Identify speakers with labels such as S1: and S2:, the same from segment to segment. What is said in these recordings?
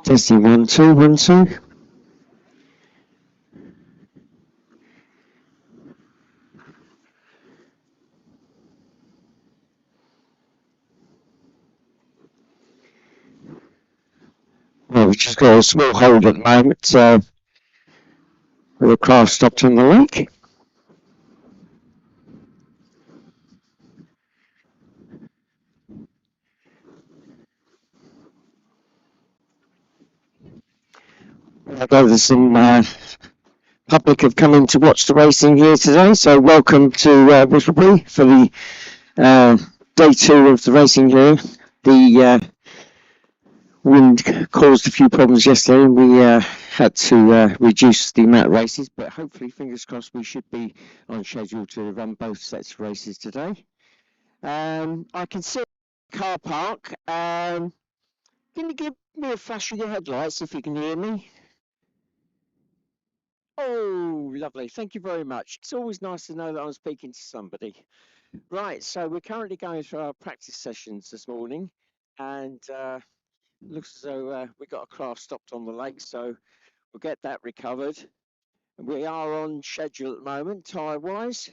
S1: Testing 1 2 1 2. Well, we've just got a small hold at the moment with the craft stopped on the lake. Although there's some public have come in to watch the racing here today, so welcome to Whittlebury for the day 2 of the racing here. The wind caused a few problems yesterday and we had to reduce the amount of races, but hopefully, fingers crossed, we should be on schedule to run both sets of races today. I can see the car park. Can you give me a flash of your headlights if you can hear me? Oh, lovely. Thank you very much. It's always nice to know that I'm speaking to somebody. Right, so we're currently going through our practice sessions this morning, and looks as though we got a craft stopped on the lake, so we'll get that recovered. We are on schedule at the moment, tyre-wise.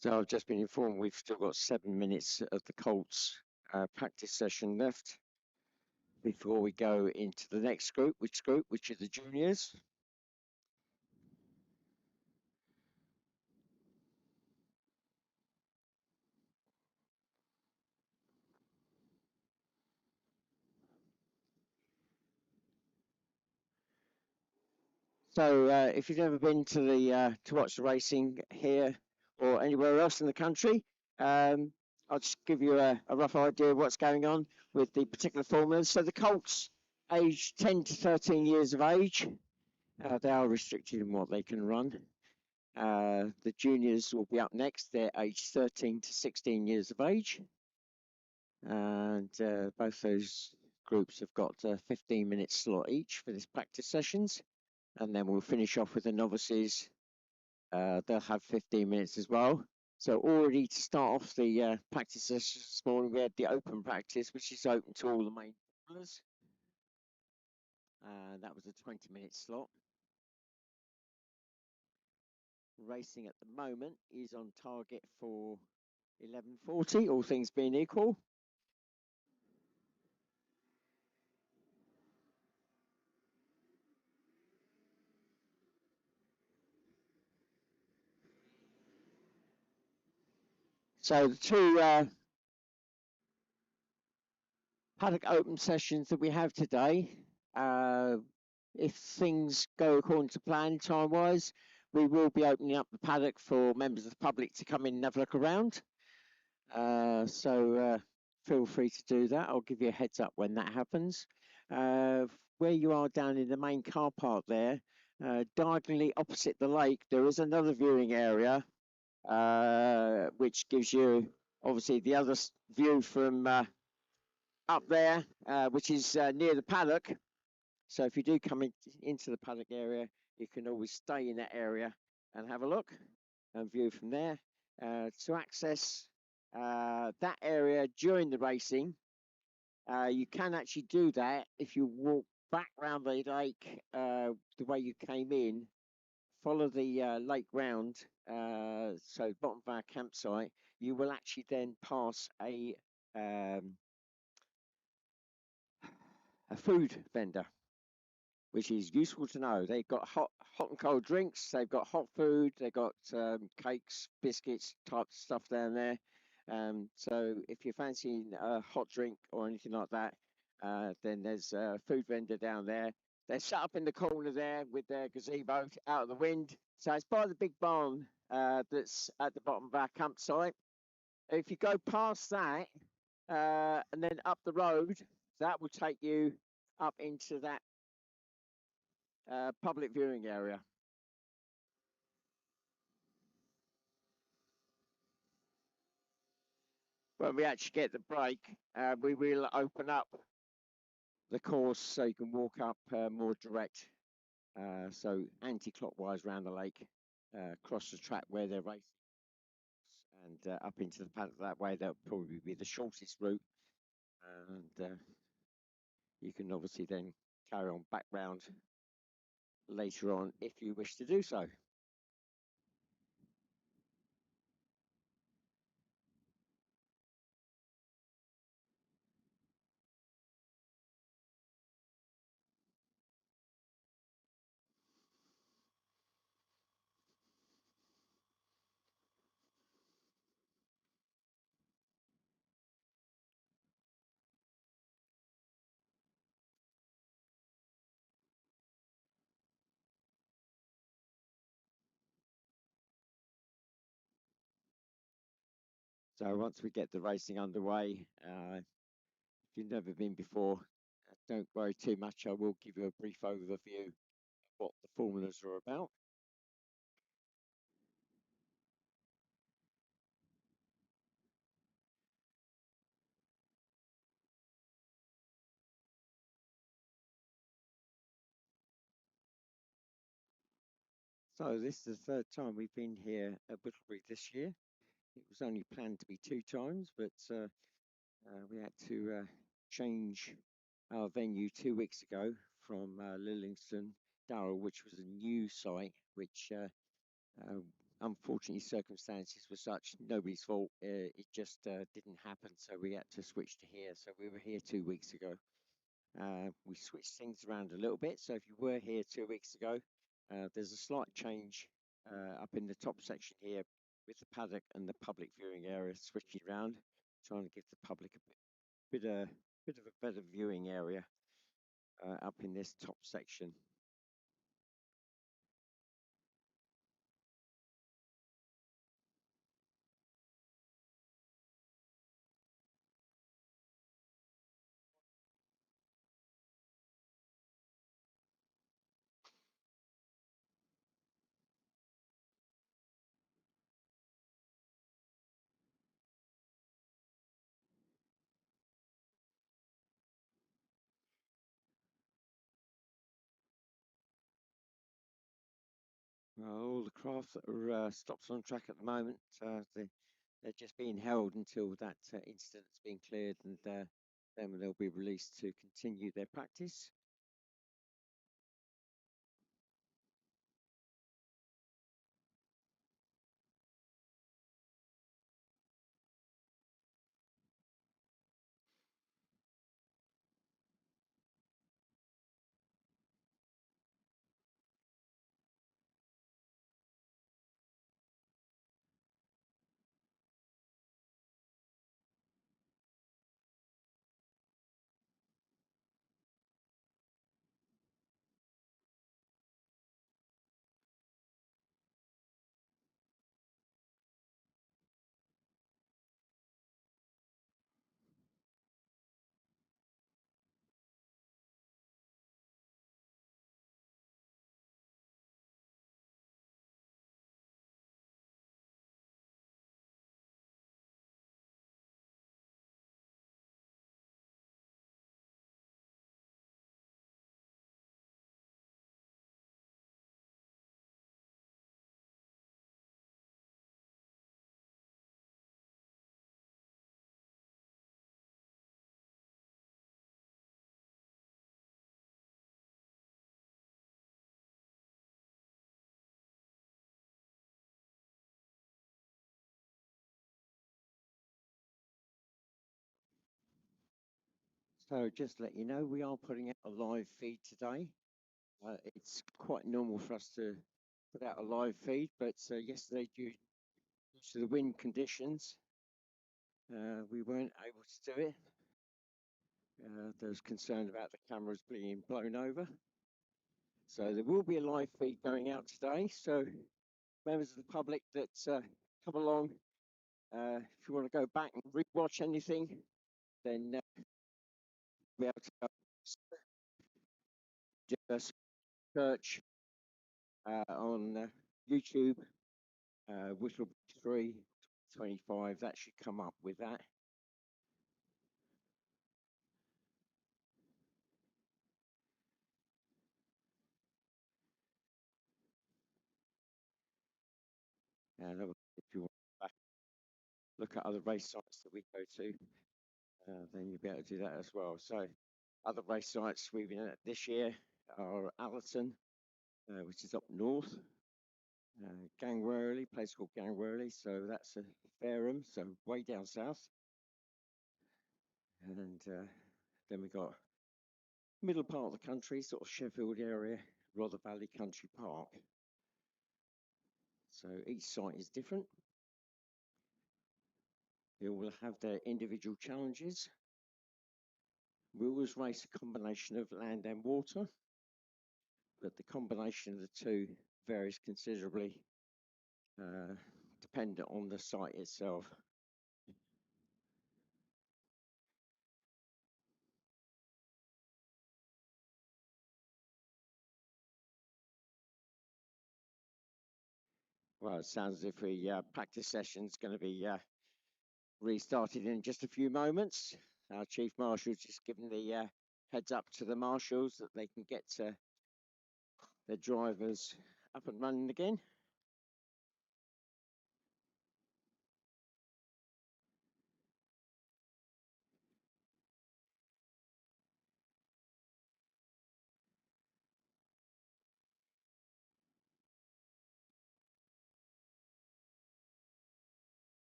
S1: So I've just been informed we've still got 7 minutes of the Colts practice session left before we go into the next group, which is the juniors. So if you've ever been to the to watch the racing here or anywhere else in the country, I'll just give you a rough idea of what's going on with the particular formulas. So the Colts, aged 10 to 13 years of age, they are restricted in what they can run. The juniors will be up next. They're aged 13 to 16 years of age, and both those groups have got a 15-minute slot each for this practice sessions. And then we'll finish off with the novices. They'll have 15 minutes as well. So already to start off the practice session this morning, we had the open practice, which is open to all the main formulas. That was a 20-minute slot. Racing at the moment is on target for 11:40, all things being equal. So the two paddock open sessions that we have today, if things go according to plan time-wise, we will be opening up the paddock for members of the public to come in and have a look around. So feel free to do that. I'll give you a heads up when that happens. Where you are down in the main car park there, diagonally opposite the lake, there is another viewing area, which gives you obviously the other view from up there, which is near the paddock. So if you do come into the paddock area, you can always stay in that area and have a look and view from there. To access that area during the racing, you can actually do that if you walk back round the lake the way you came in, follow the lake round, so bottom of our campsite, you will actually then pass a food vendor, which is useful to know. They've got hot and cold drinks. They've got hot food. They've got cakes, biscuits, type stuff down there. So if you're fancying a hot drink or anything like that, then there's a food vendor down there. They're set up in the corner there with their gazebo out of the wind. So it's by the big barn that's at the bottom of our campsite. If you go past that and then up the road, that will take you up into that public viewing area. when we actually get the break, we will open up the course so you can walk up more direct, so anti-clockwise around the lake, across the track where they're racing, and up into the paddock that way. That'll probably be the shortest route, and you can obviously then carry on back round later on if you wish to do so. So once we get the racing underway, if you've never been before, don't worry too much. I will give you a brief overview of what the formulas are about. So this is the third time we've been here at Whittlebury this year. It was only planned to be 2 times, but we had to change our venue 2 weeks ago from Lillingston, Darrell, which was a new site, which unfortunately circumstances were such, nobody's fault, it just didn't happen, so we had to switch to here. So we were here 2 weeks ago. We switched things around a little bit, so if you were here 2 weeks ago, there's a slight change up in the top section here with the paddock and the public viewing area switching around, trying to give the public a bit of a better viewing area up in this top section. All the crafts that are stopped on track at the moment, they're just being held until that incident's been cleared, and then they'll be released to continue their practice. So just to let you know, we are putting out a live feed today. It's quite normal for us to put out a live feed, but yesterday, due to the wind conditions, we weren't able to do it. There was concern about the cameras being blown over. So there will be a live feed going out today. So members of the public that come along, if you want to go back and rewatch anything, then be able to go just search on YouTube, Whittlebury3 25. That should come up with that. And if you want to look at other race sites that we go to, then you'll be able to do that as well. So other race sites we've been at this year are Allerton, which is up north, Gangwerley, place called Gangwerley, so that's a Fareham, so way down south. And then we got middle part of the country, sort of Sheffield area, Rother Valley Country Park. So each site is different. They will have their individual challenges. We always race a combination of land and water, but the combination of the two varies considerably, dependent on the site itself. Well, it sounds as if the practice session's going to be restarted in just a few moments. Our Chief Marshal's just given the heads up to the marshals that they can get their drivers up and running again.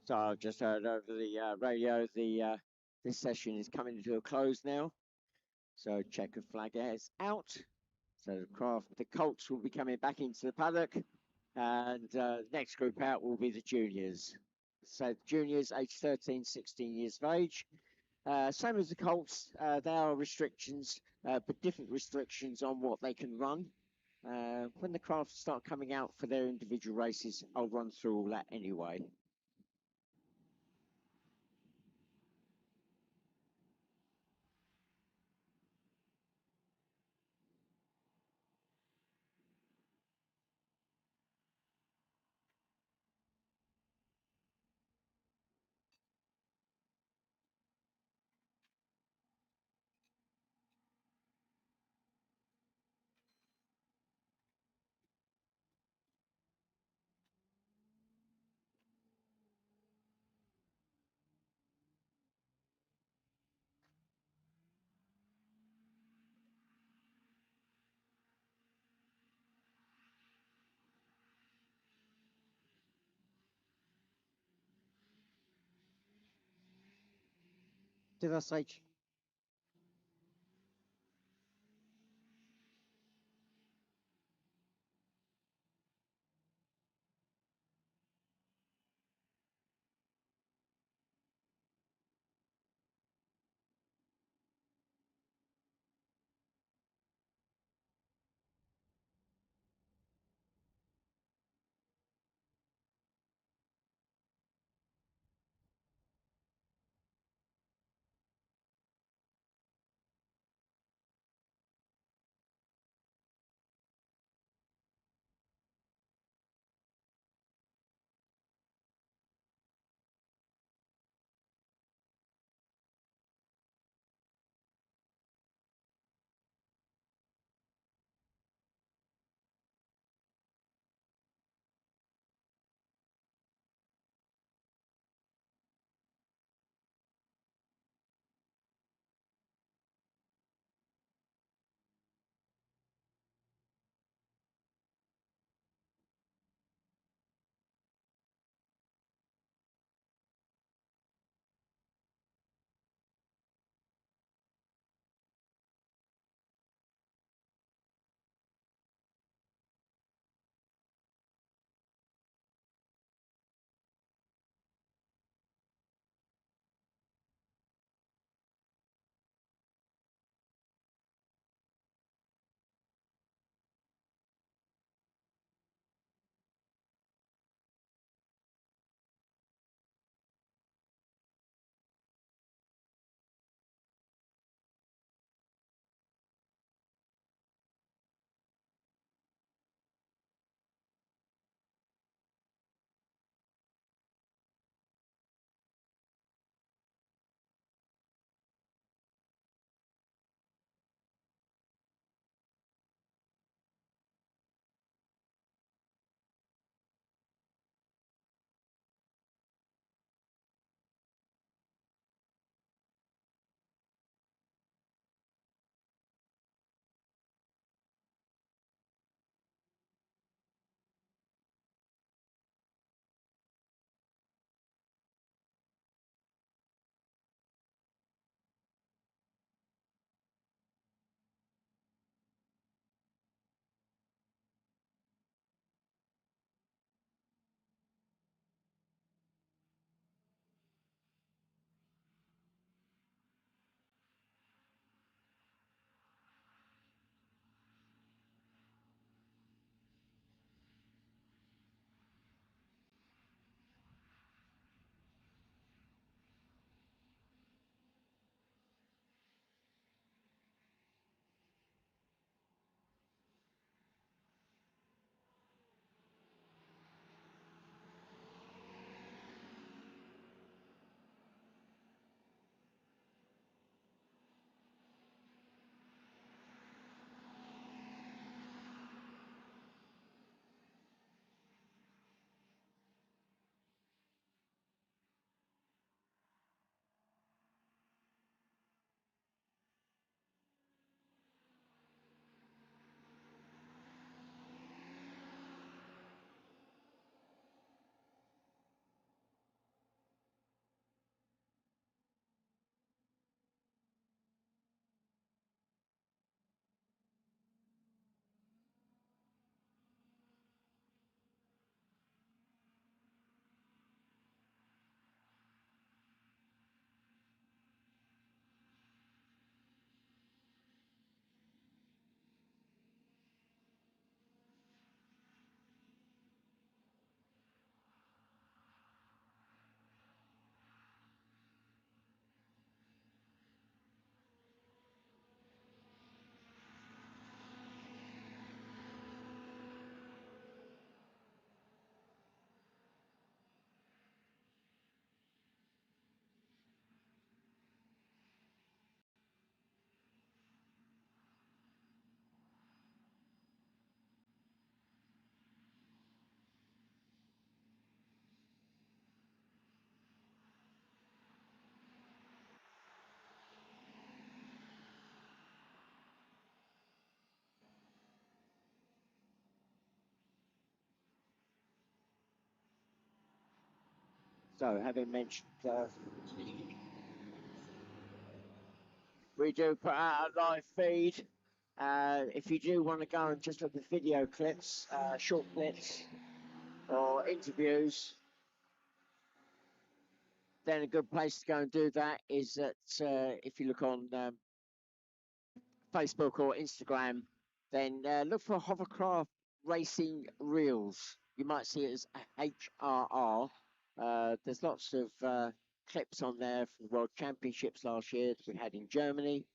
S1: So I've just heard over the radio this session is coming to a close now. So checker flag is out. So the Colts will be coming back into the paddock, and the next group out will be the juniors. So juniors aged 13, 16 years of age. Same as the Colts, there are restrictions, but different restrictions on what they can run. When the crafts start coming out for their individual races, I'll run through all that anyway. Did I say? So, having mentioned, we do put out a live feed. If you do want to go and just look at video clips, short clips, or interviews, then a good place to go and do that is that if you look on Facebook or Instagram, then look for Hovercraft Racing Reels. You might see it as HRR. There's lots of clips on there from the World Championships last year that we had in Germany,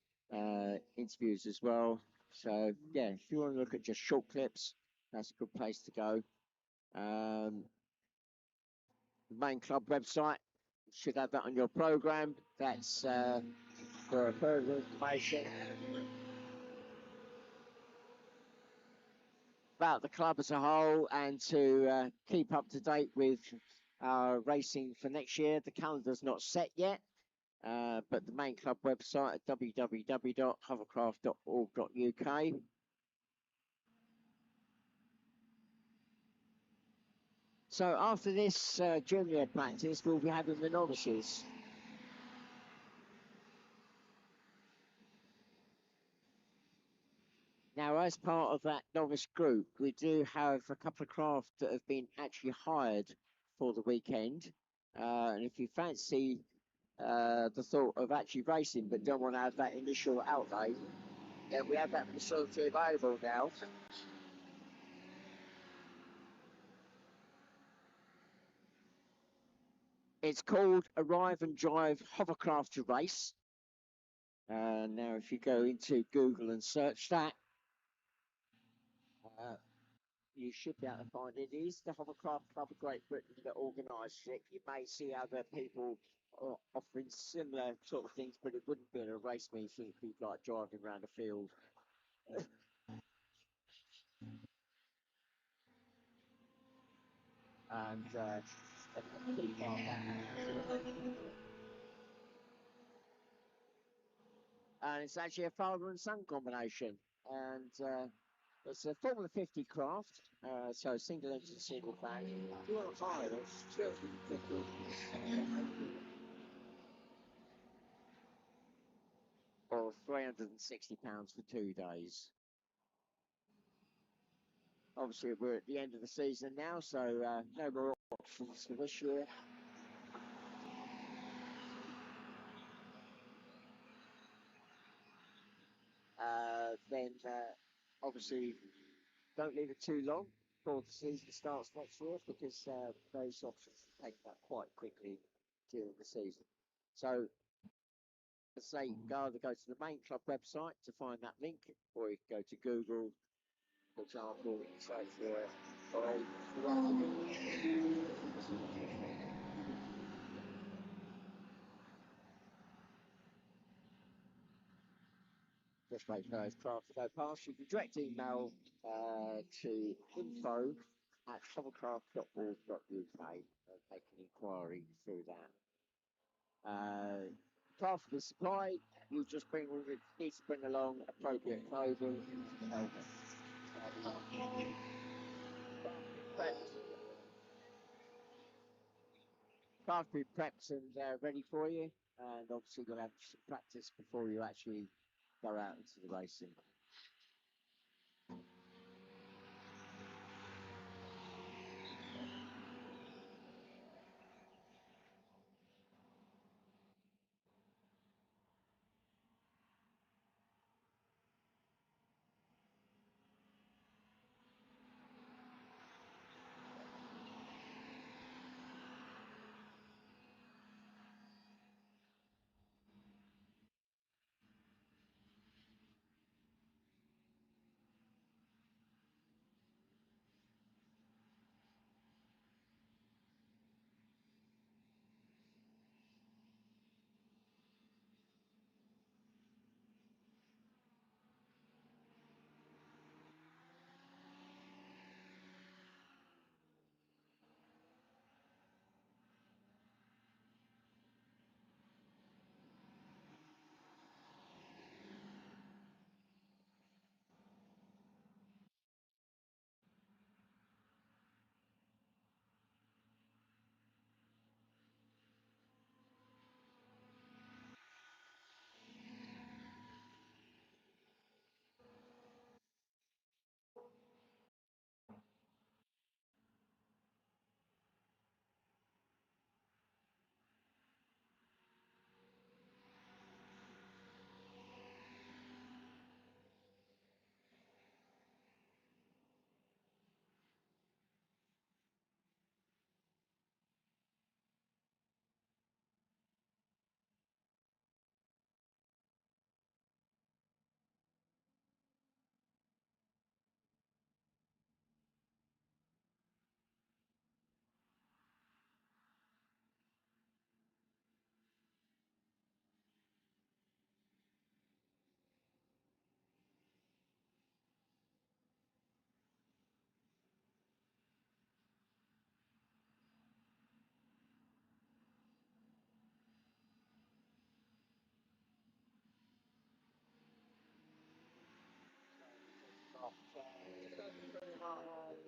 S1: interviews as well. So, yeah, if you want to look at just short clips, that's a good place to go. The main club website should have that on your program. That's for further information about the club as a whole and to keep up to date with our racing for next year. The calendar's not set yet, but the main club website at www.hovercraft.org.uk. So after this junior practice, we'll be having the novices. Now, as part of that novice group, we do have a couple of craft that have been actually hired for the weekend. And if you fancy the thought of actually racing but don't want to have that initial outlay, then we have that facility available now. It's called Arrive and Drive Hovercraft to Race. Now, if you go into Google and search that, you should be able to find it. It is the Hovercraft Club of Great Britain that organises it. You may see other people offering similar sort of things, but it wouldn't be in a race meeting. It'd be like driving around a field. And it's actually a father and son combination. And it's a Formula 50 craft, so single engine, single fan. If you want to hire it, it's 250 or £360 for 2 days. Obviously, we're at the end of the season now, so no more options for this year. Then obviously don't leave it too long before the season starts next year because those options take that quite quickly during the season. So, let's say either go to the main club website to find that link, or you can go to Google, for example, and search for it. Just wait for those crafts to go past. You can direct email to info@hovercraft.org.uk and make an inquiry through that. Craft will be supplied. You just need to bring along appropriate clothing. Craft will be prepped and ready for you. And obviously, you'll have some practice before you actually go out into the racing.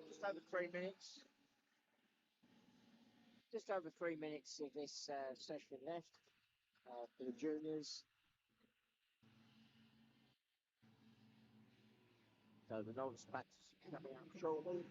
S1: Just over 3 minutes. Just over 3 minutes of this session left for the juniors. So the novice practice coming up shortly.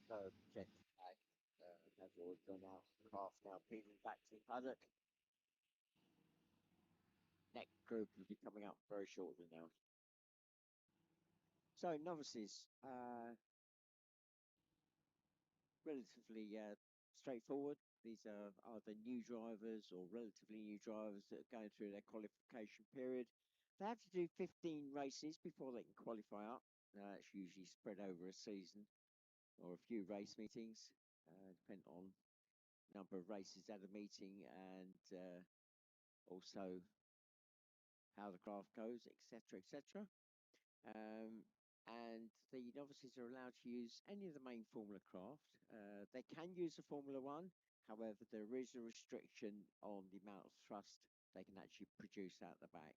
S1: So check that's all done out. Calf now peeling back to the paddock. Next group will be coming up very shortly now. So novices, relatively straightforward. These are either new drivers or relatively new drivers that are going through their qualification period. They have to do 15 races before they can qualify up. It's usually spread over a season or a few race meetings, depending on number of races at a meeting and also how the craft goes, etc., etc. Um, and the novices are allowed to use any of the main Formula craft. They can use the Formula One, however, there is a restriction on the amount of thrust they can actually produce out the back.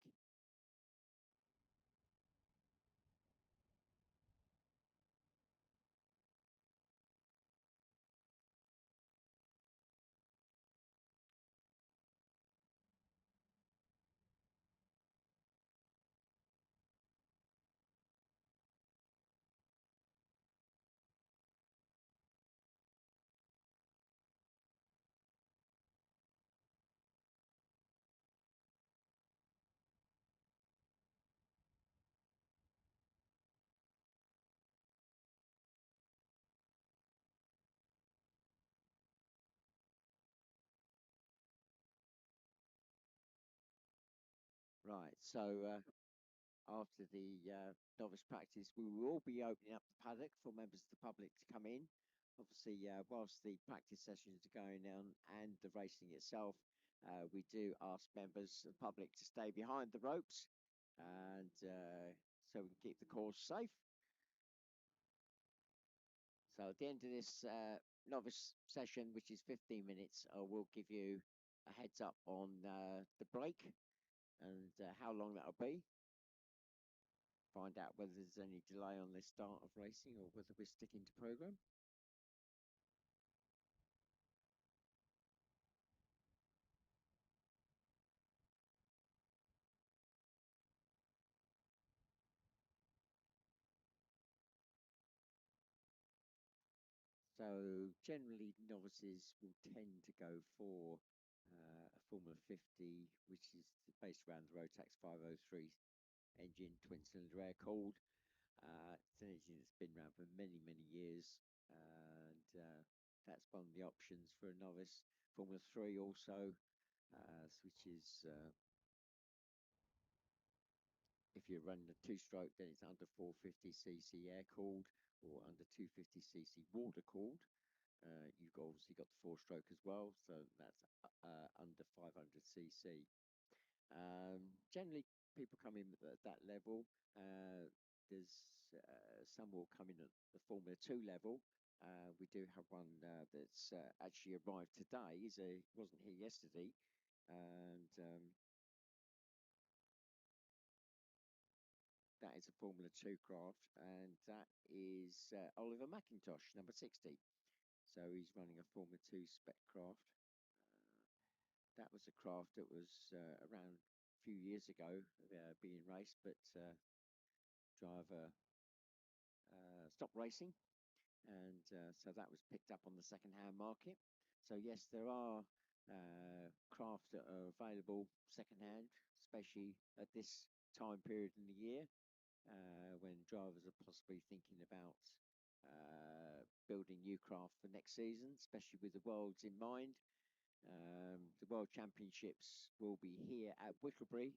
S1: Right, so after the novice practice, we will all be opening up the paddock for members of the public to come in. Obviously, whilst the practice sessions are going on and the racing itself, we do ask members of the public to stay behind the ropes, and so we can keep the course safe. So at the end of this novice session, which is 15 minutes, I will give you a heads up on the break and how long that'll be. Find out whether there's any delay on the start of racing or whether we're sticking to program. So generally, novices will tend to go for a Formula 50, which is based around the Rotax 503 engine, twin-cylinder air-cooled. It's an engine that's been around for many, many years, and that's one of the options for a novice. Formula 3 also, which is if you're running a two-stroke, then it's under 450cc air-cooled or under 250cc water-cooled. You've obviously got the four-stroke as well, so that's under 500cc. Generally, people come in at that level. There's some will come in at the Formula 2 level. We do have one that's actually arrived today. He wasn't here yesterday, and that is a Formula 2 craft, and that is Oliver McIntosh, number 60. So he's running a Formula 2 spec craft. That was a craft that was around a few years ago being raced, but driver stopped racing, and so that was picked up on the second-hand market. So yes, there are craft that are available second-hand, especially at this time period in the year when drivers are possibly thinking about building new craft for next season, especially with the Worlds in mind. The World Championships will be here at Whittlebury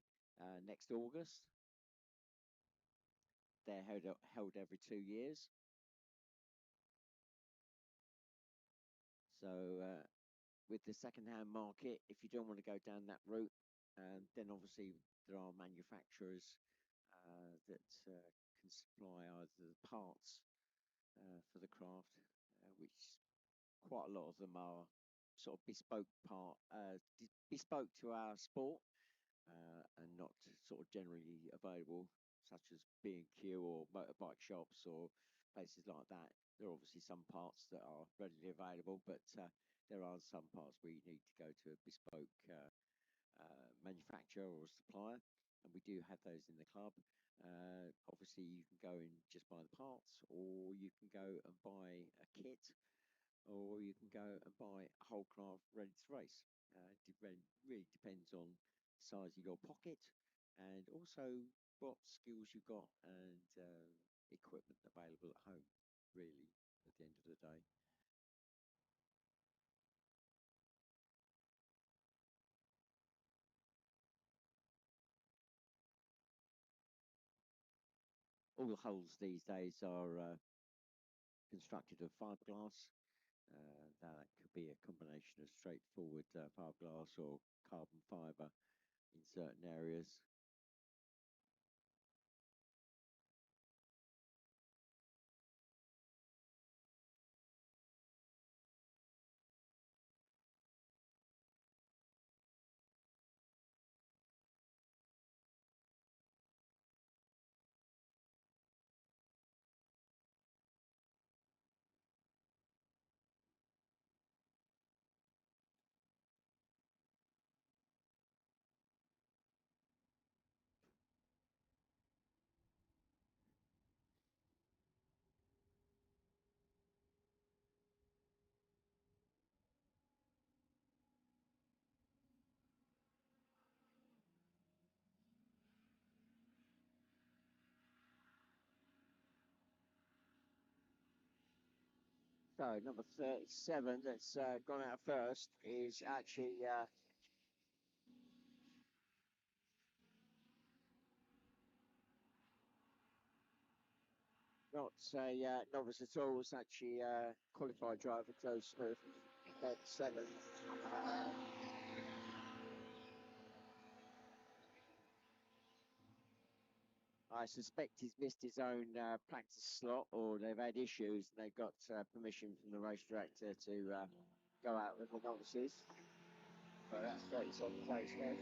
S1: next August. They're held every 2 years. So with the second-hand market, if you don't want to go down that route, then obviously there are manufacturers that can supply either the parts for the craft, which quite a lot of them are sort of bespoke to our sport, and not sort of generally available, such as B&Q or motorbike shops or places like that. There are obviously some parts that are readily available, but there are some parts where you need to go to a bespoke manufacturer or supplier, and we do have those in the club. Obviously, you can go and just buy the parts, or you can go and buy a kit, or you can go and buy a whole craft ready to race. It really depends on the size of your pocket and also what skills you've got and equipment available at home, really, at the end of the day. All the hulls these days are constructed of fiberglass. That could be a combination of straightforward fiberglass or carbon fiber in certain areas. So number 37 that's gone out first is actually not a novice at all. Was actually a qualified driver, Joe Smith, at 7. I suspect he's missed his own practice slot, or they've had issues. And they've got permission from the race director to go out with the novices. But that's great on the place there.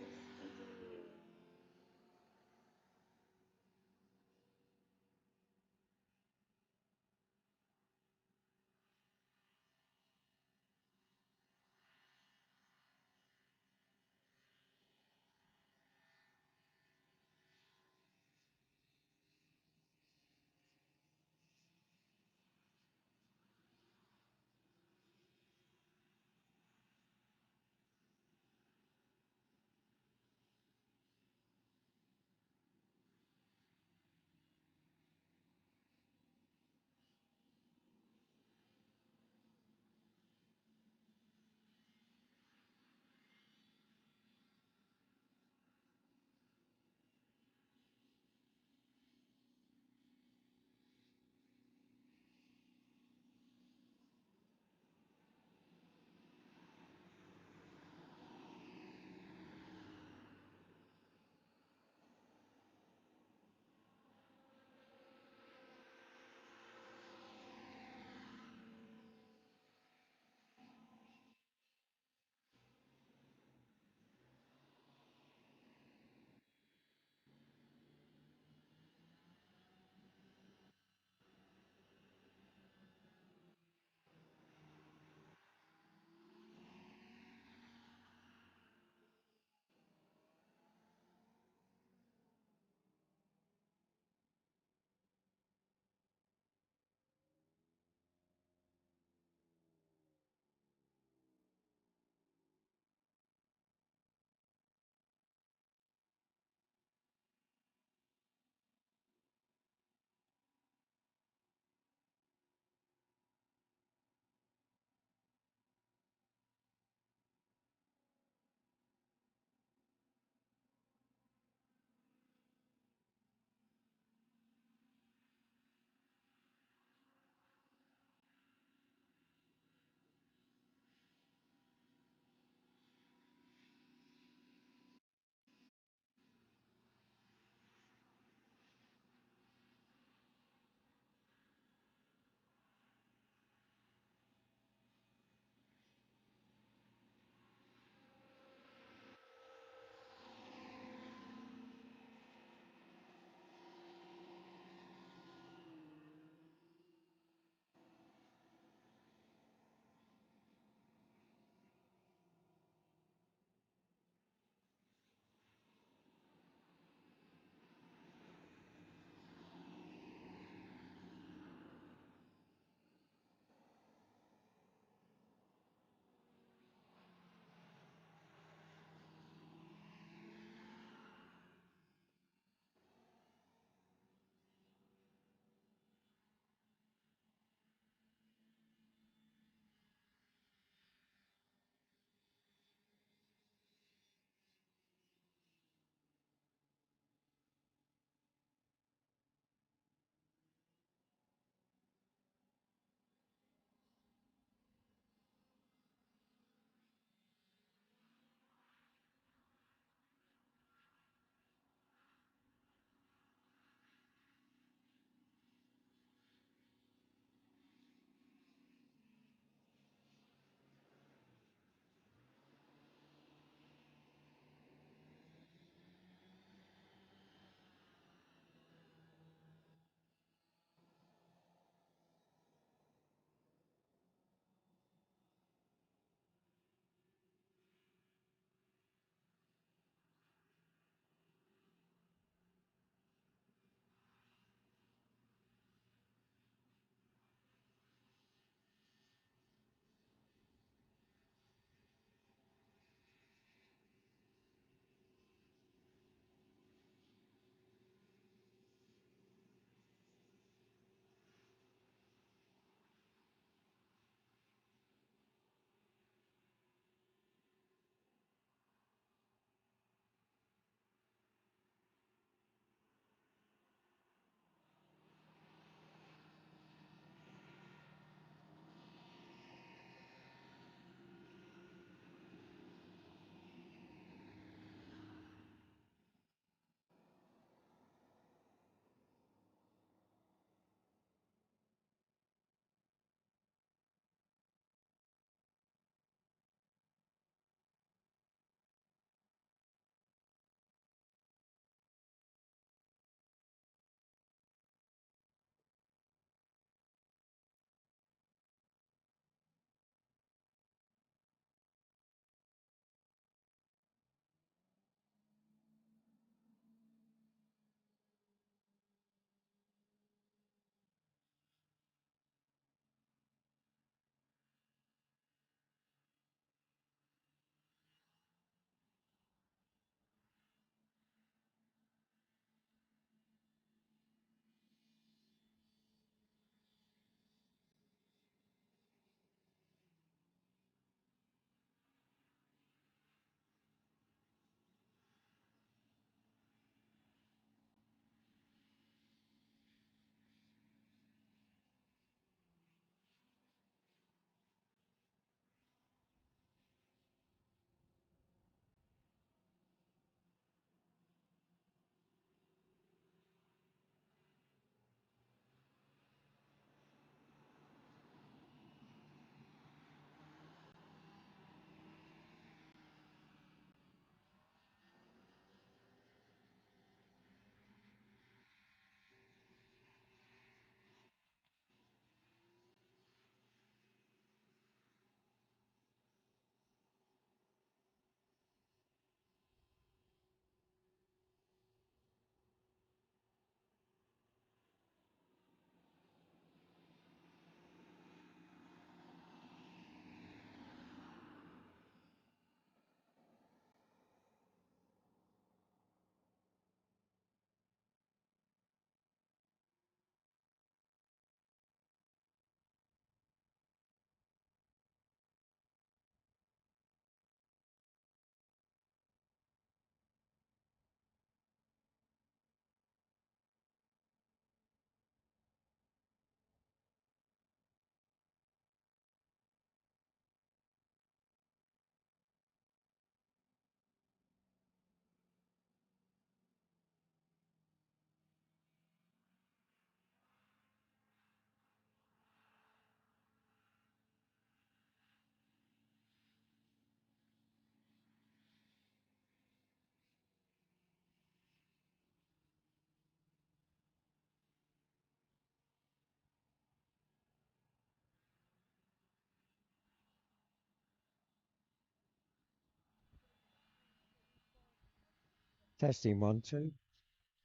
S1: Testing 1 2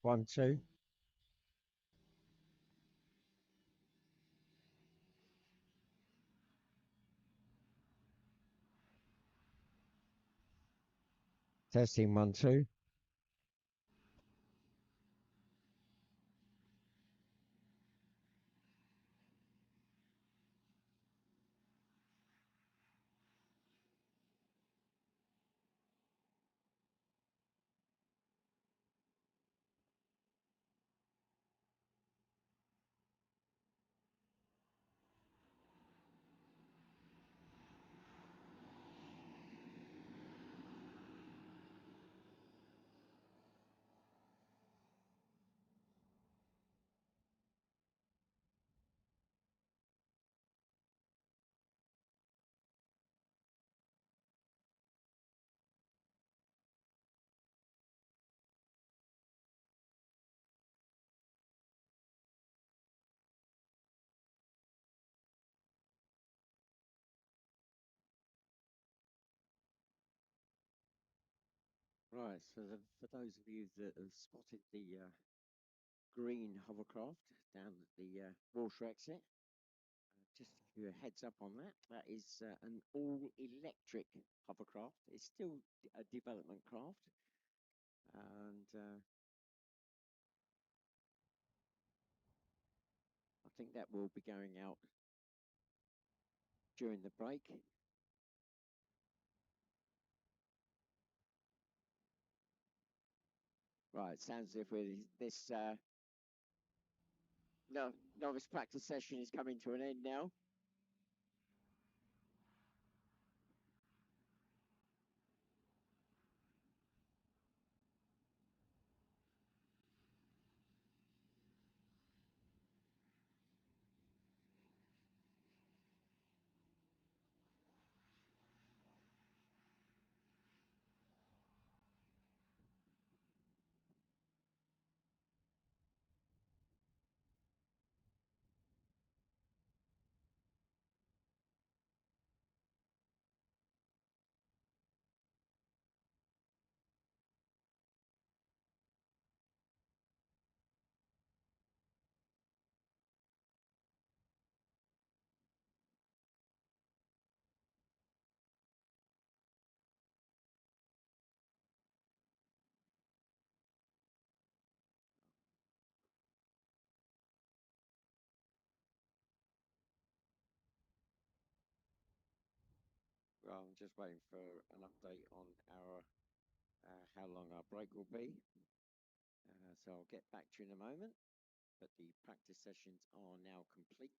S1: 1 2. Testing 1 2. Right, so for those of you that have spotted the green hovercraft down at the water exit, just to give you a heads up on that, that is an all-electric hovercraft. It's still a development craft, and I think that will be going out during the break. Right, sounds as if this no, novice practice session is coming to an end now. Well, I'm just waiting for an update on our how long our break will be. So I'll get back to you in a moment. But the practice sessions are now complete.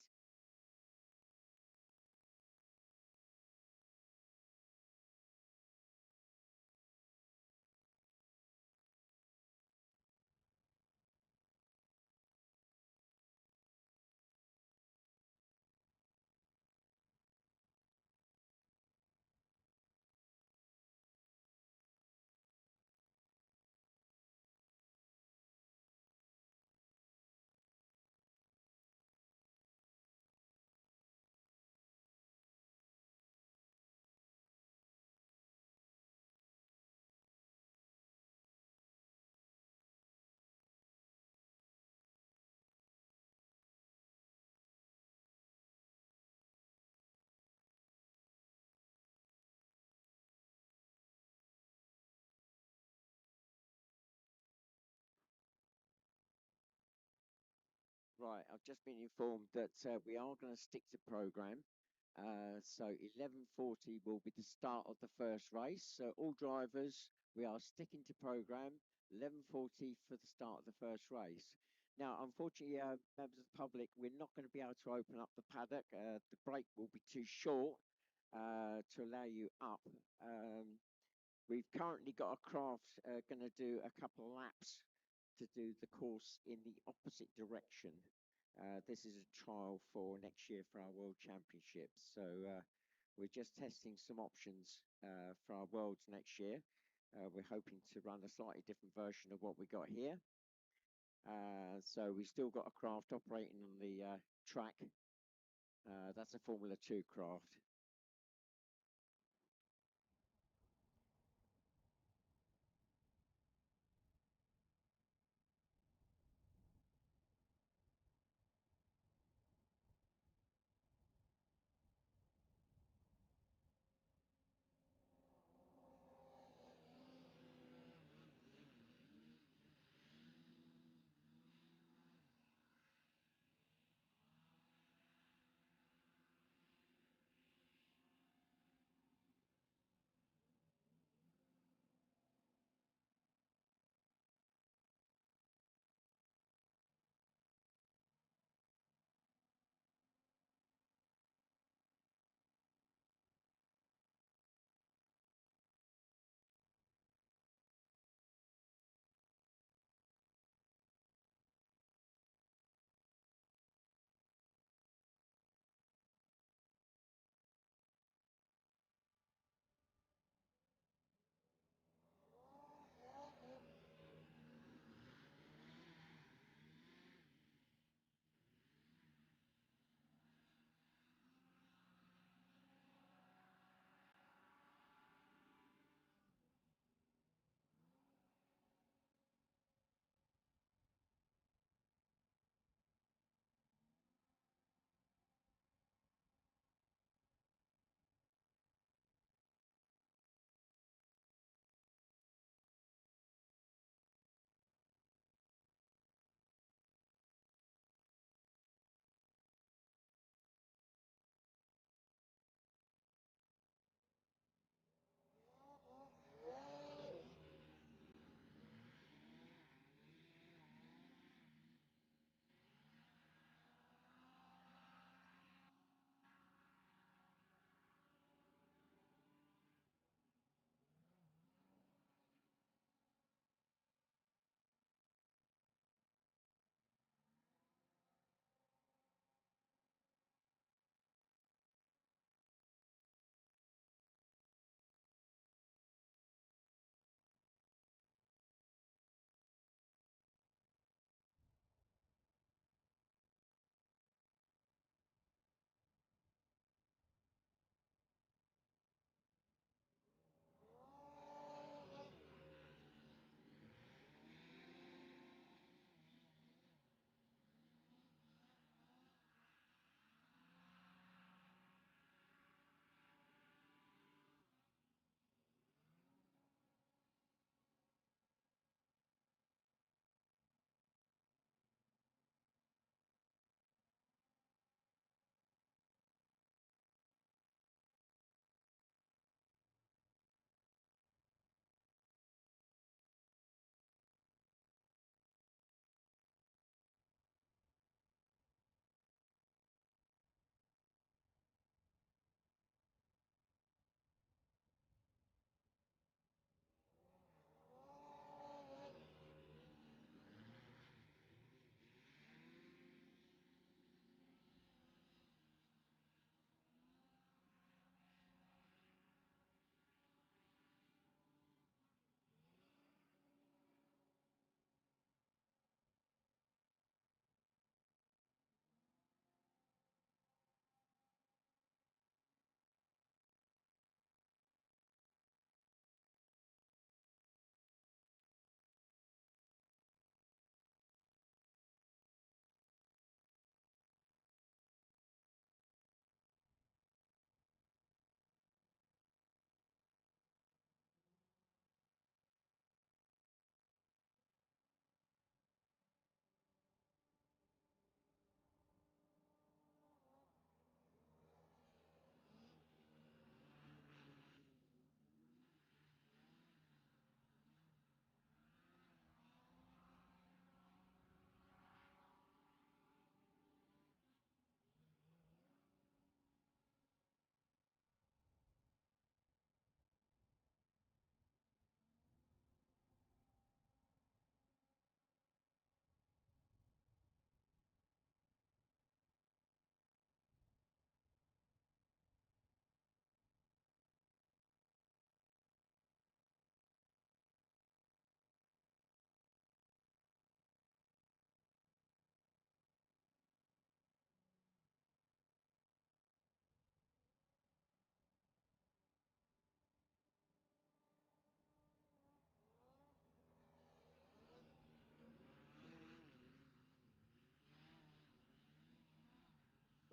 S1: Right, I've just been informed that we are going to stick to program. So 11:40 will be the start of the first race. So all drivers, we are sticking to program. 11:40 for the start of the first race. Now, unfortunately, members of the public, we're not going to be able to open up the paddock. The break will be too short to allow you up. Um, we've currently got a craft going to do a couple of laps to do the course in the opposite direction. This is a trial for next year for our World Championships. So we're just testing some options for our Worlds next year. We're hoping to run a slightly different version of what we got here. So we still got a craft operating on the track. That's a Formula 2 craft.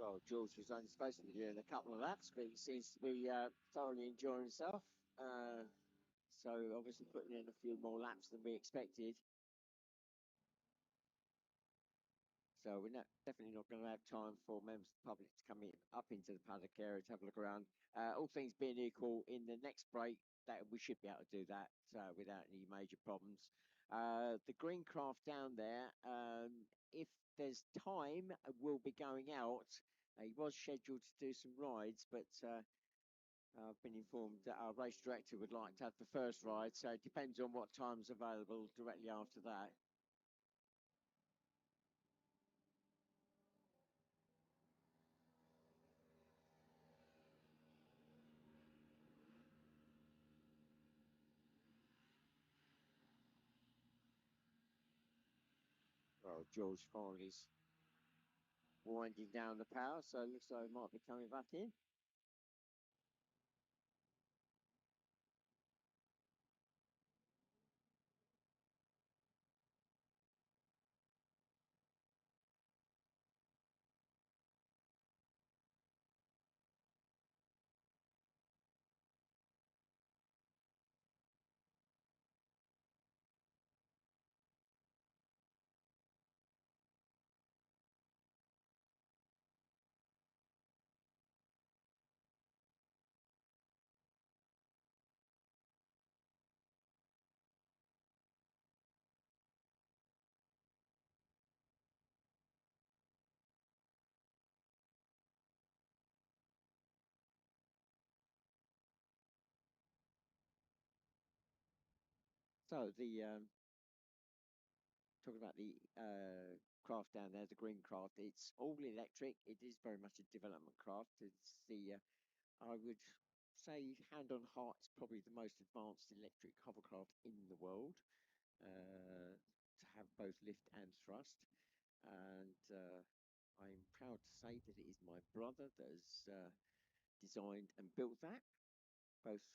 S1: Well, George was only supposed to be doing a couple of laps, but he seems to be thoroughly enjoying himself. So obviously putting in a few more laps than we expected. So we're definitely not going to have time for members of the public to come in, up into the paddock area to have a look around. All things being equal, in the next break, that we should be able to do that without any major problems. The green craft down there, if there's time, we'll be going out. He was scheduled to do some rides, but I've been informed that our race director would like to have the first ride, so it depends on what time's available directly after that. Well, George Farley's winding down the power, so it looks like it might be coming back in. So the talking about the craft down there, the green craft, it's all electric. It is very much a development craft. It's the I would say hand on heart, it's probably the most advanced electric hovercraft in the world. To have both lift and thrust, and I'm proud to say that it is my brother that has designed and built that. Both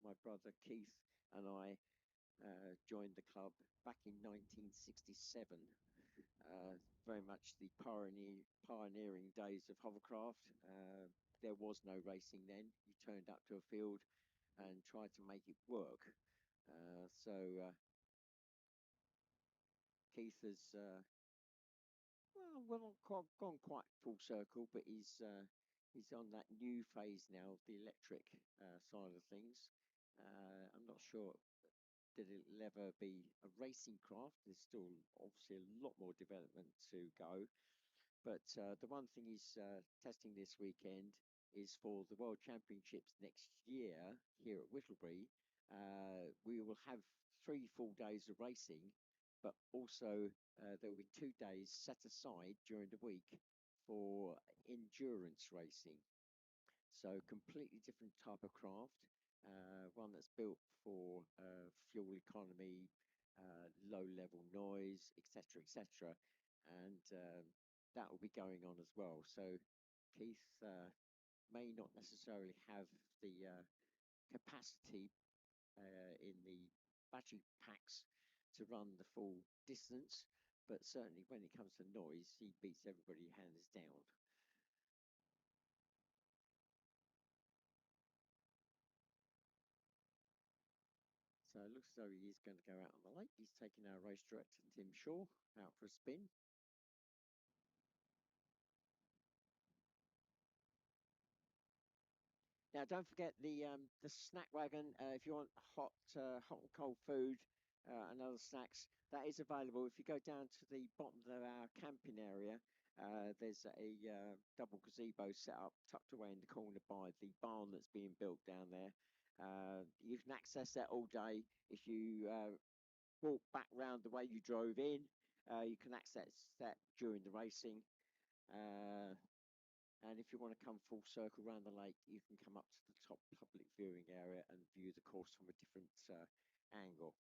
S1: my brother Keith and I joined the club back in 1967. Uh, Very much the pioneering days of hovercraft. There was no racing then. You turned up to a field and tried to make it work. So Keith has well, not gone quite full circle, but he's on that new phase now of the electric side of things. I'm not sure that it'll ever be a racing craft. There's still obviously a lot more development to go. But the one thing he's testing this weekend is for the World Championships next year here at Whittlebury. We will have 3 full days of racing, but also there will be 2 days set aside during the week for endurance racing. So completely different type of craft, one that's built for fuel economy, low level noise, etc., etc. And that will be going on as well. So Keith may not necessarily have the capacity in the battery packs to run the full distance, but certainly when it comes to noise, he beats everybody hands down. So it looks as though he is going to go out on the lake. He's taking our race director, Tim Shaw, out for a spin. Now, don't forget the snack wagon. If you want hot and cold food and other snacks, that is available. If you go down to the bottom of our camping area, there's a double gazebo set up, tucked away in the corner by the barn that's being built down there. You can access that all day. If you walk back round the way you drove in, you can access that during the racing. Uh, and if you want to come full circle around the lake, you can come up to the top public viewing area and view the course from a different angle.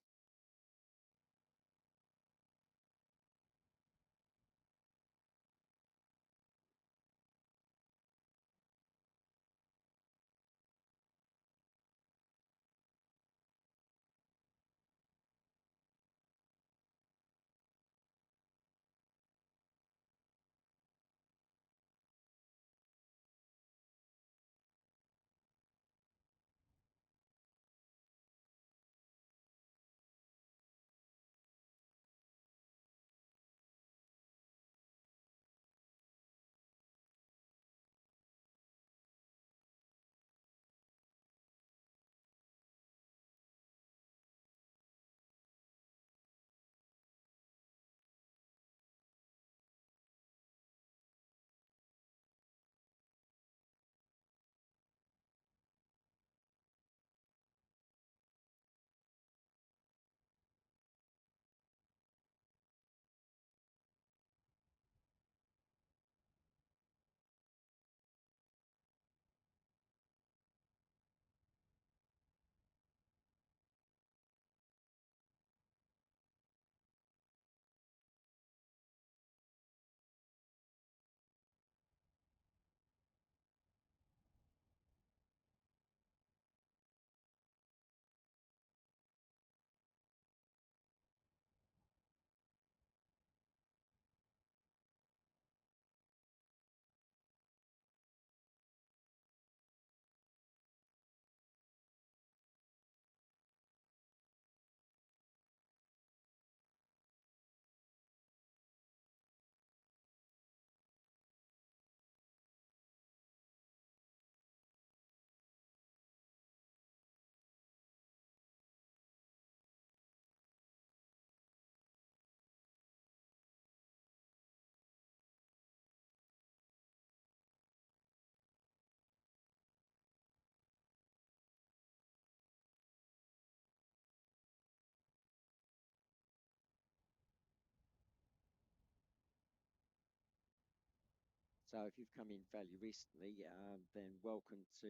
S1: So if you've come in fairly recently, then welcome to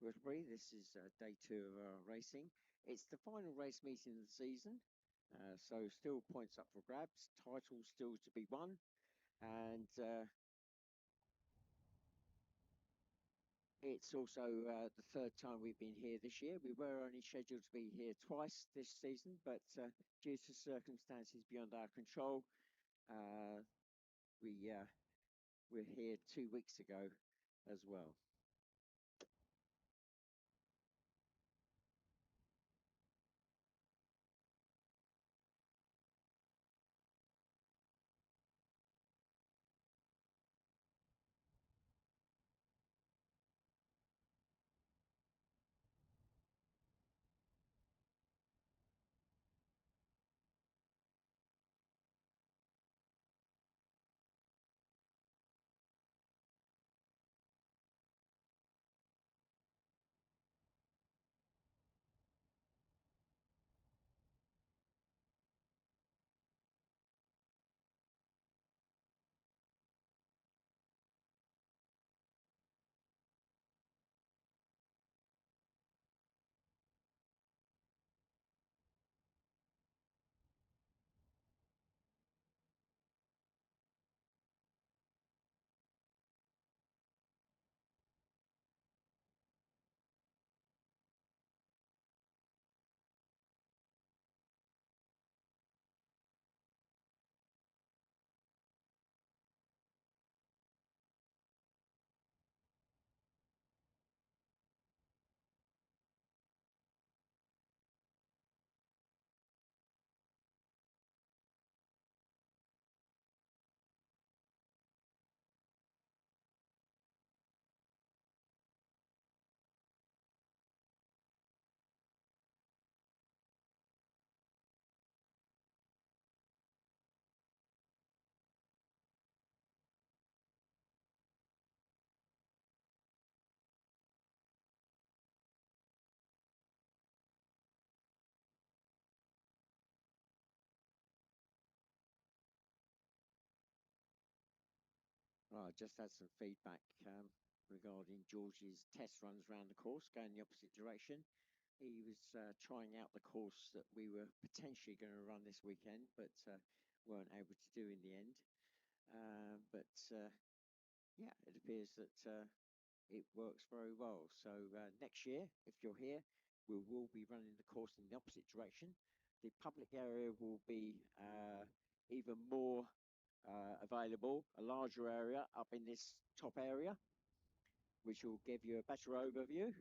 S1: Whittlebury. This is day 2 of our racing. It's the final race meeting of the season, so still points up for grabs, titles still to be won, and it's also the third time we've been here this year. We were only scheduled to be here twice this season, but due to circumstances beyond our control, uh, we were here 2 weeks ago as well. Well, I just had some feedback regarding George's test runs around the course, going the opposite direction. He was trying out the course that we were potentially going to run this weekend, but weren't able to do in the end. But yeah, it appears that it works very well. So next year, if you're here, we will be running the course in the opposite direction. The public area will be even more available, a larger area up in this top area, which will give you a better overview.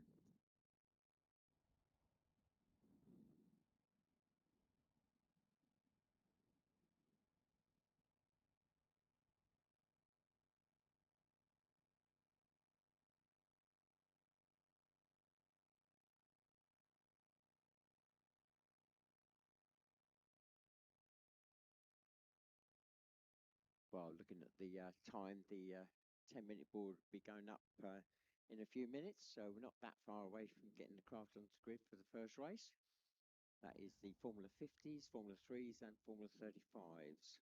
S1: Well, looking at the time, the 10-minute board will be going up in a few minutes, so we're not that far away from getting the craft onto the grid for the first race. That is the Formula 50s, Formula 3s, and Formula 35s.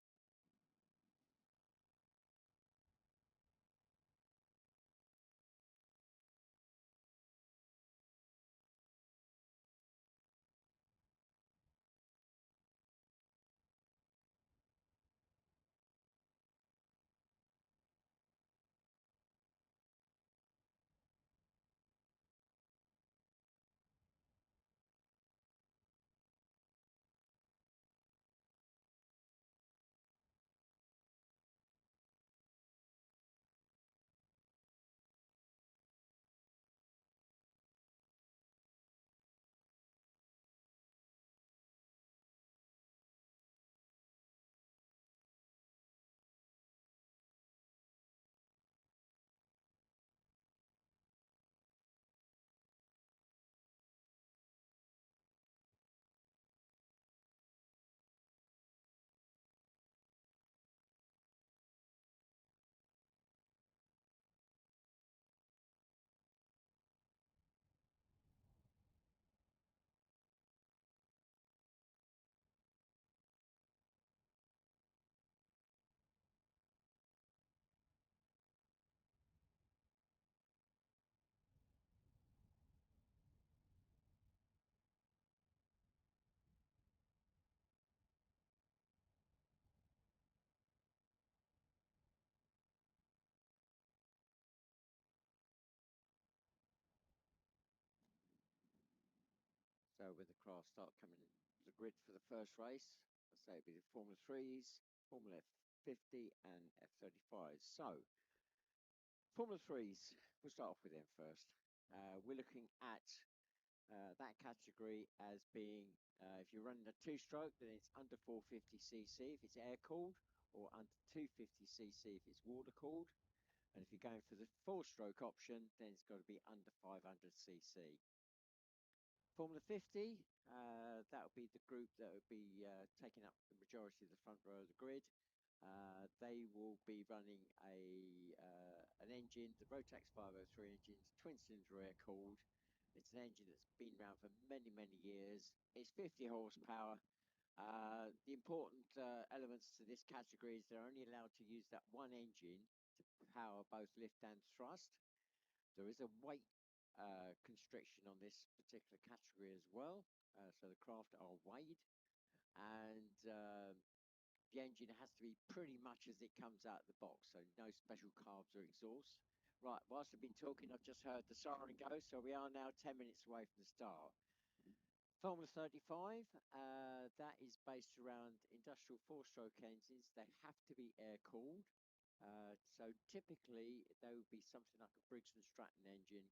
S1: craft start coming to the grid for the first race. I say it'll be the Formula 3s, Formula F50 and F35s. So, Formula 3s, we'll start off with them first. We're looking at that category as being, if you're running a two-stroke, then it's under 450cc if it's air-cooled, or under 250cc if it's water-cooled. And if you're going for the four-stroke option, then it's got to be under 500cc. Formula 50, that will be the group that will be taking up the majority of the front row of the grid. They will be running an engine, the Rotax 503 engines, twin-cylinder air-cooled. It's an engine that's been around for many, many years. It's 50 horsepower. The important elements to this category is they're only allowed to use that one engine to power both lift and thrust. There is a weight constriction on this particular category as well. So the craft are weighed, and the engine has to be pretty much as it comes out of the box, so no special carbs or exhaust. Right, whilst I've been talking, I've just heard the siren go, so we are now 10 minutes away from the start. Formula 35, that is based around industrial four-stroke engines. They have to be air-cooled. So typically, there would be something like a Briggs & Stratton engine,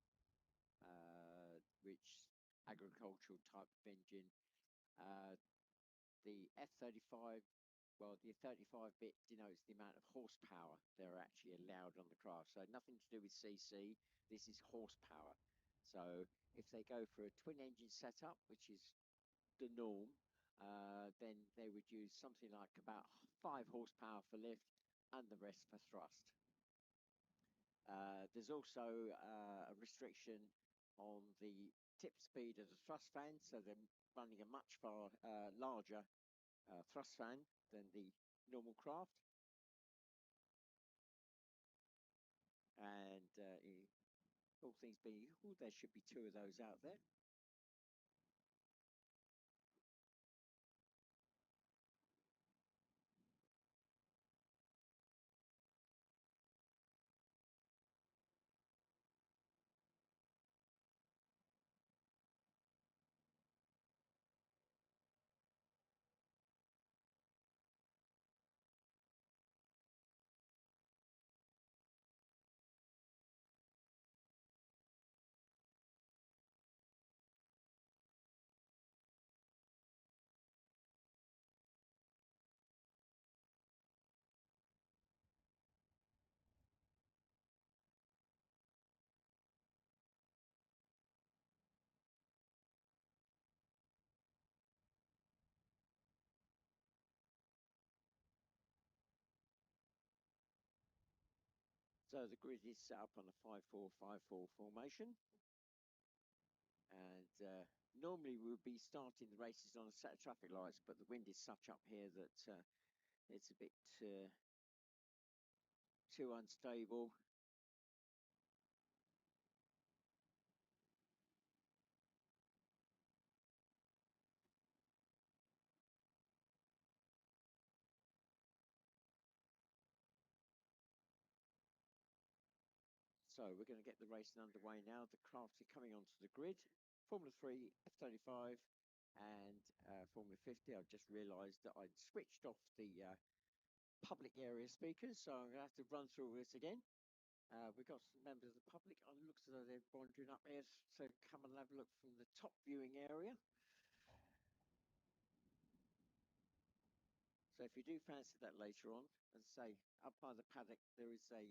S1: which agricultural type of engine. The F35, well, the 35 bit denotes the amount of horsepower they're actually allowed on the craft. So nothing to do with CC, this is horsepower. So if they go for a twin engine setup, which is the norm, then they would use something like about 5 horsepower for lift and the rest for thrust. There's also a restriction on the tip speed of the thrust fan, so they're running a much far larger thrust fan than the normal craft. And all things being equal, there should be 2 of those out there. So the grid is set up on a 5-4-5-4 formation. And normally we would be starting the races on a set of traffic lights, but the wind is such up here that it's a bit too unstable. So we're going to get the racing underway now. The crafts are coming onto the grid. Formula 3, F35 and Formula 50. I've just realised that I'd switched off the public area speakers, so I'm going to have to run through this again. We've got some members of the public. It looks as though they're wandering up here, so come and have a look from the top viewing area. So if you do fancy that later on, as I say, up by the paddock, there is a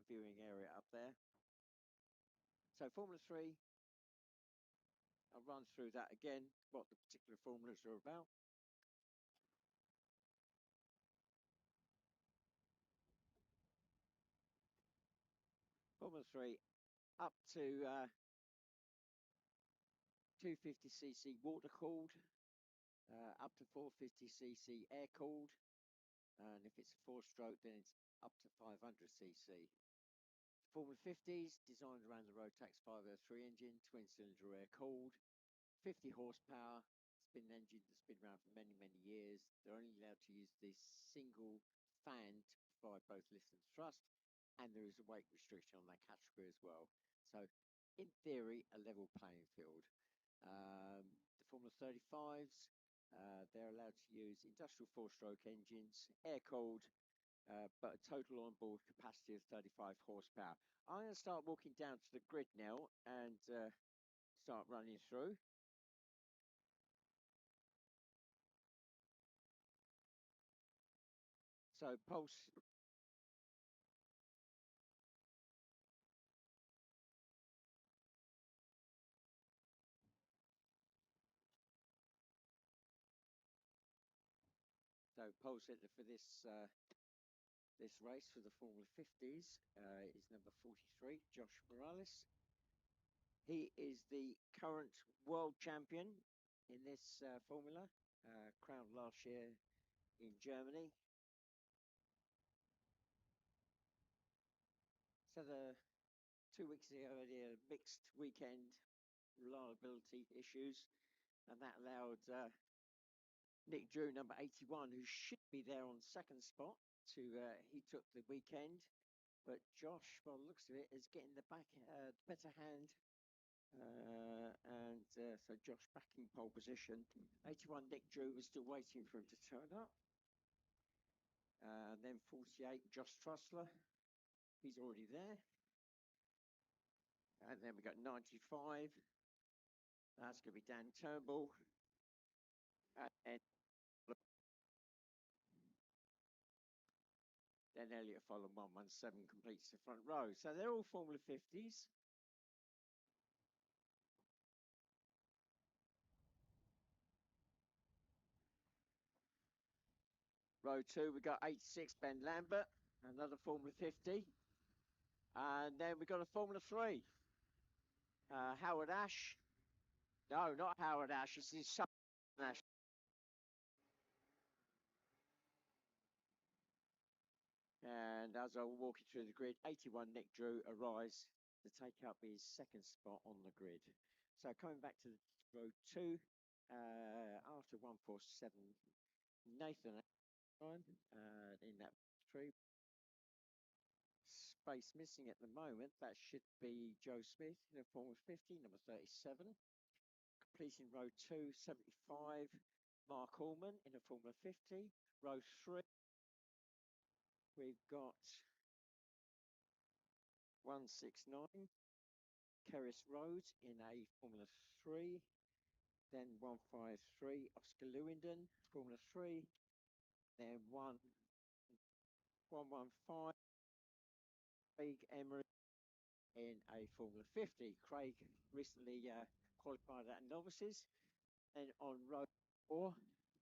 S1: viewing area up there. So Formula 3, I'll run through that again, what the particular formulas are about. Formula 3, up to 250cc water-cooled, up to 450cc air-cooled, and if it's a four-stroke, then it's up to 500cc. Formula 50s, designed around the Rotax 503 engine, twin-cylinder air-cooled, 50 horsepower. It's been an engine that's been around for many, many years. They're only allowed to use this single fan to provide both lift and thrust, and there is a weight restriction on that category as well. So, in theory, a level playing field. The Formula 35s. They're allowed to use industrial four-stroke engines, air-cooled, but a total onboard capacity of 35 horsepower. I'm going to start walking down to the grid now and start running through. So pulse. So pole sitter for this this race for the Formula 50s is number 43, Josh Morales. He is the current world champion in this formula, crowned last year in Germany. So the 2 weeks ago, they had a mixed weekend reliability issues, and that allowed Nick Drew, number 81, who should be there on second spot, to he took the weekend. But Josh, by the looks of it, is getting the better hand. So Josh back in pole position. 81 Nick Drew was still waiting for him to turn up. Then 48 Josh Trussler, he's already there. And then we got 95. That's going to be Dan Turnbull. And then Elliot Follen 117 completes the front row. So they're all Formula 50s. Row 2, we got 86 Ben Lambert, another Formula 50. And then we got a Formula 3. Howard Ash. No, not Howard Ash. This is son Ash. And as I was walking through the grid, 81 Nick Drew arrives to take up his second spot on the grid. So coming back to row 2, after 147, Nathan in that 3. Space missing at the moment. That should be Joe Smith in a Formula 50, number 37. Completing row 2, 75, Mark Allman in a Formula 50. Row 3, we've got 169, Keris Rhodes in a Formula 3. Then 153, Oscar Lewington, Formula 3. Then 115, Craig Emery in a Formula 50. Craig recently qualified at Novices. And on row 4,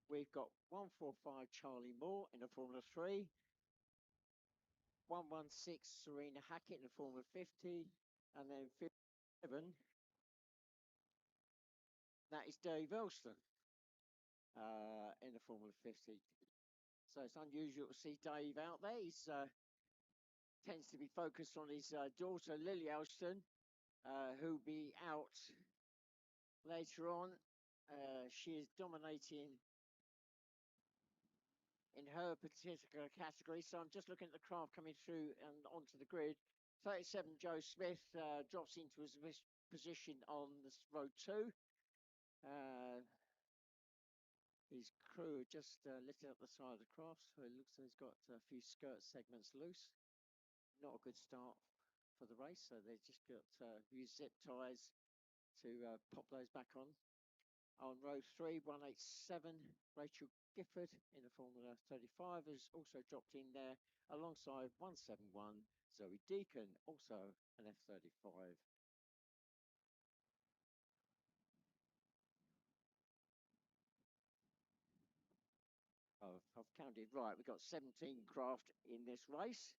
S1: we've got 145 Charlie Moore in a Formula 3. 116 Serena Hackett in a Formula 50. And then 57, that is Dave Elston in the Formula 50. So it's unusual to see Dave out there. He tends to be focused on his daughter, Lily Elston, who'll be out later on. She is dominating in her particular category. So I'm just looking at the craft coming through and onto the grid. 37 Joe Smith drops into his position on this row 2. His crew just lifted up the side of the craft, so it looks like he's got a few skirt segments loose. Not a good start for the race, so they just got used zip ties to pop those back on. On row 3, 187, Rachel Gifford in the Formula 35 has also dropped in there alongside 171, Zoe Deacon, also an F35. I've counted right. We've got 17 craft in this race,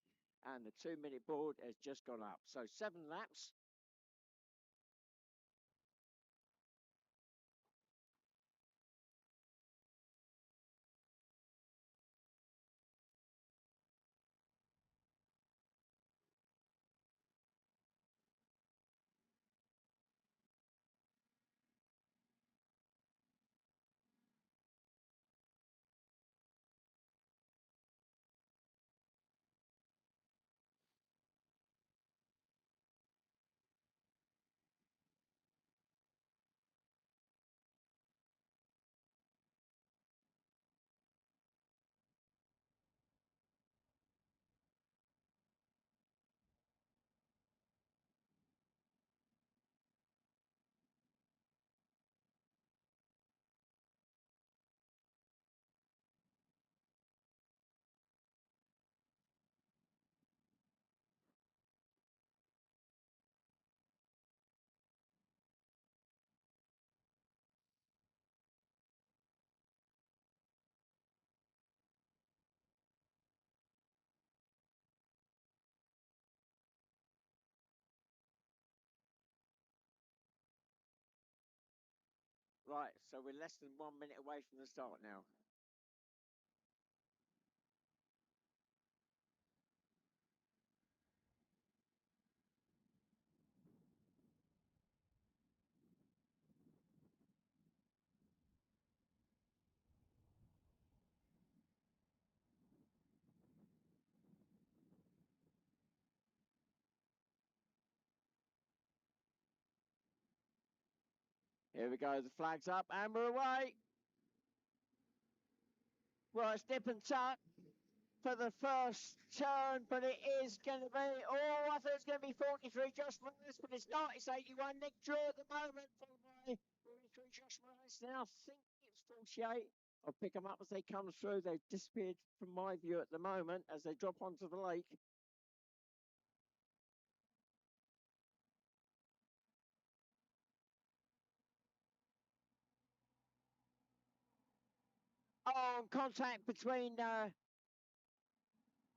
S1: and the 2-minute board has just gone up. So 7 laps. Right, so we're less than 1 minute away from the start now. Here we go, the flag's up and we're away. Well, it's dip and tuck for the first turn, but it is going to be, I thought it was going to be 43 Josh Morris, but it's not. It's 81 Nick Drew at the moment, followed by 43 Josh Morris. Now I think it's 48. I'll pick them up as they come through. They've disappeared from my view at the moment as they drop onto the lake. On contact between 95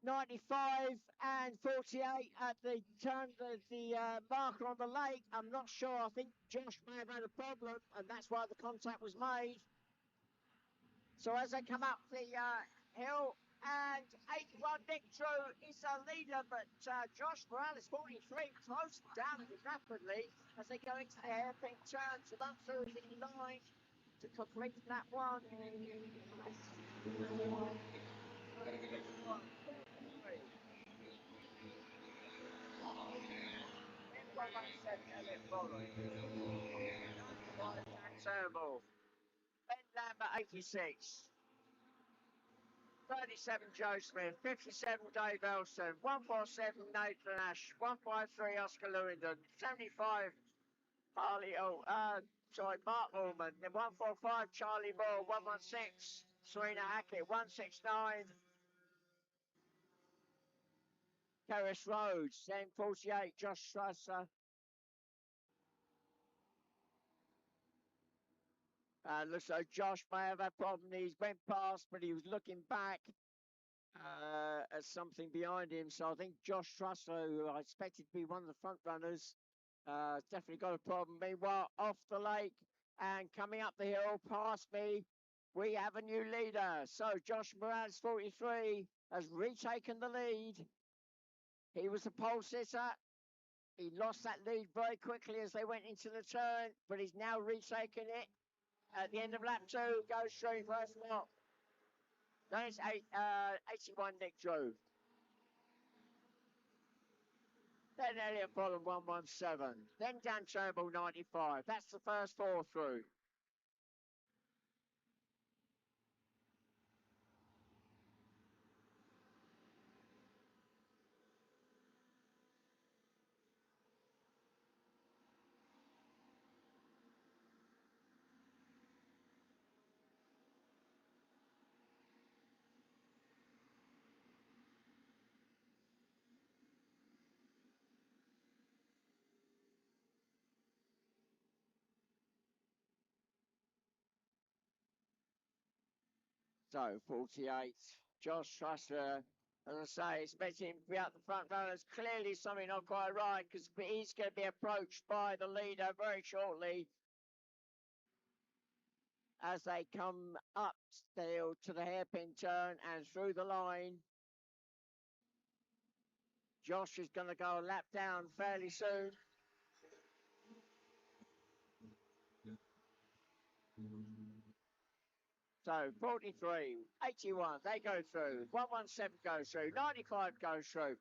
S1: and 48 at the turn of the marker on the lake. I'm not sure. I think Josh may have had a problem, and that's why the contact was made. So as they come up the hill, and 81 Nick Drew is the leader, but Josh Morales 43 closing down rapidly as they go into the hairpin turn to run through the line to complete that one. Terrible. Ben Lambert 86. 37 Joe Smith, 57 Dave Elson, 147 Nathan Ash, 153 Oscar Lewington, 75 Mark Allman, then 145 Charlie Ball, 116 Serena Hackett, 169 Kerris Rhodes, then 48 Josh Strasser. Looks like Josh may have had a problem. He went past, but he was looking back as something behind him. So I think Josh Trussell, who I expected to be one of the front runners, definitely got a problem. Meanwhile, off the lake and coming up the hill past me, we have a new leader. So Josh Morales, 43, has retaken the lead. He was the pole sitter. He lost that lead very quickly as they went into the turn, but he's now retaken it. At the end of lap 2, goes through first spot. Then it's 81 Nick Drew. Then Elliot Fulham 117. Then Dan Turnbull 95. That's the first 4 through. So 48. Josh Trusser, as I say, expecting him to be out the front runners. Clearly something not quite right because he's going to be approached by the leader very shortly as they come up still to the hairpin turn and through the line. Josh is going to go a lap down fairly soon. So 43, 81, they go through. 117 goes through. 95 goes through.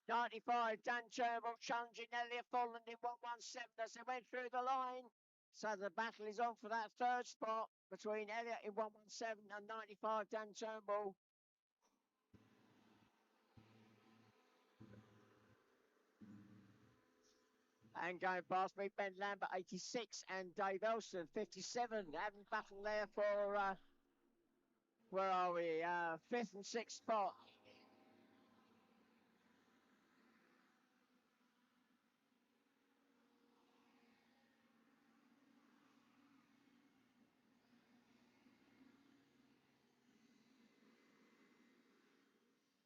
S1: 95, Dan Turnbull challenging Elliot Folland in 117 as they went through the line. So the battle is on for that third spot between Elliot in 117 and 95, Dan Turnbull. And going past me, Ben Lambert, 86, and Dave Elson, 57. Having battle there for, where are we? 5th and 6th spot.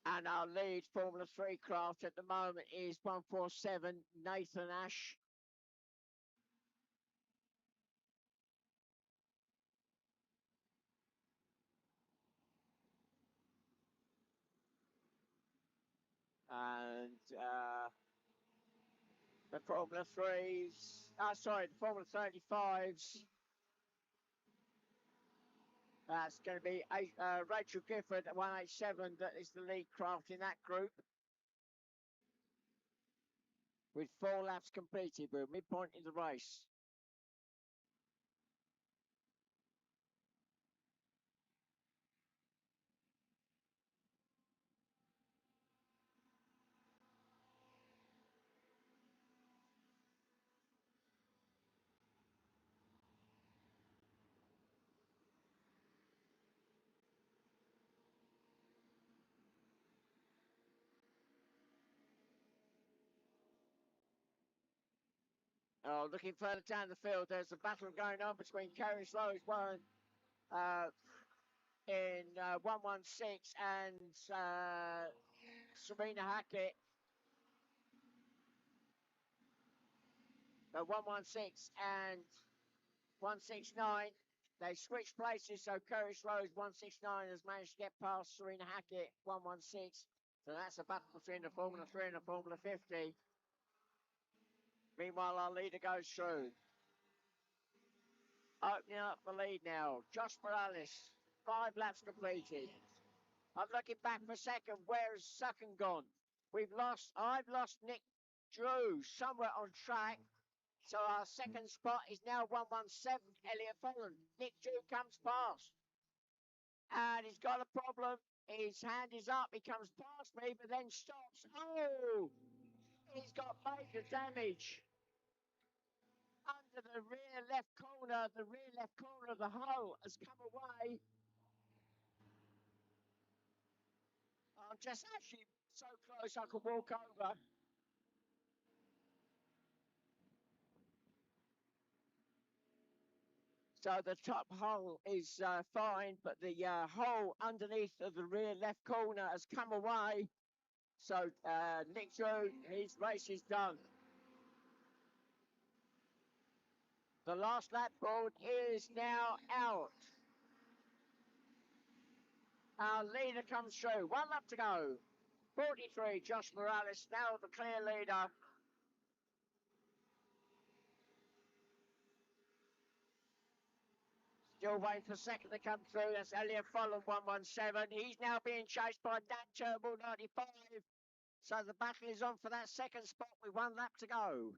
S1: And our lead Formula 3 craft at the moment is 147 Nathan Ash. And the Formula 3s, the Formula 35s. That's going to be Rachel Gifford at 187. That is the lead craft in that group. With 4 laps completed, we're midpoint in the race. Oh, looking further down the field, there's a battle going on between Kerry Slow's one in 116 and Serena Hackett. 116 and 169. They switched places, so Kerry Slow's 169 has managed to get past Serena Hackett 116. So that's a battle between the Formula 3 and the Formula 50. Meanwhile, our leader goes through. Opening up the lead now, Josh Morales, 5 laps completed. I'm looking back for second. Where's second gone? I've lost Nick Drew somewhere on track. So our second spot is now 117, Elliot Folland. Nick Drew comes past. And he's got a problem. His hand is up. He comes past me, but then stops. Oh! He's got major damage. Under the rear left corner of the hull has come away. I'm just actually so close I could walk over. So the top hull is fine, but the hole underneath of the rear left corner has come away. So Nick Drew, his race is done. The last lap board is now out. Our leader comes through. 1 lap to go. 43, Josh Morales, now the clear leader. Still waiting for second to come through. That's Elliot Folland, 117. He's now being chased by Dan Turnbull, 95. So the battle is on for that second spot with 1 lap to go.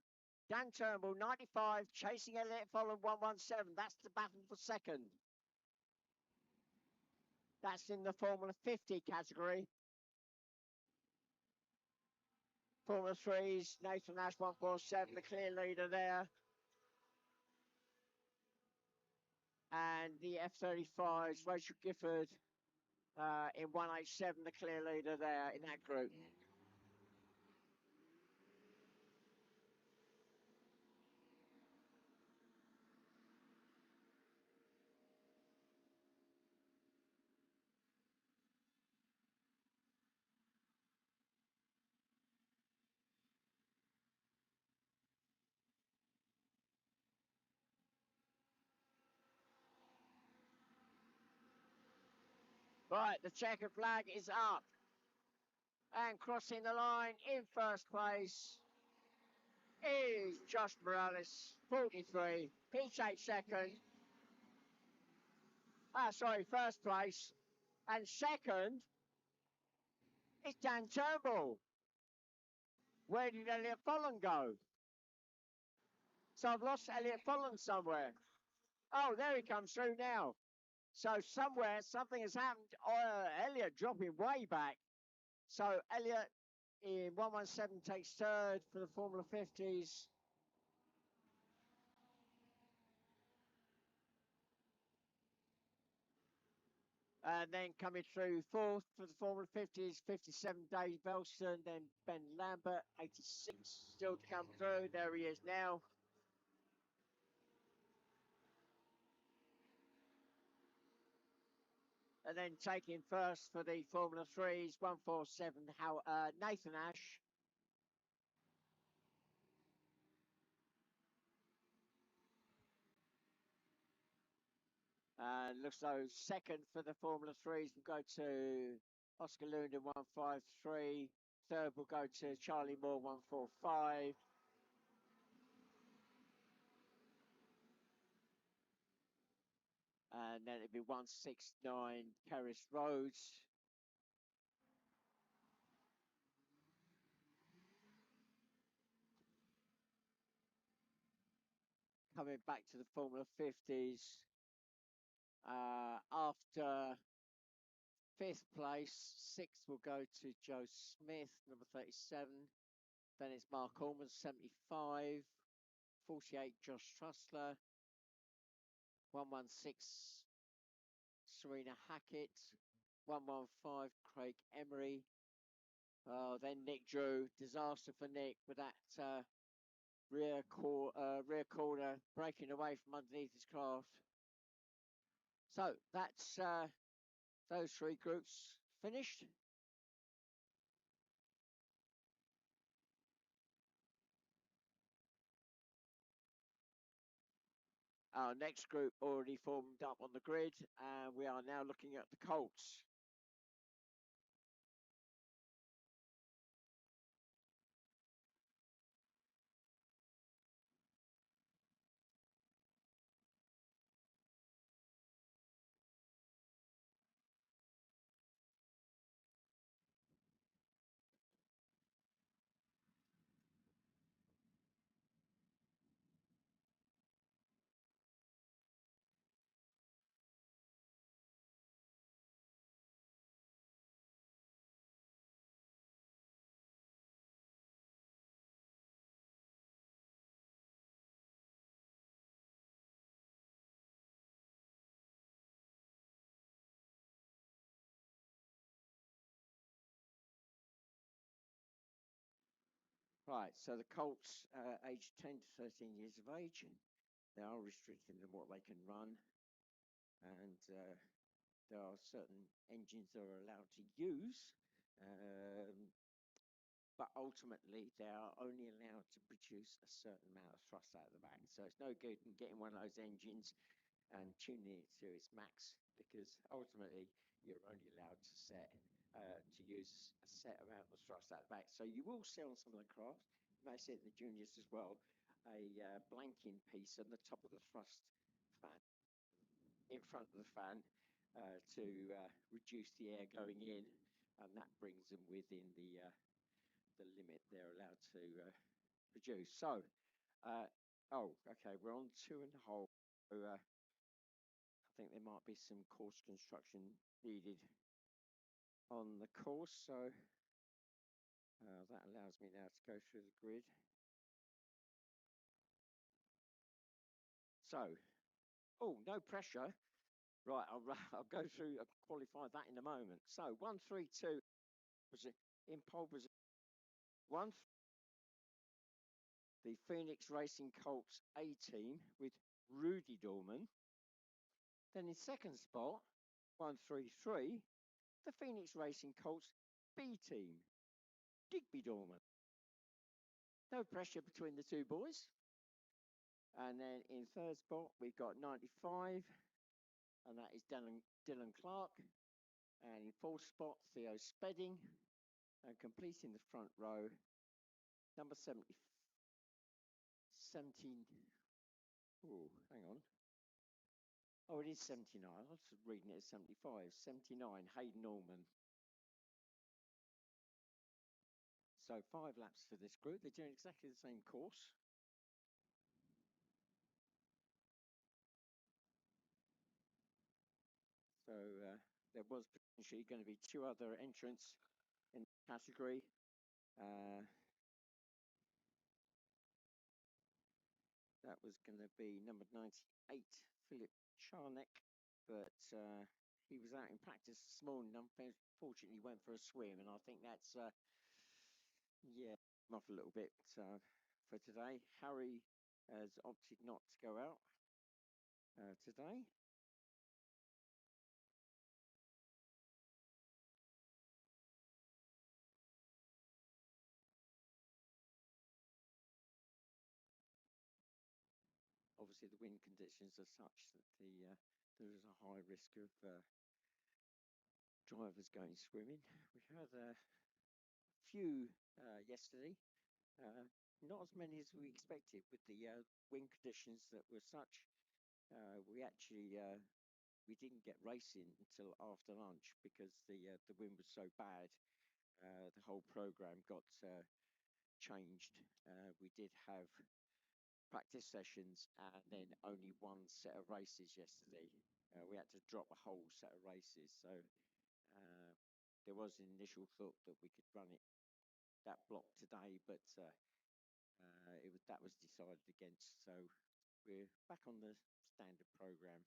S1: Dan Turnbull, 95, chasing Elliot Folland, 117. That's the battle for second. That's in the Formula 50 category. Formula 3s, Nathan Nash, 147, the clear leader there. And the F35s, Rachel Gifford in 187, the clear leader there in that group. Right, the checkered flag is up. And crossing the line in first place is Josh Morales, 43. He takes second. First place. And second is Dan Turnbull. Where did Elliot Folland go? So I've lost Elliot Folland somewhere. Oh, there he comes through now. So somewhere something has happened. Elliot dropping way back. So Elliot in 117 takes third for the Formula 50s. And then coming through fourth for the Formula 50s, 57 Dave Belston, then Ben Lambert, 86 still to come through. There he is now. And then taking first for the Formula 3s, 147, Nathan Ash. Looks like second for the Formula 3s will go to Oscar Lund in 153. Third will go to Charlie Moore 145. And then it'd be 169 Paris Roads. Coming back to the Formula 50s. After fifth place, sixth will go to Joe Smith, number 37. Then it's Mark Allman, 75. 48, Josh Trussler. 116, Serena Hackett. 115, Craig Emery. Then Nick Drew, disaster for Nick with that rear corner breaking away from underneath his craft. So that's those three groups finished. Our next group already formed up on the grid, and we are now looking at the Colts. Right, so the Colts, aged 10 to 13 years of age, they are restricted in what they can run, and there are certain engines they're allowed to use, but ultimately they are only allowed to produce a certain amount of thrust out of the back. So it's no good in getting one of those engines and tuning it to its max, because ultimately you're only allowed to use a set amount of thrust out the back. So you will see on some of the crafts, you may see it in the juniors as well, a blanking piece on the top of the thrust fan, in front of the fan, to reduce the air going in, and that brings them within the limit they're allowed to produce. So, okay, we're on 2.5. So, I think there might be some course construction needed on the course, so that allows me now to go through the grid. So, no pressure. Right, I'll go through, I'll qualify that in a moment. So, 132 was in pole position. The Phoenix Racing Colts A team with Rudy Dorman. Then in second spot, 133, the Phoenix Racing Colts B team, Digby Dorman. No pressure between the two boys. And then in third spot, we've got 95, and that is Dylan Clark. And in fourth spot, Theo Spedding. And completing the front row, number 17. Oh, hang on. Oh, it is 79. I was reading it as 75. 79, Hayden Norman. So 5 laps for this group. They're doing exactly the same course. So there was potentially going to be 2 other entrants in the category. That was going to be number 98, Philip Charnek, but he was out in practice this morning. Unfortunately, he went for a swim, and I think that's, off a little bit for today. Harry has opted not to go out today. Obviously, the wind conditions are such that there is a high risk of drivers going swimming. We had few yesterday. Not as many as we expected with the wind conditions that were such. We actually we didn't get racing until after lunch because the wind was so bad. The whole program got changed. We did have practice sessions and then only one set of races yesterday. We had to drop a whole set of races. So there was an initial thought that we could run it that block today, but that was decided against. So we're back on the standard program.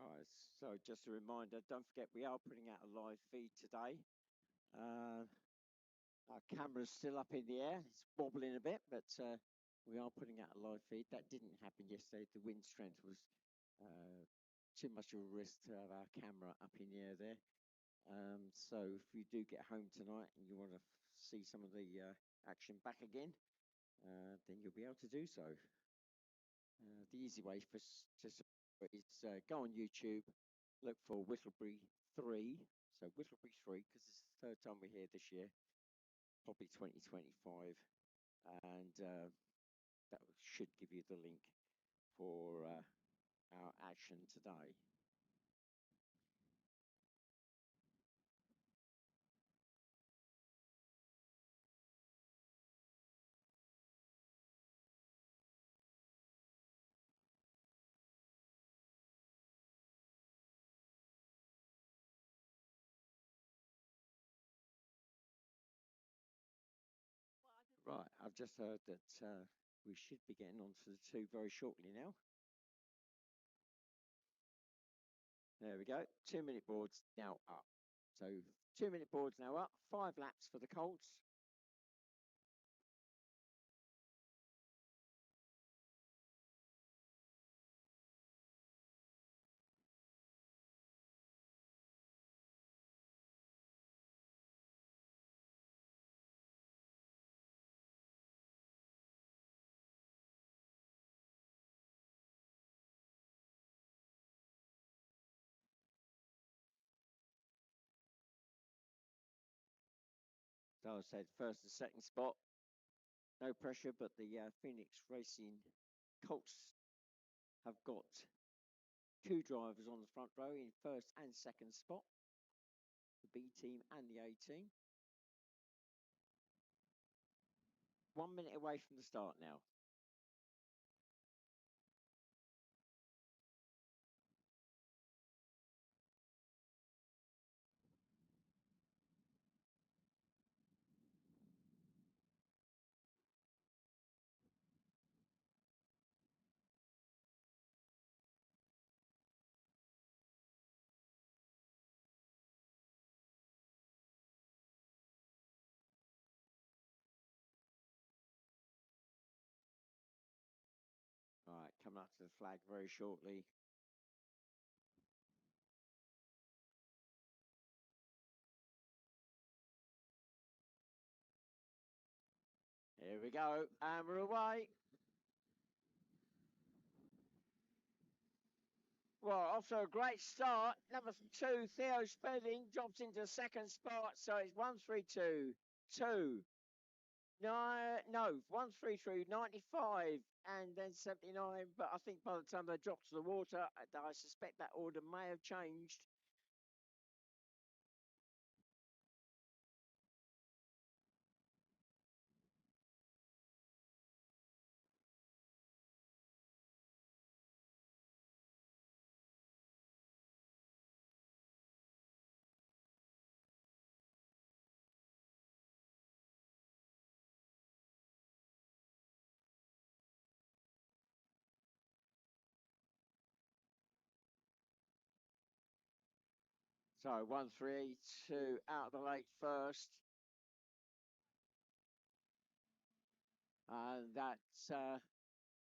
S1: Right, so just a reminder, don't forget we are putting out a live feed today. Our camera's still up in the air. It's wobbling a bit, but we are putting out a live feed. That didn't happen yesterday. The wind strength was too much of a risk to have our camera up in the air there. So if you do get home tonight and you want to see some of the action back again, then you'll be able to do so. The easy way for to support is go on YouTube, look for Whittlebury3. So Whittlebury3, because it's the third time we're here this year, probably 2025, and that should give you the link for our action today. Right, I've just heard that we should be getting onto the two very shortly now. There we go. 2-minute boards now up. So 2-minute boards now up. 5 laps for the Colts. So I said first and second spot. No pressure, but the Phoenix Racing Colts have got 2 drivers on the front row in first and second spot. The B team and the A team. 1 minute away from the start now. All right, coming up to the flag very shortly. Here we go, and we're away. Well, off to a great start. Number 2, Theo Spedding, drops into second spot. So it's 132, 2, 9, no, 133, 95, and then 79. But I think by the time they drop to the water, I suspect that order may have changed. So 132 out of the lake first. And that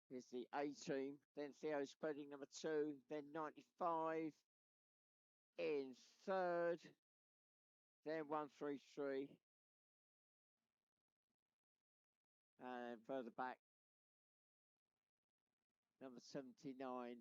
S1: is the A team. Then Theo Spedding number 2. Then 95 in third. Then 133. And further back, number 79.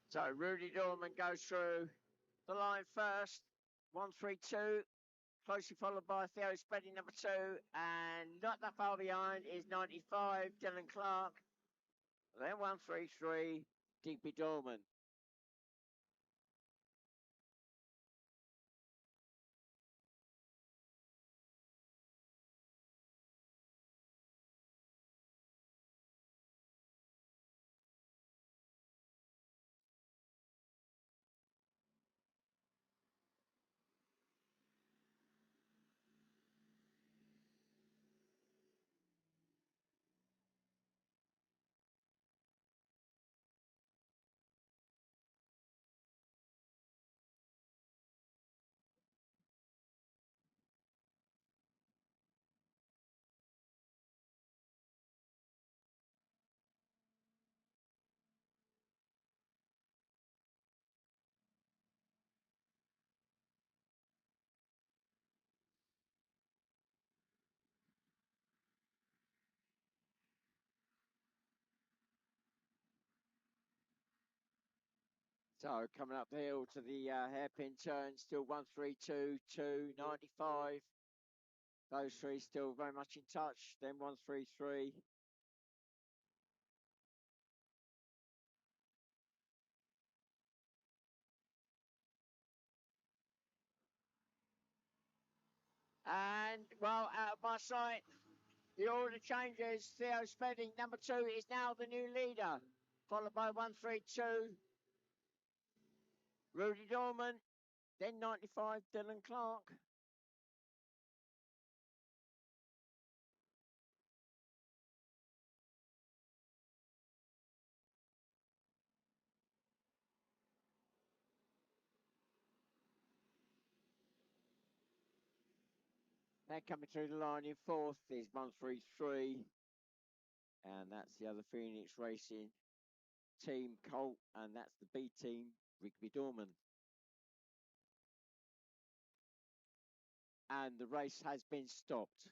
S1: So Rudy Dorman goes through the line first. 132. Closely followed by Theo Spedding number 2. And not that far behind is 95, Dylan Clark. Then 133, Digby Dorman. So coming up the hill to the hairpin turn, still 132, 2, 95. Those three still very much in touch. Then 133. And well, out of my sight, the order changes. Theo Spedding, number 2, is now the new leader, followed by 132, Rudy Dorman, then 95, Dylan Clark. Then coming through the line in fourth is 133, and that's the other Phoenix Racing team, Colt, and that's the B team, Rigby Dorman. And the race has been stopped.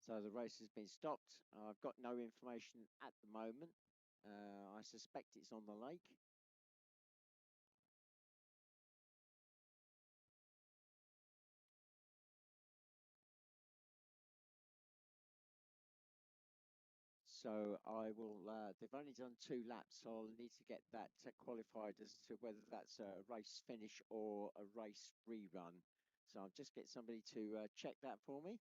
S1: So the race has been stopped. I've got no information at the moment. I suspect it's on the lake. So I will, they've only done 2 laps, so I'll need to get that qualified as to whether that's a race finish or a race rerun. So I'll just get somebody to check that for me.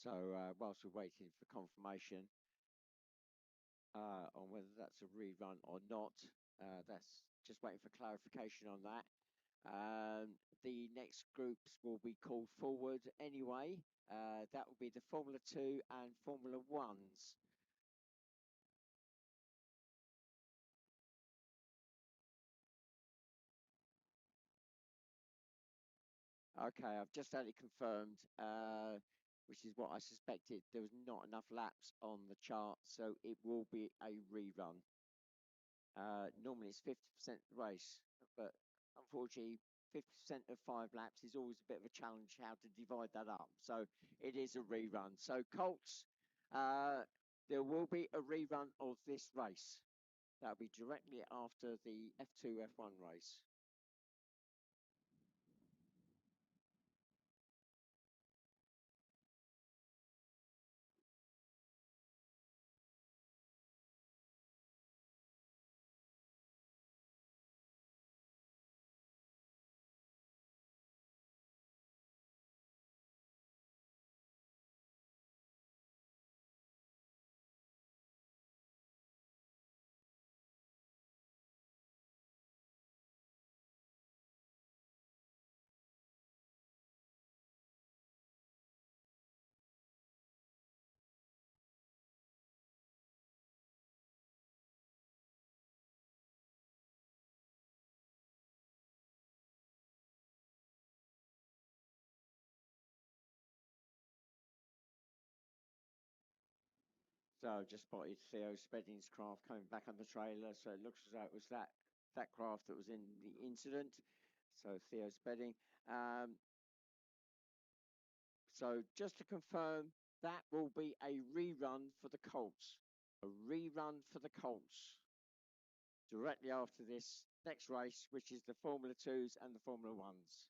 S1: So whilst we're waiting for confirmation on whether that's a rerun or not, that's just waiting for clarification on that. The next groups will be called forward anyway. That will be the Formula 2 and Formula 1s. Okay, I've just had it confirmed, which is what I suspected. There was not enough laps on the chart, so it will be a rerun. Normally it's 50% race, but unfortunately 50% of 5 laps is always a bit of a challenge how to divide that up. So it is a rerun. So Colts, there will be a rerun of this race. That'll be directly after the F2 F1 race. So I've just spotted Theo Spedding's craft coming back on the trailer. So it looks as though it was that craft that was in the incident. So Theo Spedding. So just to confirm, that will be a rerun for the Colts. A rerun for the Colts. Directly after this next race, which is the Formula 2s and the Formula 1s.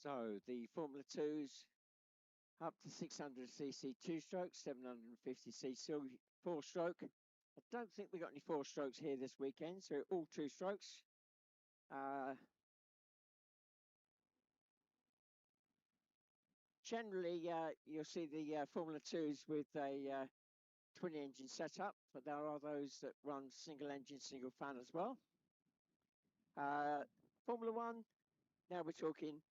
S1: So the Formula 2s up to 600cc 2-stroke, 750cc 4-stroke. I don't think we got any 4-strokes here this weekend, so all 2-strokes. Generally, you'll see the Formula 2s with a twin engine setup, but there are those that run single engine, single fan as well. Formula 1, now we're talking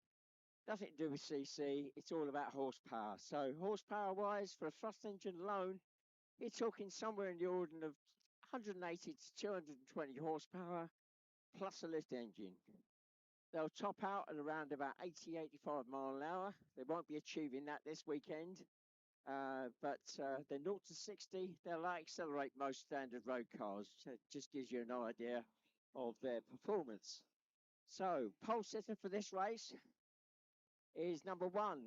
S1: nothing to do with CC, it's all about horsepower. So horsepower wise, for a thrust engine alone, you're talking somewhere in the order of 180 to 220 horsepower plus a lift engine. They'll top out at around about 80, 85 mile an hour. They won't be achieving that this weekend. But they're 0 to 60. They'll accelerate most standard road cars. So it just gives you an idea of their performance. So pole sitter for this race is number 1,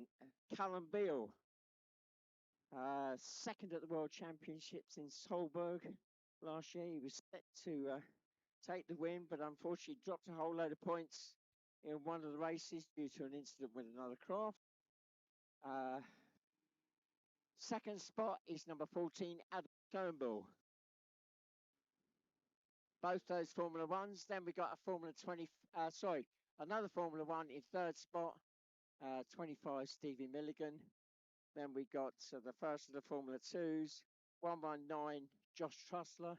S1: Callum Beale. Second at the World Championships in Solberg last year. He was set to take the win, but unfortunately dropped a whole load of points in one of the races due to an incident with another craft. Second spot is number 14, Adam Turnbull. Both those Formula Ones. Then we got a Formula 20, another Formula One in third spot, 25, Stevie Milligan. Then we got the first of the Formula 2s, 119, Josh Trussler.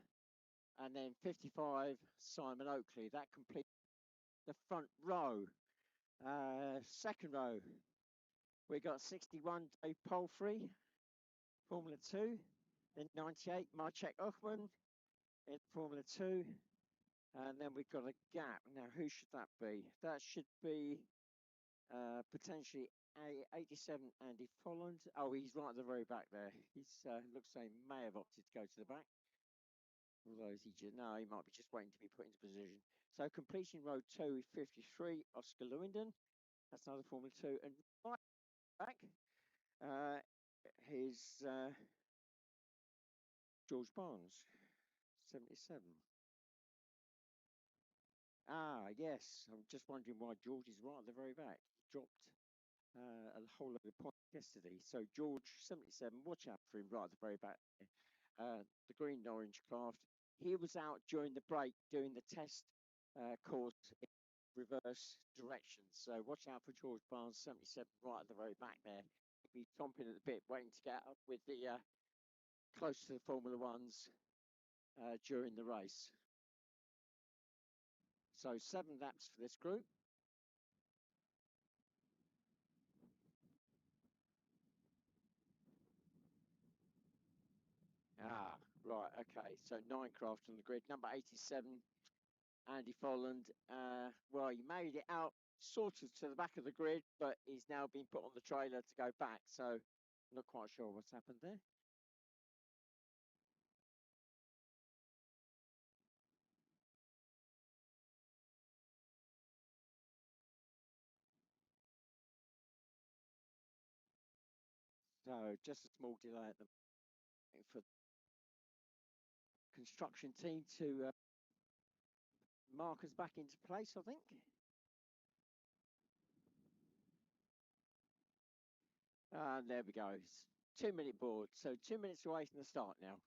S1: And then 55, Simon Oakley. That completes the front row. Second row, we got 61, Dave Palfrey, Formula 2. Then 98, Marcek Ochman in Formula 2. And then we've got a gap. Now, who should that be? That should be potentially 87, Andy Folland. Oh, he's right at the very back there. He's looks like he may have opted to go to the back. Although he might be just waiting to be put into position. So completing row 2 is 53, Oscar Lewington. That's another Formula 2. And right back. His George Barnes, 77. Ah, yes. I'm just wondering why George is right at the very back. He dropped a whole load of points yesterday. So George, 77, watch out for him right at the very back. The green and orange craft. He was out during the break doing the test course in reverse direction. So watch out for George Barnes, 77, right at the very back there. He'll be chomping at the bit, waiting to get up with the close to the Formula Ones during the race. So 7 laps for this group. Ah, right, okay. So 9 craft on the grid. Number 87, Andy Folland. Well, he made it out sort of to the back of the grid, but he's now been put on the trailer to go back. So not quite sure what's happened there. So just a small delay at the for construction team to mark us back into place, I think. And there we go. It's 2-minute board. So 2 minutes away from the start now.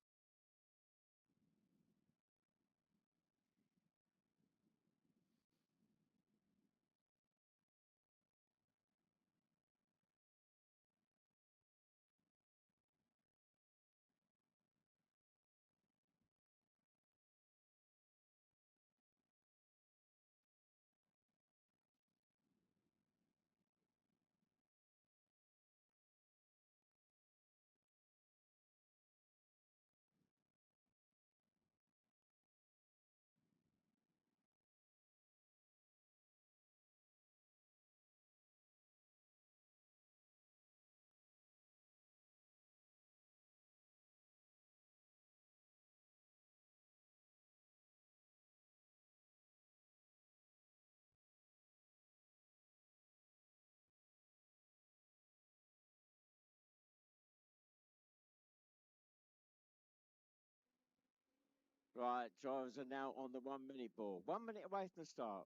S1: Right, drivers are now on the 1-minute board. 1 minute away from the start.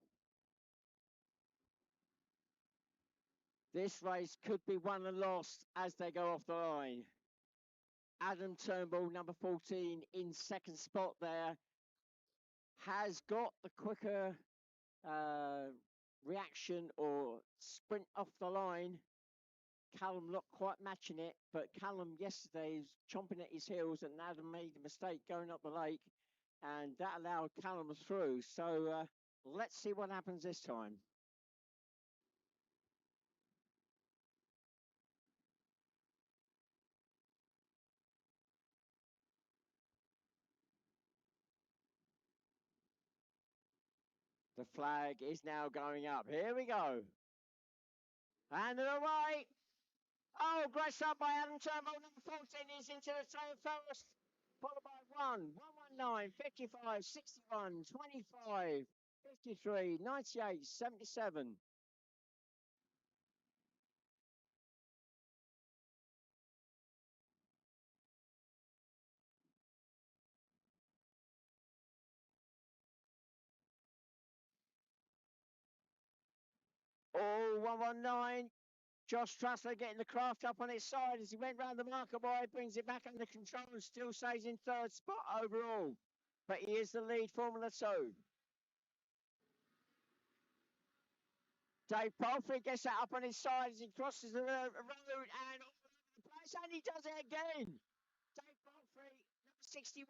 S1: This race could be won and lost as they go off the line. Adam Turnbull, number 14, in second spot there, has got the quicker reaction or sprint off the line. Callum not quite matching it, but Callum yesterday was chomping at his heels, and Adam made a mistake going up the lake, and that allowed Callum through. So let's see what happens this time. The flag is now going up. Here we go. And away. Oh, great start by Adam Turnbull. Number 14 is into the tail first. Followed by 119, 55, 61, 25, 53, 98, 77. Oh, 119. Josh Trussler getting the craft up on its side as he went round the marker boy, brings it back under control and still stays in third spot overall. But he is the lead Formula 2. Dave Palfrey gets that up on his side as he crosses the road and all over the place, and he does it again. Dave Palfrey, number 61,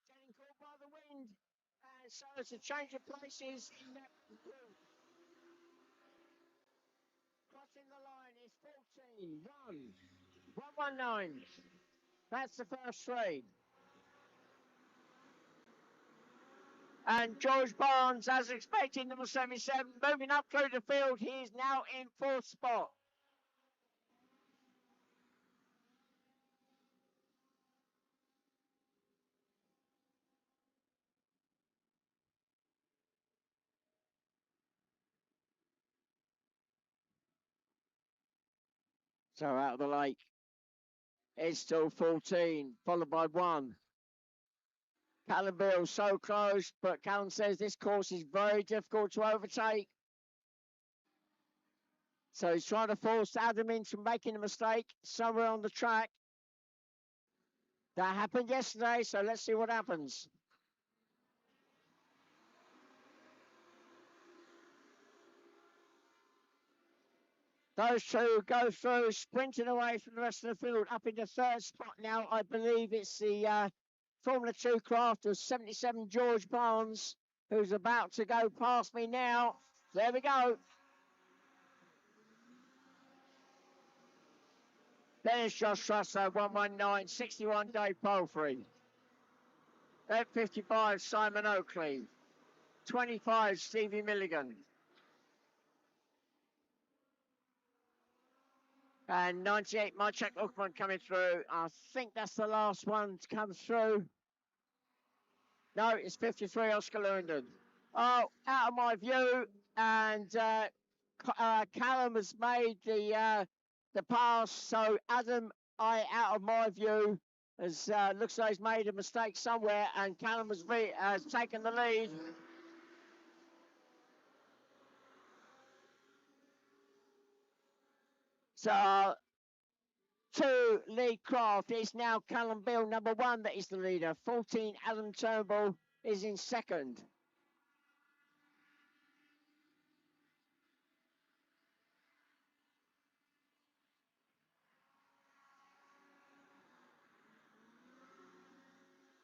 S1: getting caught by the wind. And so it's a change of places in that group. Crossing the line is 14, 119. That's the first three. And George Barnes, as expected, number 77, moving up through the field. He is now in fourth spot. So out of the lake, it's still 14, followed by 1. Callum Beale so close, but Callum says this course is very difficult to overtake. So he's trying to force Adam into making a mistake somewhere on the track. That happened yesterday, so let's see what happens. Those two go through, sprinting away from the rest of the field, up in the third spot now. I believe it's the Formula 2 craft of 77 George Barnes, who's about to go past me now. There we go. There's Josh Russo, 119, 61 Dave Palfrey. At 55, Simon Oakley. 25, Stevie Milligan. And 98, Maciek Uckman coming through. I think that's the last one to come through. No, it's 53, Oscar Lundon. Oh, out of my view, and Callum has made the pass. So Adam, out of my view, has looks like he's made a mistake somewhere, and Callum has taken the lead. So, 2 lead craft is now Callum Beale, number 1, that is the leader. 14, Adam Turnbull is in second.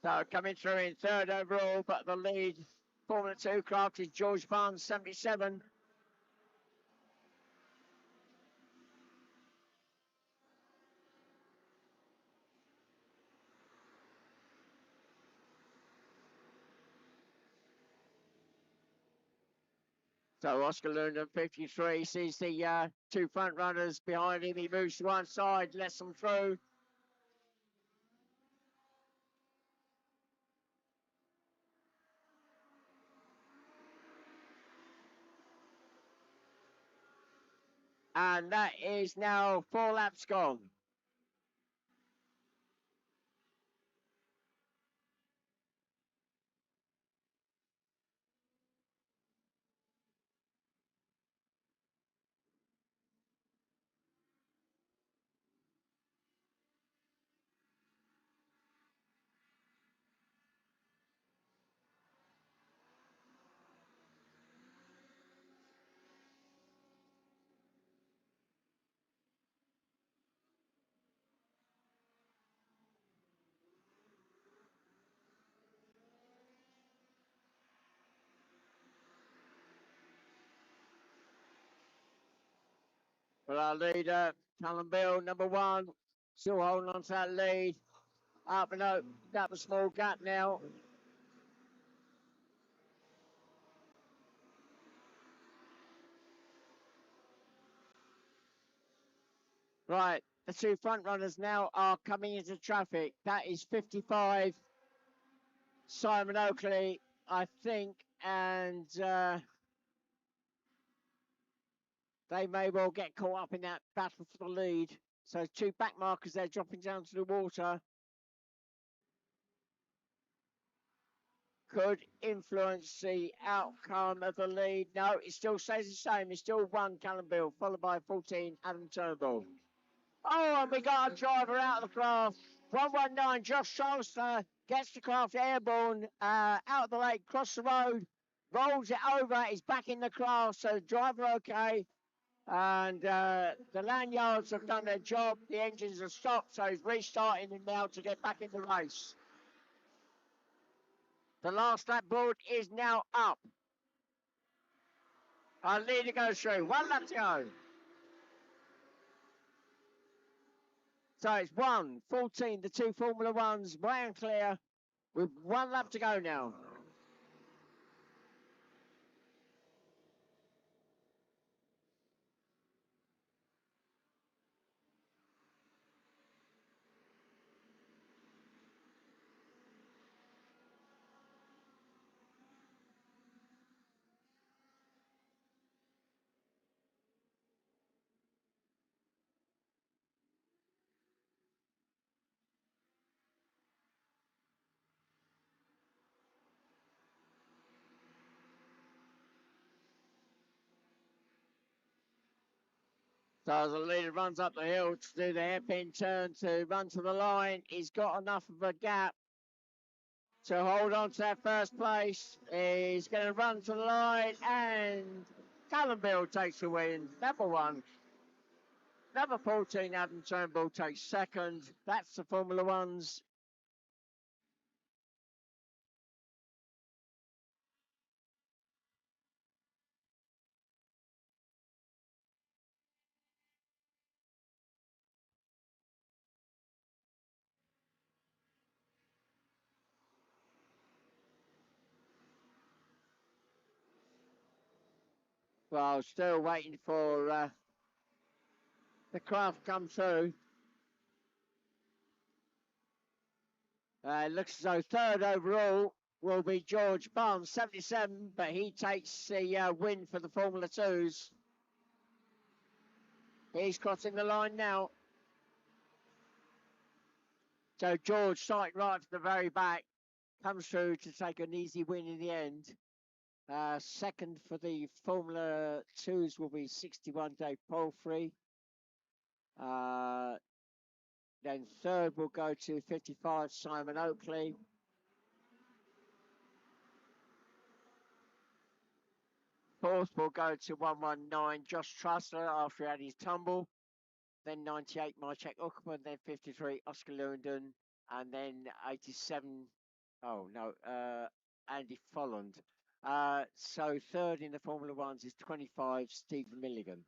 S1: So coming through in third overall, but the lead Formula 2 craft is George Barnes, 77. So Oscar Lundon, 53, sees the 2 front runners behind him. He moves to one side, lets them through. And that is now 4 laps gone. Well, our leader, Callum Beale, number 1, still holding on to that lead. Up and open up a small gap now. Right, the 2 front runners now are coming into traffic. That is 55, Simon Oakley, I think, and they may well get caught up in that battle for the lead. So 2 back markers there dropping down to the water. Could influence the outcome of the lead. No, it still stays the same. It's still 1 Callum Beale, followed by 14 Adam Turnbull. Oh, and we got a driver out of the craft. 119, Josh Sholster gets the craft airborne, out of the lake, cross the road, rolls it over, is back in the craft, so driver okay. And the lanyards have done their job, the engines have stopped, so he's restarting him now to get back in the race. The last lap board is now up. Our leader goes through, 1 lap to go. So it's 1:14, the 2 Formula Ones, way and clear, with 1 lap to go now. So as the leader runs up the hill to do the hairpin turn to run to the line, he's got enough of a gap to hold on to that first place. He's going to run to the line, and Callum Bill takes the win. Number one. Number 14, Adam Turnbull takes second. That's the Formula One's. Well, still waiting for the craft to come through. Looks as though third overall will be George Barnes, 77, but he takes the win for the Formula 2s. He's crossing the line now. So George, starting right from the very back, comes through to take an easy win in the end. Second for the Formula 2s will be 61 Dave Palfrey. Then third will go to 55 Simon Oakley. Fourth will go to 119 Josh Trussler after he had his tumble. Then 98 Mychek Uckman, then 53 Oscar Lewandon, and then 87, Andy Folland. So third in the Formula Ones is 25 Stephen Milligan.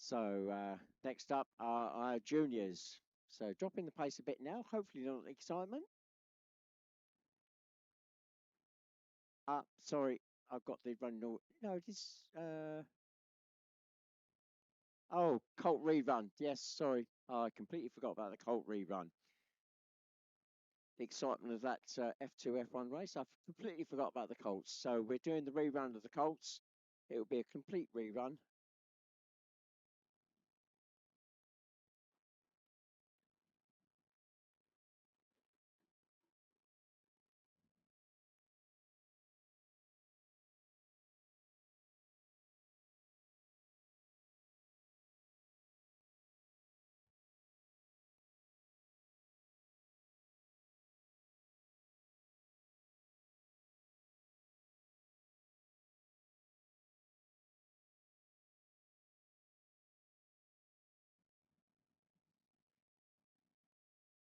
S1: So next up are our juniors. So dropping the pace a bit now, hopefully not excitement. Sorry, I've got the run. No, it is. Oh, Colt rerun. Yes, sorry. I completely forgot about the Colt rerun. The excitement of that F2 F1 race. I completely forgot about the Colts. So we're doing the rerun of the Colts. It will be a complete rerun.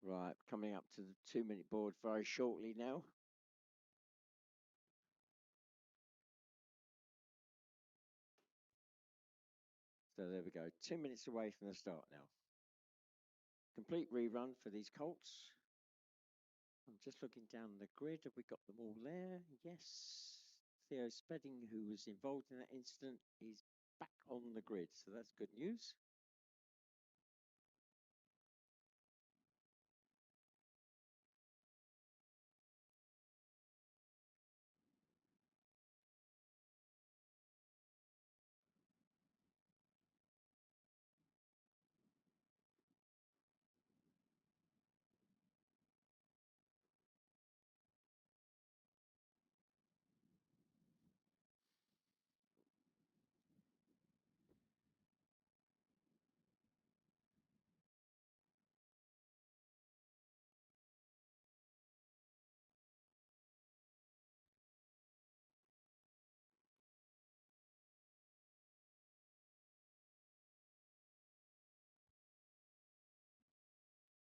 S1: Right, coming up to the 2-minute board very shortly now. So there we go, 2 minutes away from the start now. Complete rerun for these Colts. I'm just looking down the grid. Have we got them all there? Yes. Theo Spedding, who was involved in that incident, is back on the grid. So that's good news.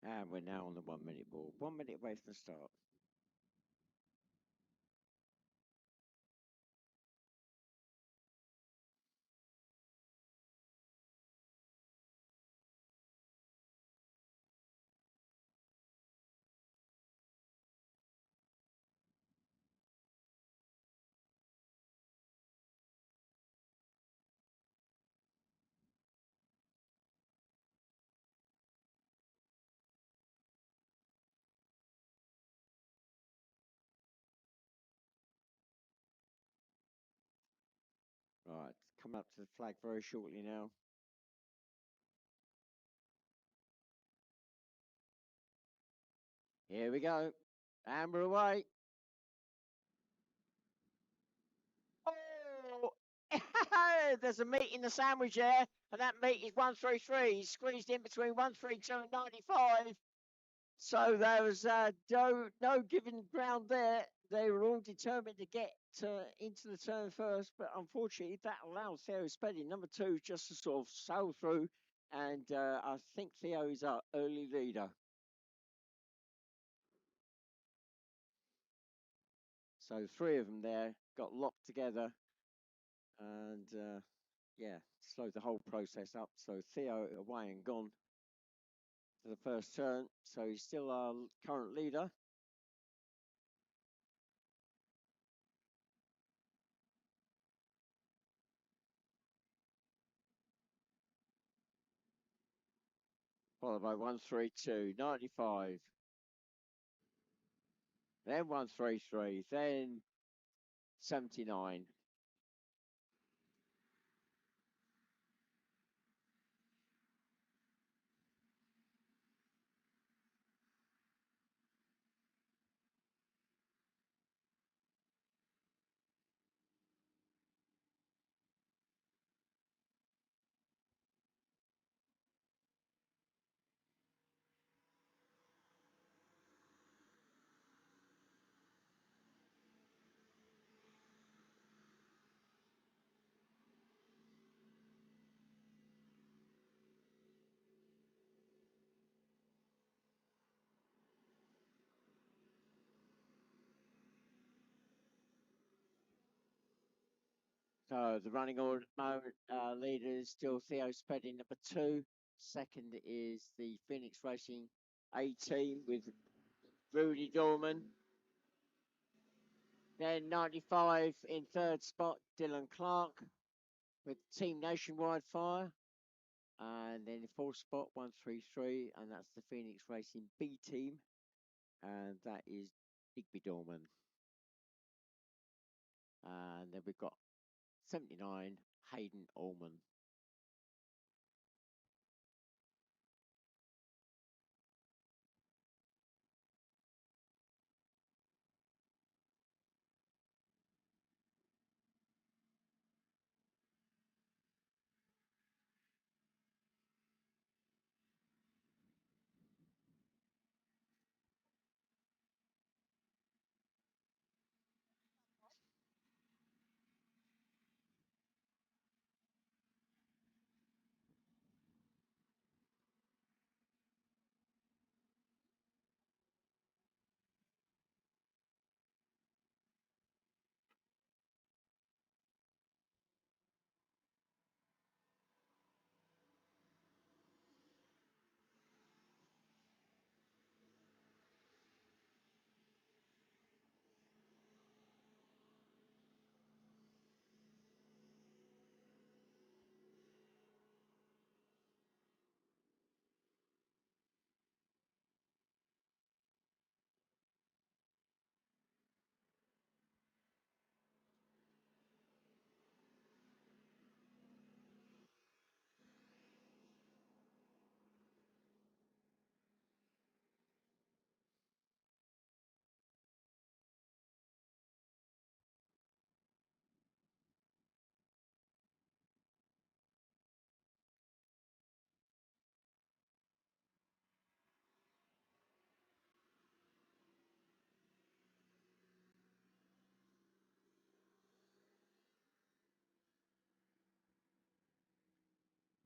S1: And we're now on the 1 minute ball. 1 minute away from the start. Right, coming up to the flag very shortly now. Here we go. And we're away. Oh, there's a meat in the sandwich there, and that meat is 133. He's squeezed in between 132 and 95. So there was no given ground there. They were all determined to get into the turn first, but unfortunately that allowed Theo Spedding, number two, just to sort of sail through. And I think Theo is our early leader. So three of them there got locked together, and yeah, slowed the whole process up. So Theo away and gone for the first turn. So he's still our current leader. Followed by 132, 95. Then 133, then 79. So the running order leader is still Theo Spedding, number two. Second is the Phoenix Racing A team with Rudy Dorman. Then 95 in third spot, Dylan Clark with Team Nationwide Fire. And then the fourth spot, 133, and that's the Phoenix Racing B team. And that is Digby Dorman. And then we've got 79, Hayden Allman.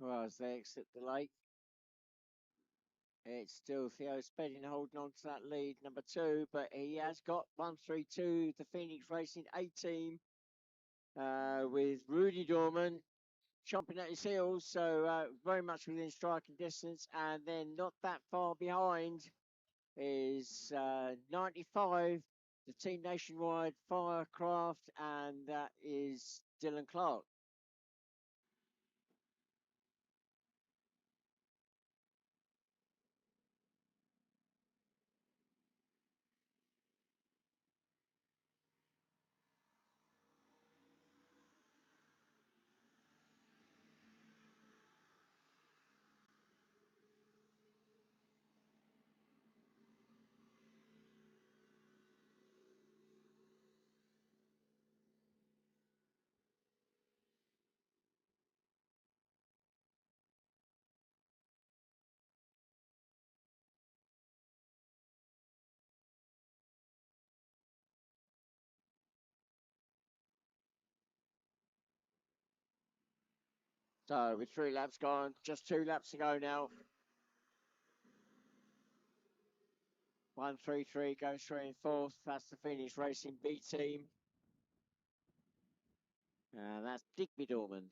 S1: Well, as they exit the lake. It's still Theo Spedding holding on to that lead, number 2, but he has got 132, the Phoenix Racing A team, with Rudy Dorman chomping at his heels, so very much within striking distance, and then not that far behind is 95, the Team Nationwide Firecraft, and that is Dylan Clark. So with 3 laps gone, just 2 laps to go now. 133 goes through in 4th. That's the Phoenix Racing B team. And that's Digby Dorman.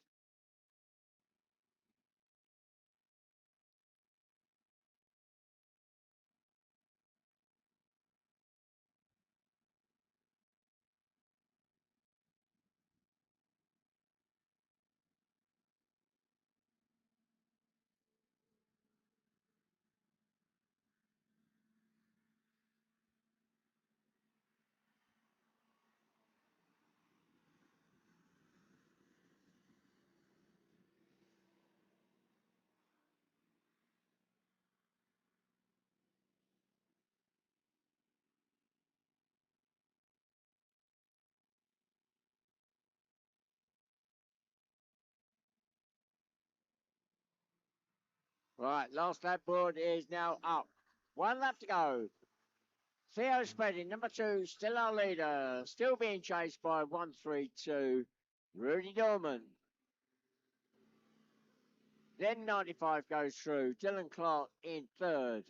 S1: Right, last lap board is now up. 1 lap to go. Theo Spedding, number 2, still our leader. Still being chased by 132, Rudy Dorman. Then 95 goes through. Dylan Clark in 3rd.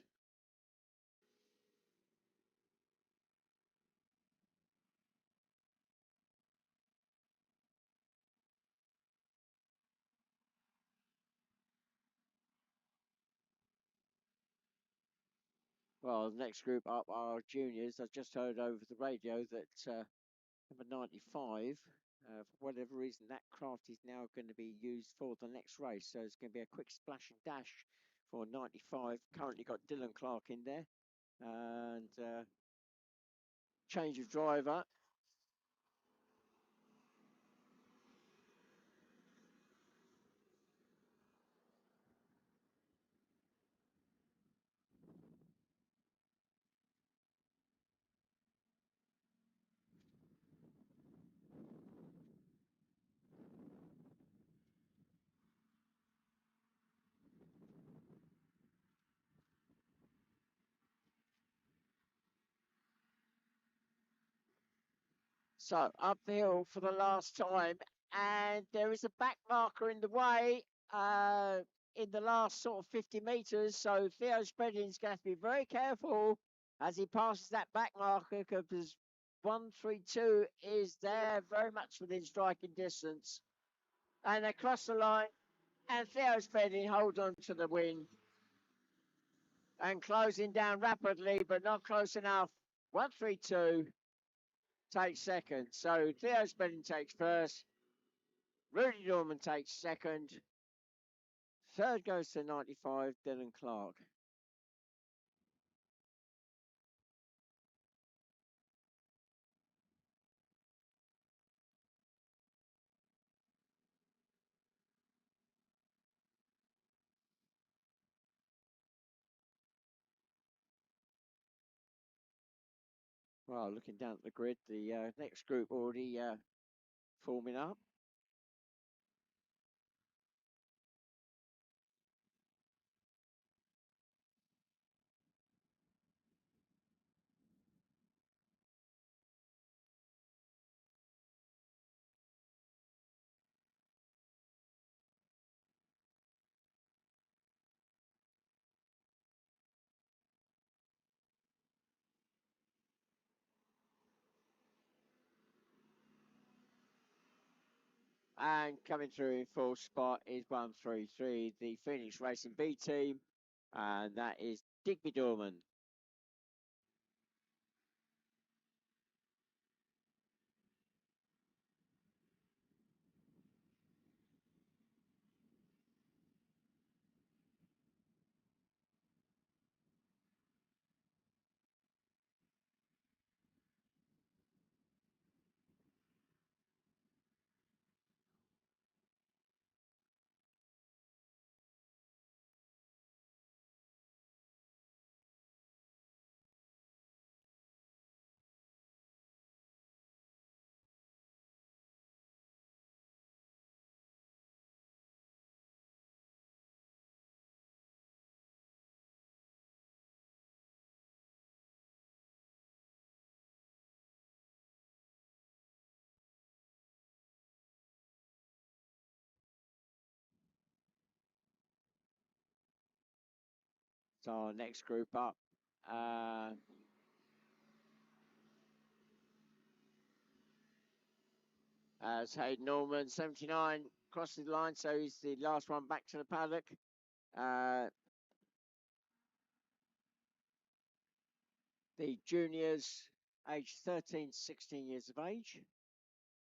S1: Well, the next group up are juniors. I just heard over the radio that number 95, for whatever reason, that craft is now going to be used for the next race. So it's going to be a quick splash and dash for 95. Currently got Dylan Clark in there. And change of driver. So up the hill for the last time, and there is a back marker in the way in the last sort of 50 metres. So Theo Spedding's going to have to be very careful as he passes that back marker because 132 is there very much within striking distance. And across the line, and Theo Spedding hold on to the win and closing down rapidly, but not close enough. 132 takes second. So Theo Spedding takes first. Rudy Norman takes second. Third goes to 95, Dylan Clark. Well, looking down at the grid, the next group already forming up. And coming through in fourth spot is 133, the Phoenix Racing B team, and that is Digby Dorman. So our next group up. As Hayden Norman, 79, crosses the line, so he's the last one back to the paddock. The juniors, aged 13 to 16 years of age.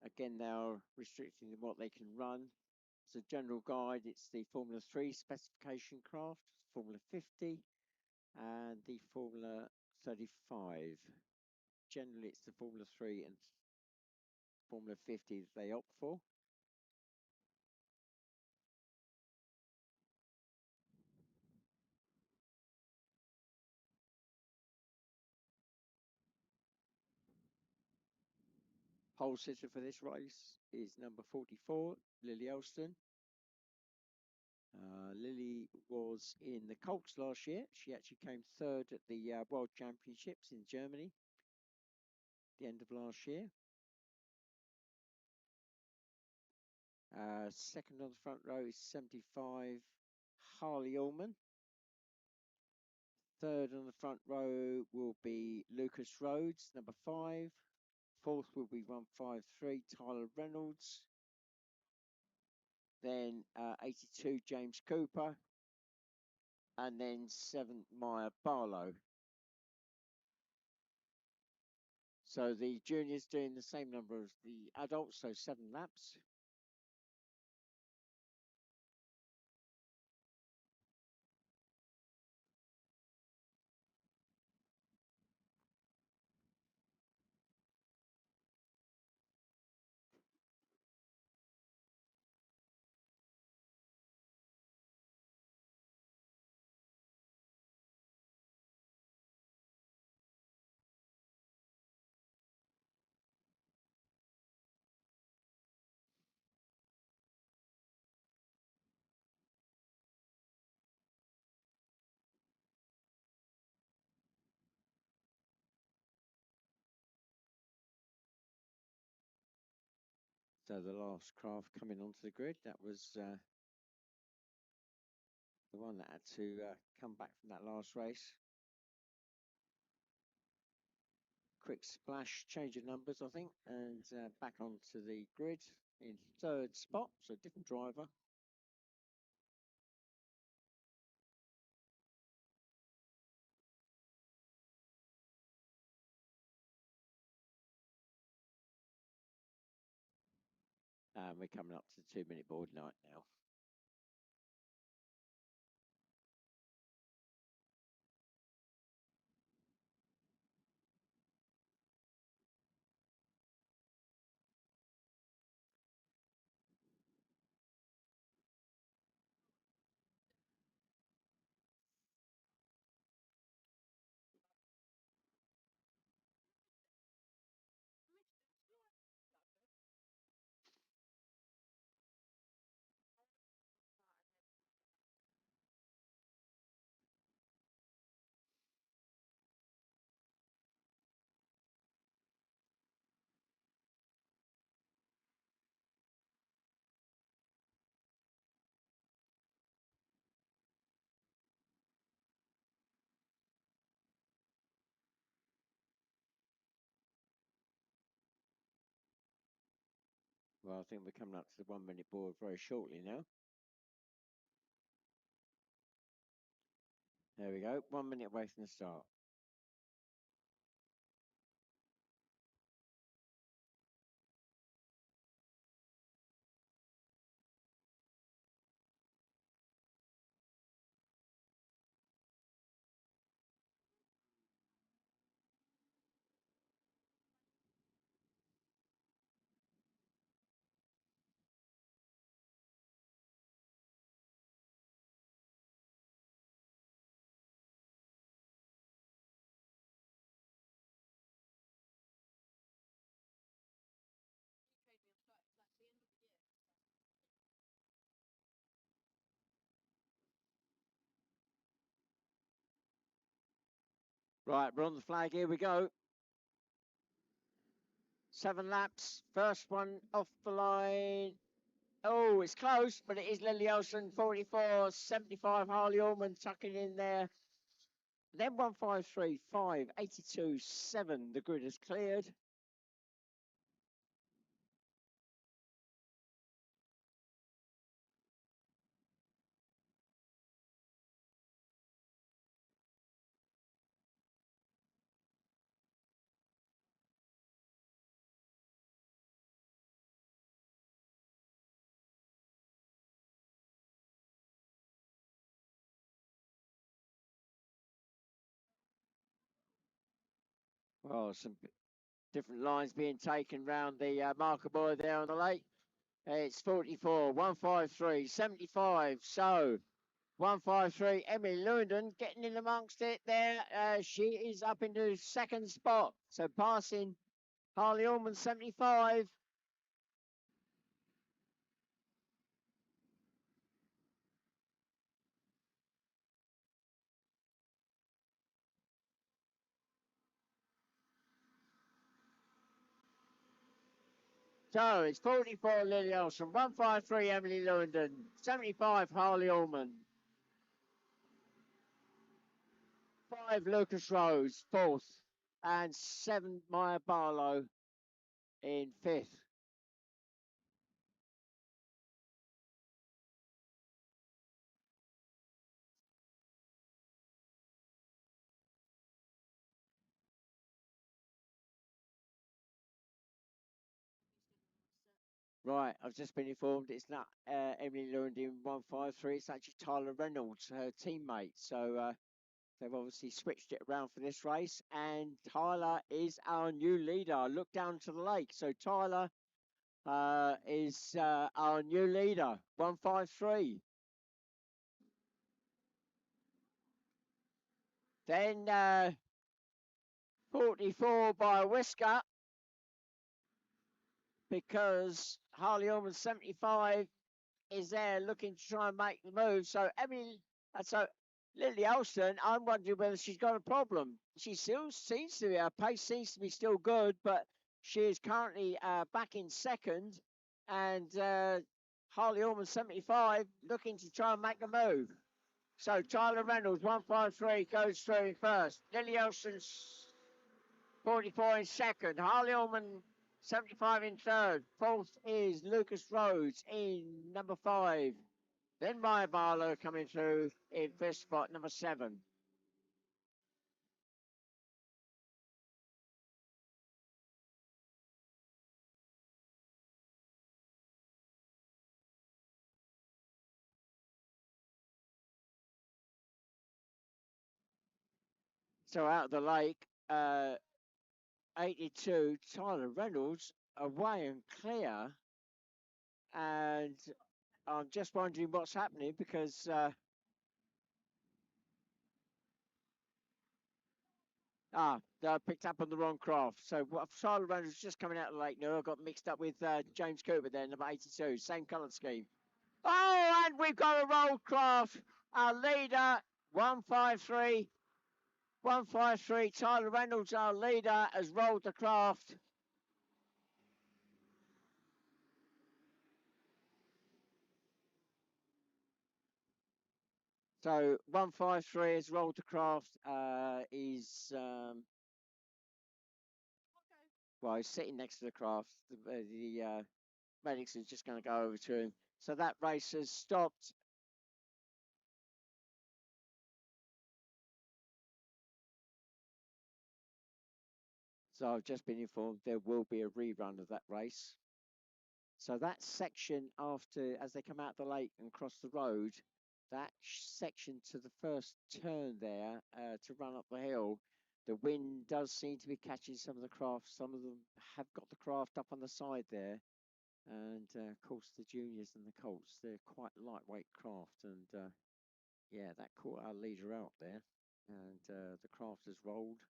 S1: Again, they are restricting what they can run. As a general guide, it's the Formula 3 specification craft, Formula 50, and the Formula 35. Generally, it's the Formula 3 and Formula 50 that they opt for. Pole sitter for this race is number 44, Lily Elston. Lily was in the Colts last year. She actually came third at the World Championships in Germany the end of last year. Second on the front row is 75, Harley Allman. Third on the front row will be Lucas Rhodes, number 5. Fourth will be 153, Tyler Reynolds. Then 82, James Cooper. And then 7, Maya Barlow. So the juniors doing the same number as the adults, so 7 laps. So the last craft coming onto the grid, that was the one that had to come back from that last race. Quick splash, change of numbers, I think, and back onto the grid in third spot, so different driver. And we're coming up to the 2-minute board night now. Well, I think we're coming up to the 1 minute board very shortly now. There we go, 1 minute away from the start. Right, we're on the flag, here we go. 7 laps, first one off the line. Oh, it's close, but it is Lily Olsen, 44.75, Harley Allman tucking in there. Then 153.5, 82.7, the grid is cleared. Well, some different lines being taken round the marker board there on the lake. It's 44, 153, 75. So 153, Emily Lewington getting in amongst it there. She is up into second spot. So passing Harley Allman 75. So it's 44 Lily Olsen, 153 Emily Lewington, 75 Harley Allman. 5 Lucas Rose, 4th, and 7 Maya Barlow in 5th. Right, I've just been informed it's not Emily Lewington 153, it's actually Tyler Reynolds, her teammate. So they've obviously switched it around for this race, and Tyler is our new leader. Look down to the lake. So Tyler is our new leader, 153. Then 44 by a whisker, because Harley Allman 75 is there looking to try and make the move. So Emily, so Lily Olsen, I'm wondering whether she's got a problem. She still seems to be, her pace seems to be still good, but she is currently back in second, and Harley Allman 75 looking to try and make a move. So Tyler Reynolds 153 goes through in first. Lily Olsen's 44 in second. Harley Allman 75 in third. Fourth is Lucas Rhodes in number 5. Then Maya Barlow coming through in fifth spot, number 7. So out of the lake, 82, Tyler Reynolds away and clear. And I'm just wondering what's happening, because they picked up on the wrong craft. So Tyler Reynolds just coming out of the lake now. I got mixed up with James Cooper there, number 82, same colour scheme. Oh, and we've got a roll craft. Our leader, 153. 153, Tyler Reynolds, our leader, has rolled the craft. So 153 has rolled the craft. Well, he's sitting next to the craft. The medics are just going to go over to him. So that race has stopped. So I've just been informed there will be a rerun of that race. So that section after, as they come out the lake and cross the road, that section to the first turn there to run up the hill, the wind does seem to be catching some of the craft. Some of them have got the craft up on the side there. And of course, the juniors and the Colts, they're quite lightweight craft. And yeah, that caught our leader out there. And the craft has rolled.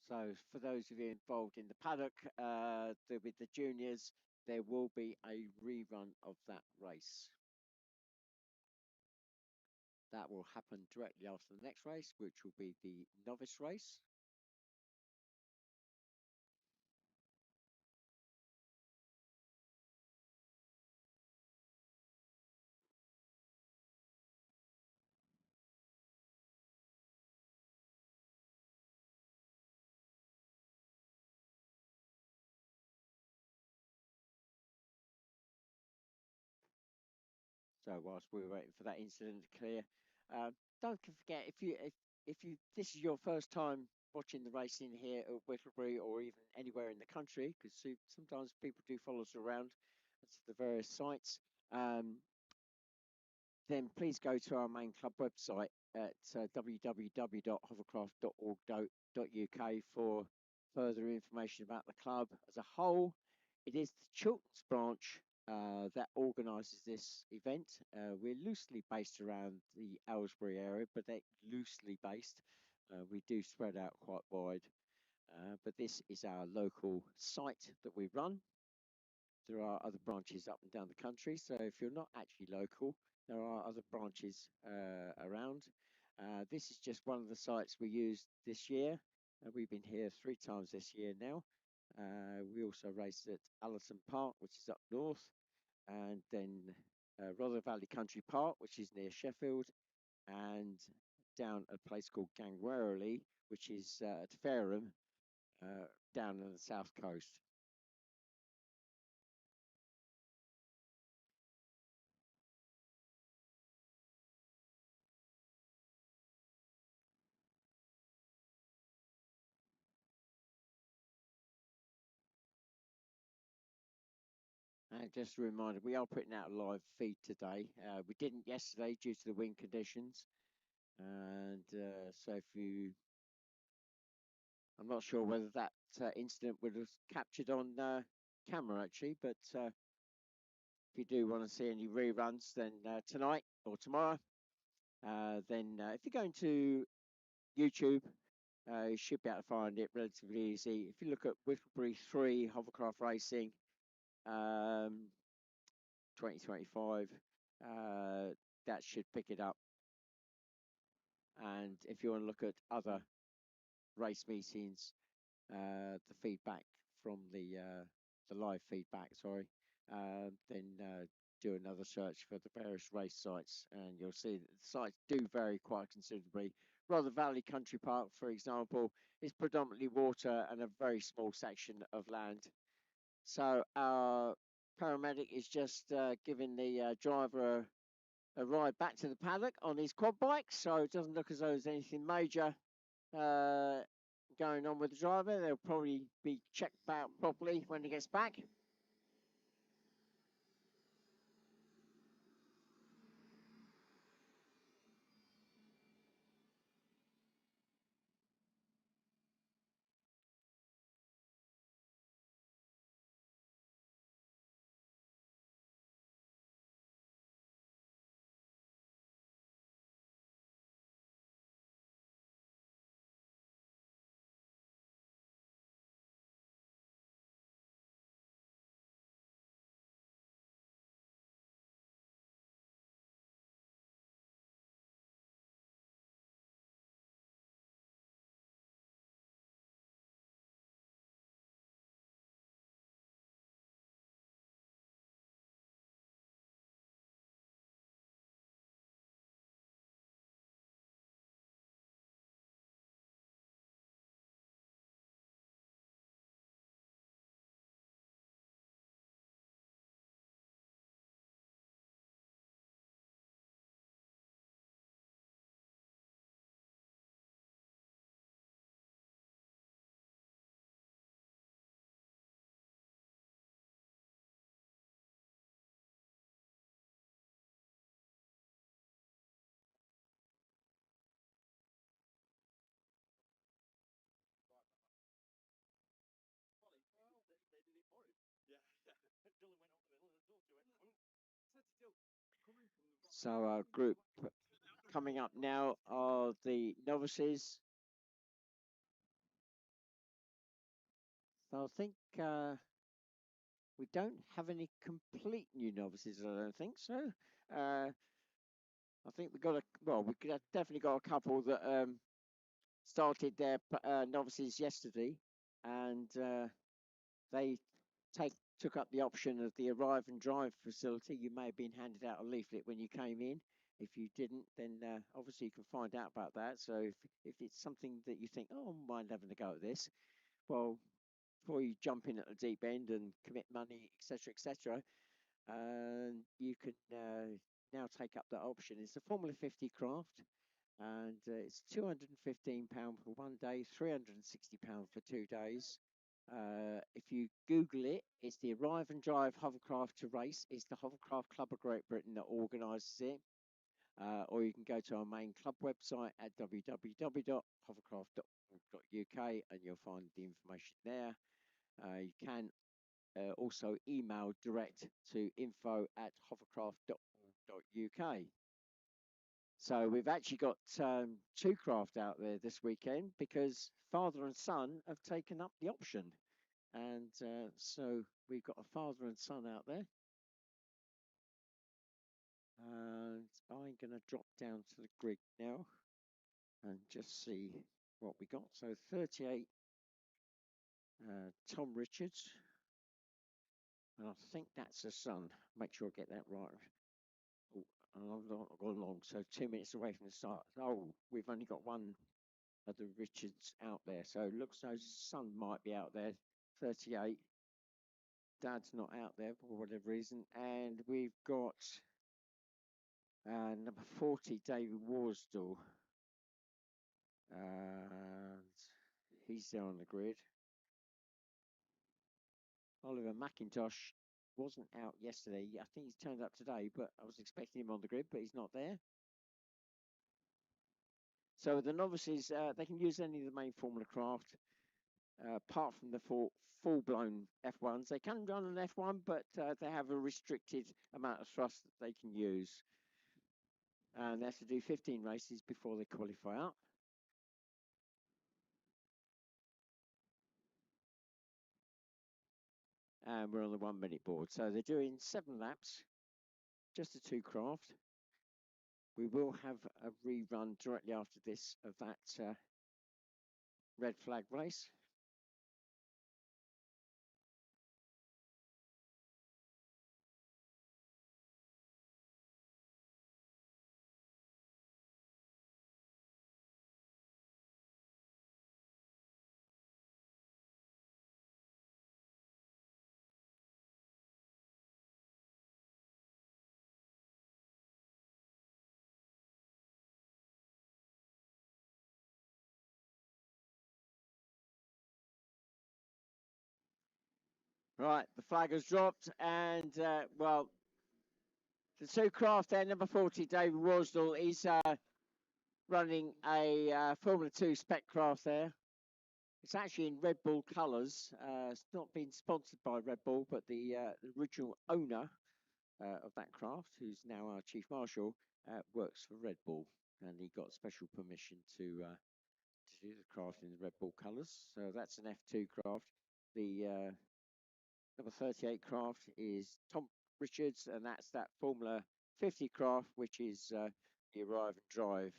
S1: So for those of you involved in the paddock with the juniors, there will be a rerun of that race. That will happen directly after the next race, which will be the novice race. So whilst we were waiting for that incident to clear, don't forget if you this is your first time watching the racing here at Whittlebury or even anywhere in the country, because sometimes people do follow us around to the various sites. Then please go to our main club website at www.hovercraft.org.uk for further information about the club as a whole. It is the Chilterns branch that organises this event. We're loosely based around the Aylesbury area, but they're loosely based. We do spread out quite wide. But this is our local site that we run. There are other branches up and down the country, so if you're not actually local, there are other branches around. This is just one of the sites we used this year. We've been here 3 times this year now. We also raced at Allerton Park, which is up north, and then Rother Valley Country Park, which is near Sheffield, and down a place called Gangwerley, which is at Fareham, down on the south coast. And just a reminder, we are putting out a live feed today. We didn't yesterday due to the wind conditions. And so I'm not sure whether that incident would have captured on camera actually, but if you do want to see any reruns, then tonight or tomorrow, then if you go into YouTube, you should be able to find it relatively easy. If you look at Whittlebury3 Hovercraft Racing, 2025, that should pick it up. And if you want to look at other race meetings, the feedback from the live feedback, sorry, then do another search for the various race sites, and you'll see that the sites do vary quite considerably. Rother Valley Country Park, for example, is predominantly water and a very small section of land. So our paramedic is just giving the driver a ride back to the paddock on his quad bike, so it doesn't look as though there's anything major going on with the driver. They'll probably be checked out properly when he gets back. So our group coming up now are the novices. So I think we don't have any complete new novices. I don't think so. I think we got we could have definitely got a couple that started their novices yesterday, and they took up the option of the arrive and drive facility. You may have been handed out a leaflet when you came in. If you didn't, then obviously you can find out about that. So if it's something that you think, oh, I mind having a go at this, well, before you jump in at the deep end and commit money, etc., you can now take up that option. It's a Formula 50 craft, and it's £215 for 1 day, £360 for 2 days. If you Google it, it's the Arrive and Drive Hovercraft to Race. It's the Hovercraft Club of Great Britain that organises it. Or you can go to our main club website at www.hovercraft.org.uk and you'll find the information there. You can also email direct to info@hovercraft.org.uk. So we've actually got two craft out there this weekend because father and son have taken up the option. And so we've got a father and son out there. And I'm going to drop down to the grid now and just see what we got. So 38, Tom Richards. And I think that's a son. Make sure I get that right. Oh, I've not gone long, so 2 minutes away from the start. Oh, we've only got one of the Richards out there. So it looks like son might be out there, 38. Dad's not out there for whatever reason. And we've got number 40, David Worsdell. And he's there on the grid. Oliver McIntosh wasn't out yesterday. I think he's turned up today, but I was expecting him on the grid, but he's not there. So the novices, they can use any of the main Formula craft, apart from the full-blown F1s. They can run an F1, but they have a restricted amount of thrust that they can use. And they have to do 15 races before they qualify out. And we're on the 1 minute board. So they're doing 7 laps, just the two craft. We will have a rerun directly after this of that red flag race. Right, the flag has dropped, and well, the two craft there, number 40, David Worsdell, is running a Formula 2 spec craft there. It's actually in Red Bull colours. It's not been sponsored by Red Bull, but the original owner of that craft, who's now our Chief Marshal, works for Red Bull, and he got special permission to do the craft in the Red Bull colours. So that's an F2 craft. The number 38 craft is Tom Richards, and that's that Formula 50 craft, which is the arrive and drive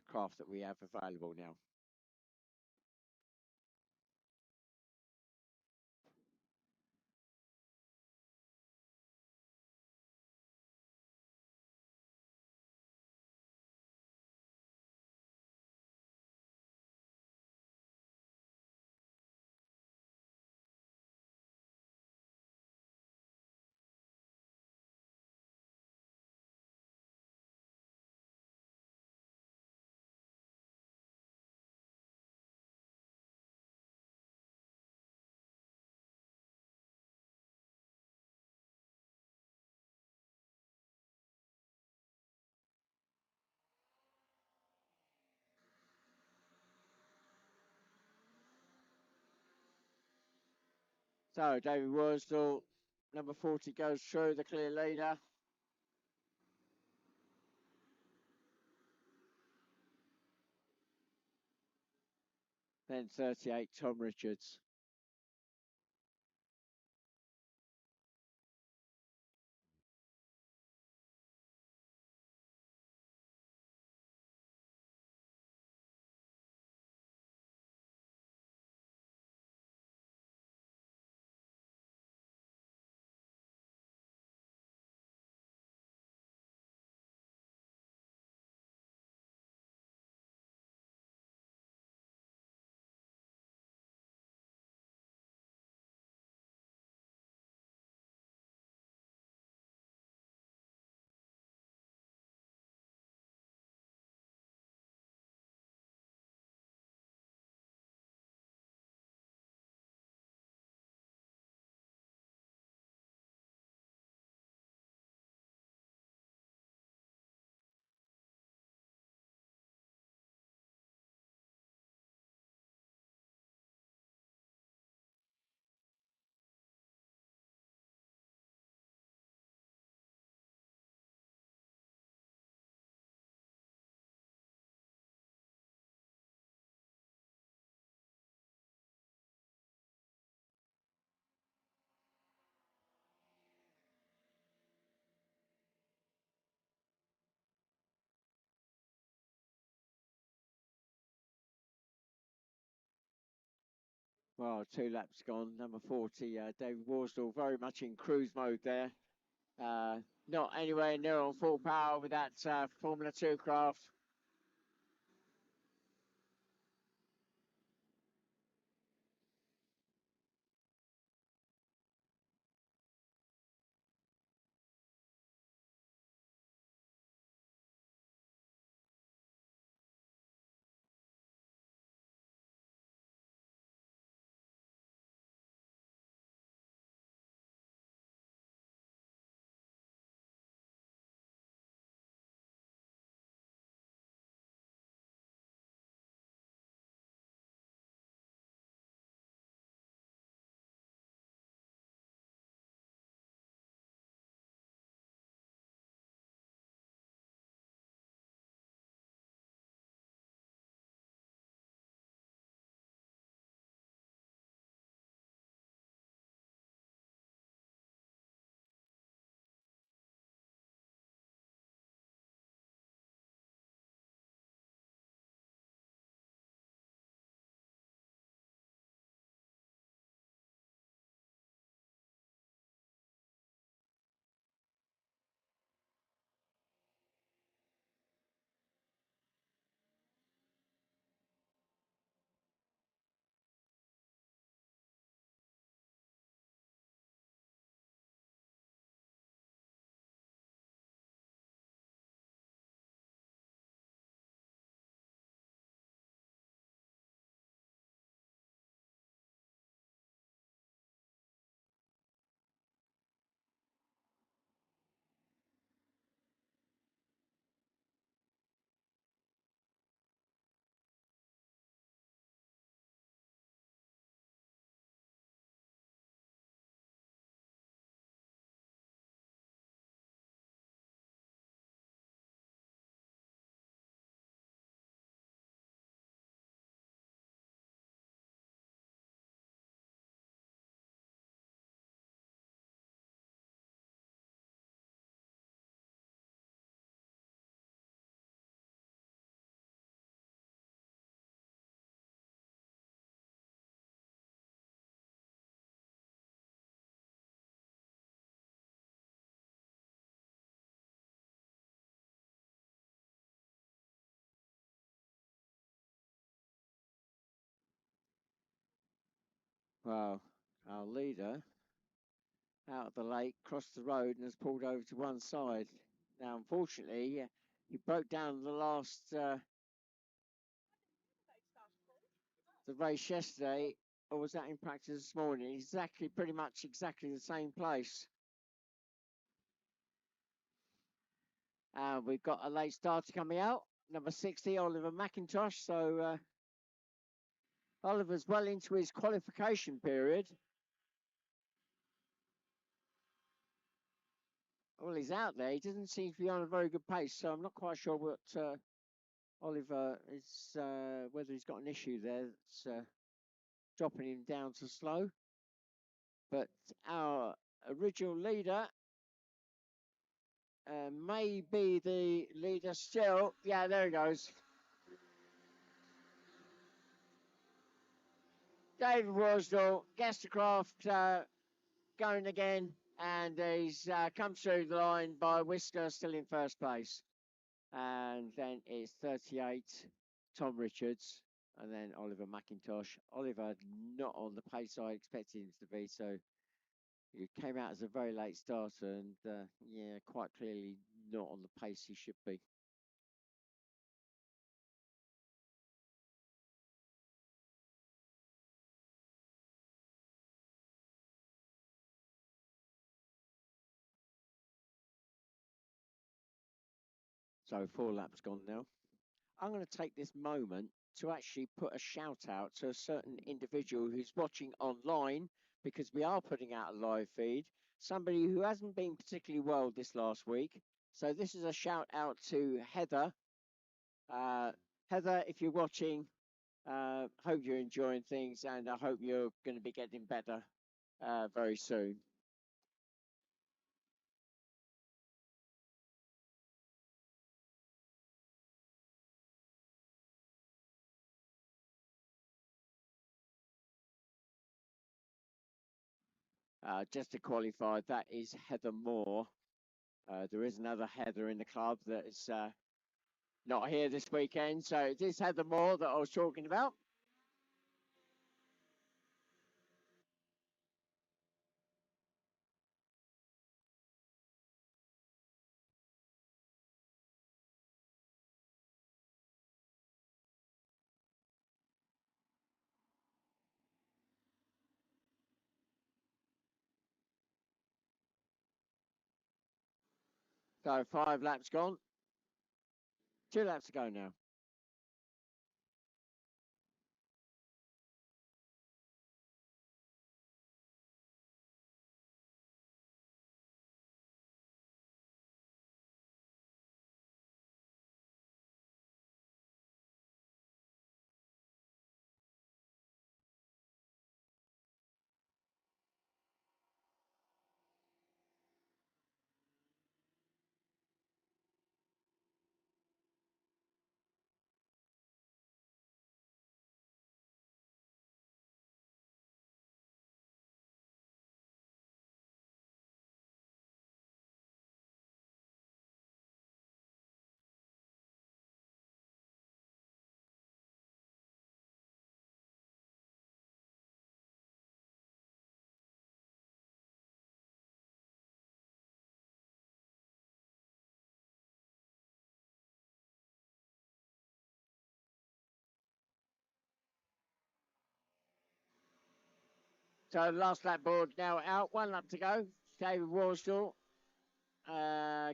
S1: craft that we have available now. So David Worsdell Number 40 goes through, the clear leader. Then 38, Tom Richards. Well, 2 laps gone. Number 40, David Worsdale, very much in cruise mode there. Not anywhere near on full power with that Formula 2 craft. Well, our leader out of the lake, crossed the road and has pulled over to one side. Now, unfortunately, he broke down the last the race yesterday, or was that in practice this morning? Exactly, pretty much exactly the same place. We've got a late starter coming out, number 60, Oliver McIntosh. So Oliver's well into his qualification period. Well, he's out there. He doesn't seem to be on a very good pace, so I'm not quite sure what Oliver is, whether he's got an issue there that's dropping him down to slow. But our original leader may be the leader still. Yeah, there he goes. David Worsdale gets the craft going again, and he's come through the line by Whisker, still in first place. And then it's 38, Tom Richards, and then Oliver McIntosh. Oliver not on the pace I expected him to be, so he came out as a very late starter, and yeah, quite clearly not on the pace he should be. So 4 laps gone now. I'm going to take this moment to actually put a shout out to a certain individual who's watching online, because we are putting out a live feed, somebody who hasn't been particularly well this last week. So this is a shout out to Heather. Heather, if you're watching, hope you're enjoying things, and I hope you're going to be getting better very soon. Just to qualify, that is Heather Moore. There is another Heather in the club that is not here this weekend. So it is Heather Moore that I was talking about. So 5 laps gone. 2 laps to go now. So last lap board now out. 1 lap to go. David Worsdale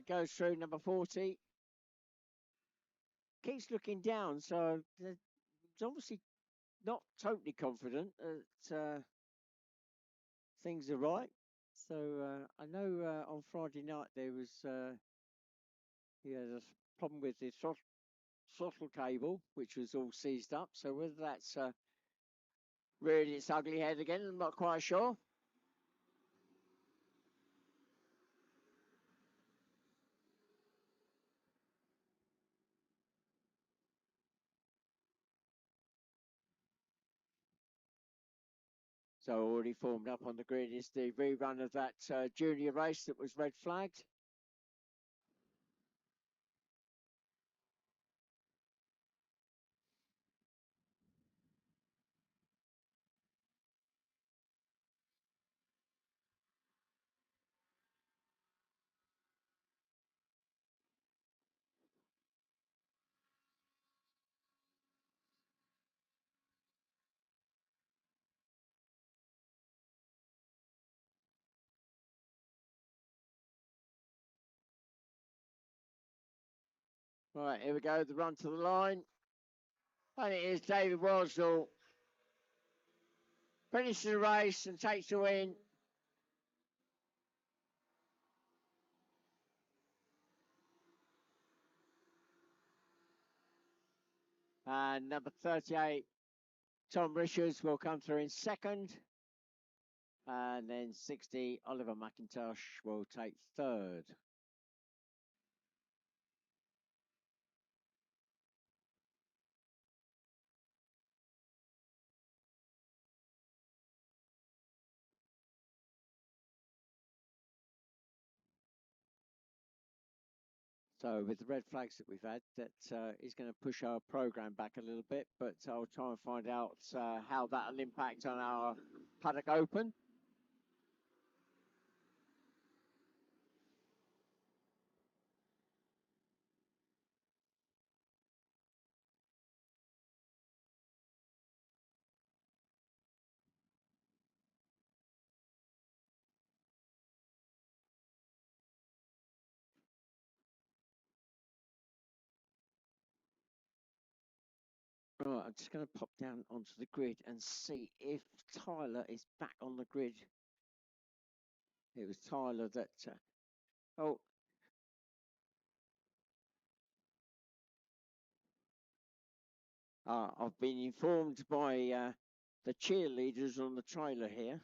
S1: goes through number 40. Keeps looking down, so he's obviously not totally confident that things are right. So I know on Friday night there was he had a problem with the throttle cable, which was all seized up. So whether that's reared its ugly head again, I'm not quite sure. So already formed up on the grid is the rerun of that junior race that was red flagged. Right, here we go, the run to the line. And it is David Worsdale finishes the race and takes the win. And number 38, Tom Richards will come through in second. And then 60, Oliver McIntosh will take third. So with the red flags that we've had, that is going to push our program back a little bit, but I'll try and find out how that'll impact on our paddock open. Right, I'm just going to pop down onto the grid and see if Tyler is back on the grid. It was Tyler that. Oh, I've been informed by the cheerleaders on the trailer here,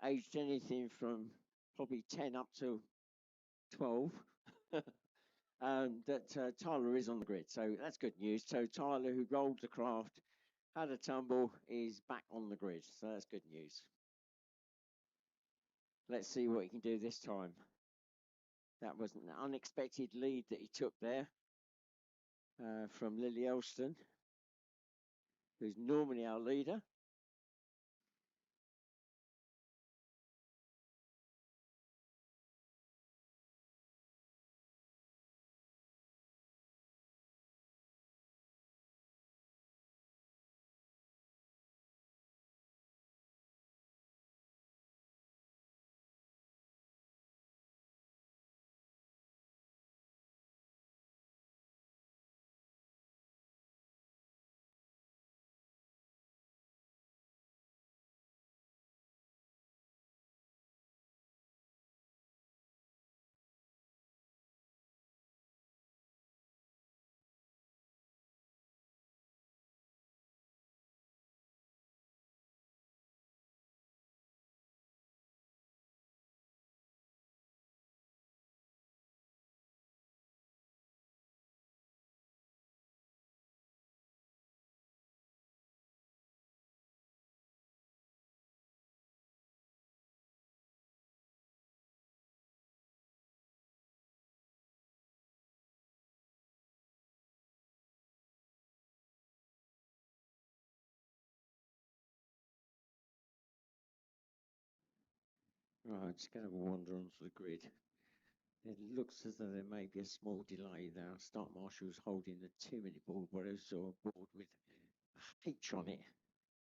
S1: aged anything from probably 10 up to 12, that Tyler is on the grid. So that's good news. So Tyler, who rolled the craft, had a tumble, is back on the grid. So that's good news. Let's see what he can do this time. That was an unexpected lead that he took there from Lily Elston, who's normally our leader. Right, just going to wander onto the grid. It looks as though there may be a small delay there. Start Marshall's holding the 2-minute board, but also a board with a H on it,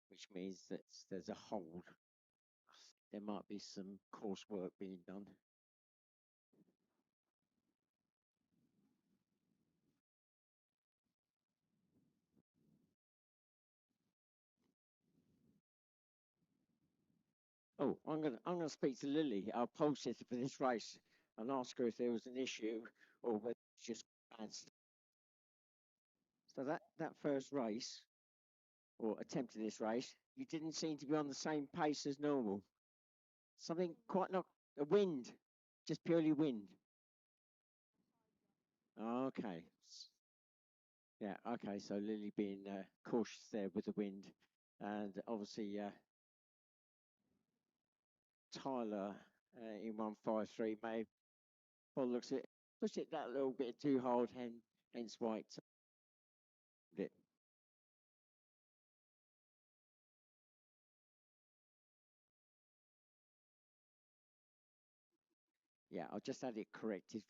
S1: which means that there's a hold. There might be some coursework being done. Oh, I'm gonna speak to Lily, our pole sitter for this race, and ask her if there was an issue or whether it's just bad stuff. So that first race, or attempt of this race, you didn't seem to be on the same pace as normal. Something quite not a wind, just purely wind. Okay. Yeah. Okay. So Lily being cautious there with the wind, and obviously Tyler in 153 may, well, looks at push it that little bit too hard, hence why it. Yeah, I just had it corrected.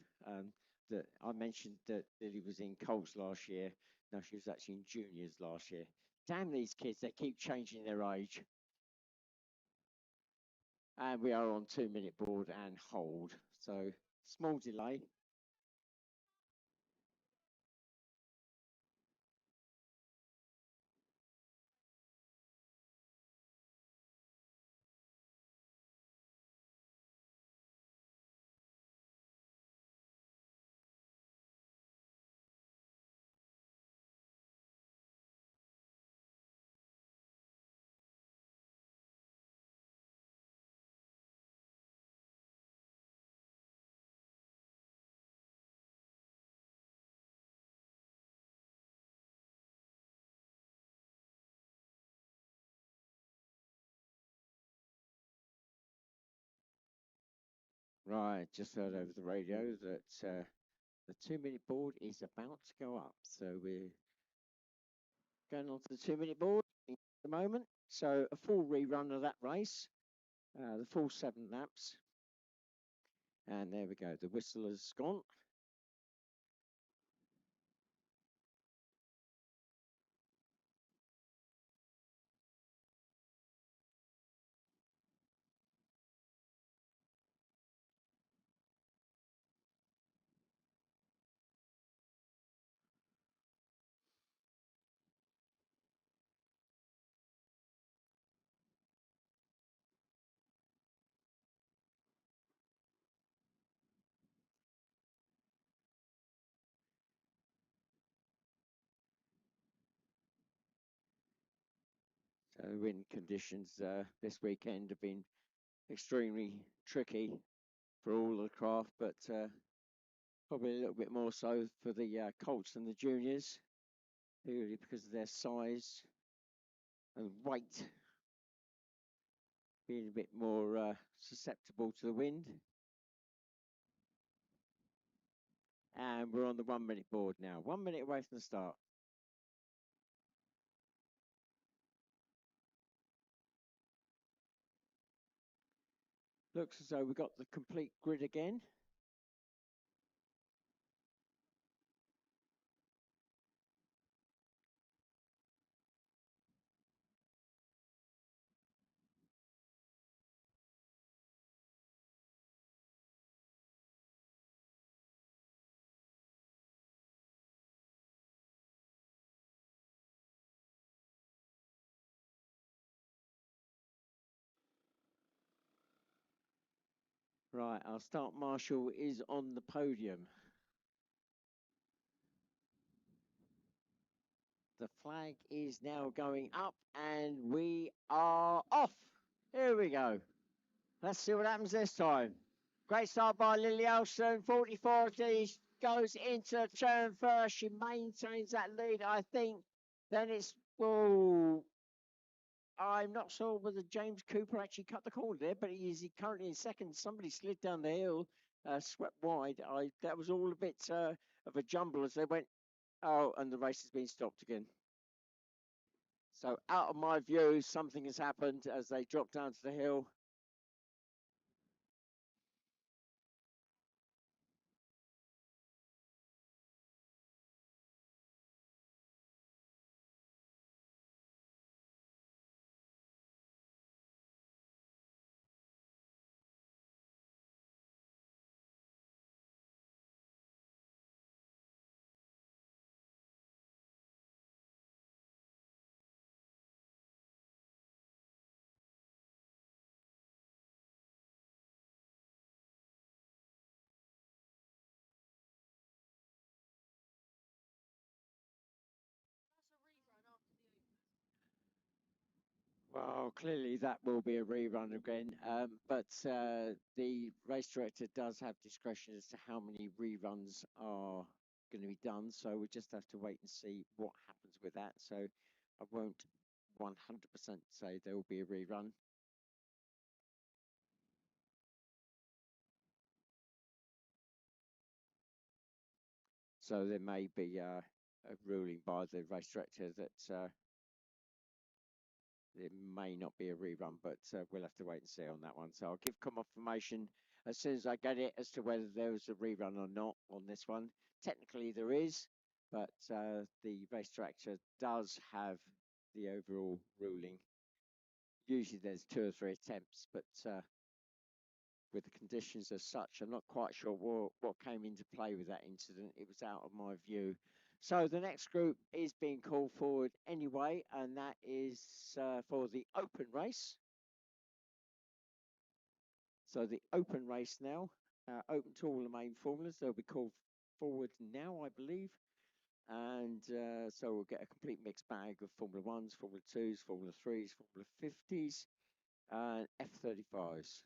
S1: That I mentioned that Lily was in Colts last year. No, she was actually in juniors last year. Damn these kids, they keep changing their age. And we are on 2-minute board and hold. So small delay. Right, just heard over the radio that the 2 minute board is about to go up. So we're going on to the 2 minute board at the moment. So a full rerun of that race, the full 7 laps. And there we go. The whistle has gone. So the wind conditions this weekend have been extremely tricky for all the craft, but probably a little bit more so for the Colts and the juniors, purely because of their size and weight being a bit more susceptible to the wind. And we're on the 1 minute board now, 1 minute away from the start. Looks as though we've got the complete grid again. Right, our start marshal is on the podium. The flag is now going up and we are off. Here we go. Let's see what happens this time. Great start by Lily Elson. 44 goes into turn first. She maintains that lead, I think. Then it's, oh, I'm not sure whether James Cooper actually cut the corner there, but he is currently in second. Somebody slid down the hill, swept wide. That was all a bit of a jumble as they went. Oh, and the race has been stopped again. So out of my view, something has happened as they drop down to the hill. Well, clearly that will be a rerun again, but the race director does have discretion as to how many reruns are going to be done. So we just have to wait and see what happens with that. So I won't 100% say there will be a rerun. So there may be a ruling by the race director that it may not be a rerun, but we'll have to wait and see on that one. So I'll give confirmation as soon as I get it as to whether there was a rerun or not on this one. Technically there is, but the race director does have the overall ruling. Usually there's 2 or 3 attempts, but with the conditions as such, I'm not quite sure what came into play with that incident. It was out of my view. So the next group is being called forward anyway, and that is for the open race. So the open race now, open to all the main formulas, they'll be called forward now, I believe. And so we'll get a complete mixed bag of Formula 1s, Formula 2s, Formula 3s, Formula 50s, and F35s.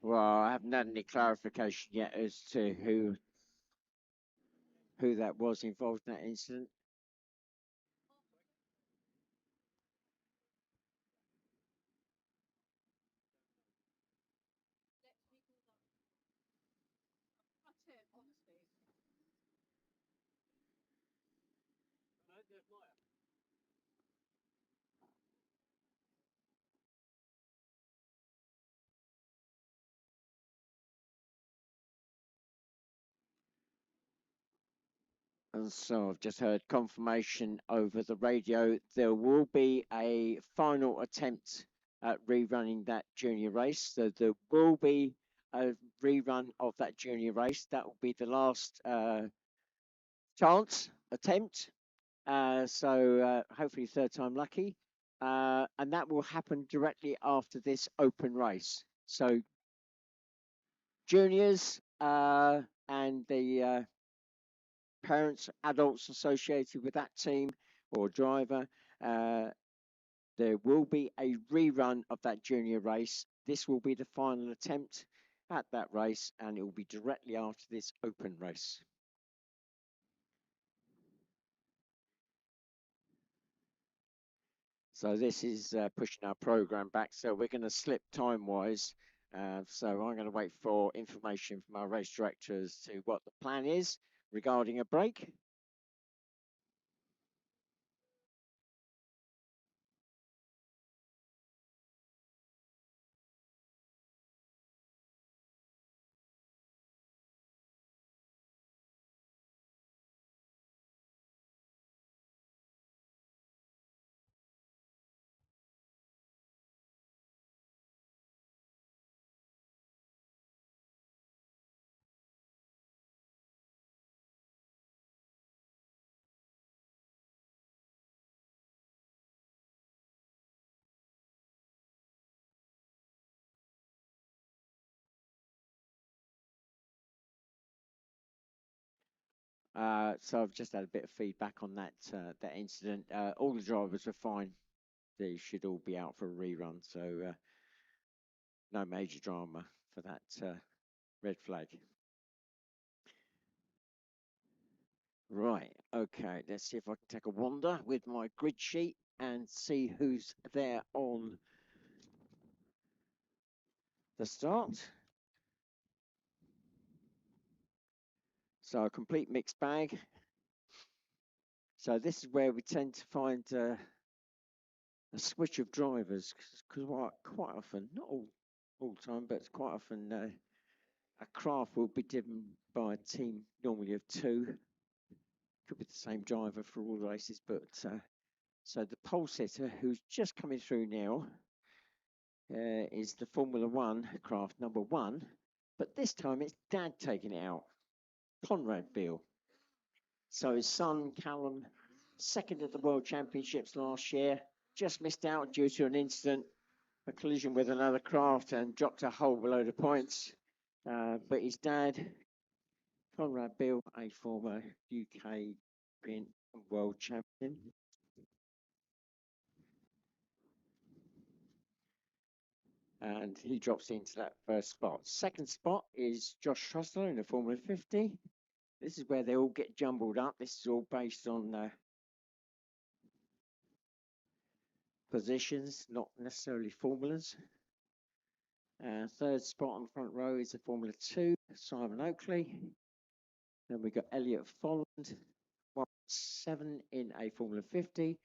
S1: Well, I haven't had any clarification yet as to who that was involved in that incident. And so I've just heard confirmation over the radio. There will be a final attempt at rerunning that junior race. So there will be a rerun of that junior race. That will be the last chance attempt. So hopefully third time lucky. And that will happen directly after this open race. So juniors and the parents, adults associated with that team or driver, uh, there will be a rerun of that junior race. This will be the final attempt at that race, and it will be directly after this open race. So this is pushing our program back. So we're going to slip time-wise. So I'm going to wait for information from our race director as to what the plan is regarding a break. So I've just had a bit of feedback on that incident. All the drivers were fine. They should all be out for a rerun. So no major drama for that red flag. Right. Okay. Let's see if I can take a wander with my grid sheet and see who's there on the start. So a complete mixed bag. So this is where we tend to find a switch of drivers because quite often, not all the time, but quite often a craft will be driven by a team normally of two. Could be the same driver for all races, but so the pole sitter who's just coming through now is the Formula One craft number one, but this time it's Dad taking it out, Conrad Beale. So his son Callum, second at the World Championships last year, just missed out due to an incident, a collision with another craft, and dropped a whole load of points. But his dad, Conrad Beale, a former UK World Champion. And he drops into that first spot. Second spot is Josh Trussler in the Formula 50. This is where they all get jumbled up. This is all based on positions, not necessarily formulas. Third spot on the front row is the Formula 2, Simon Oakley. Then we got Elliot Folland, 1-7 in a Formula 50.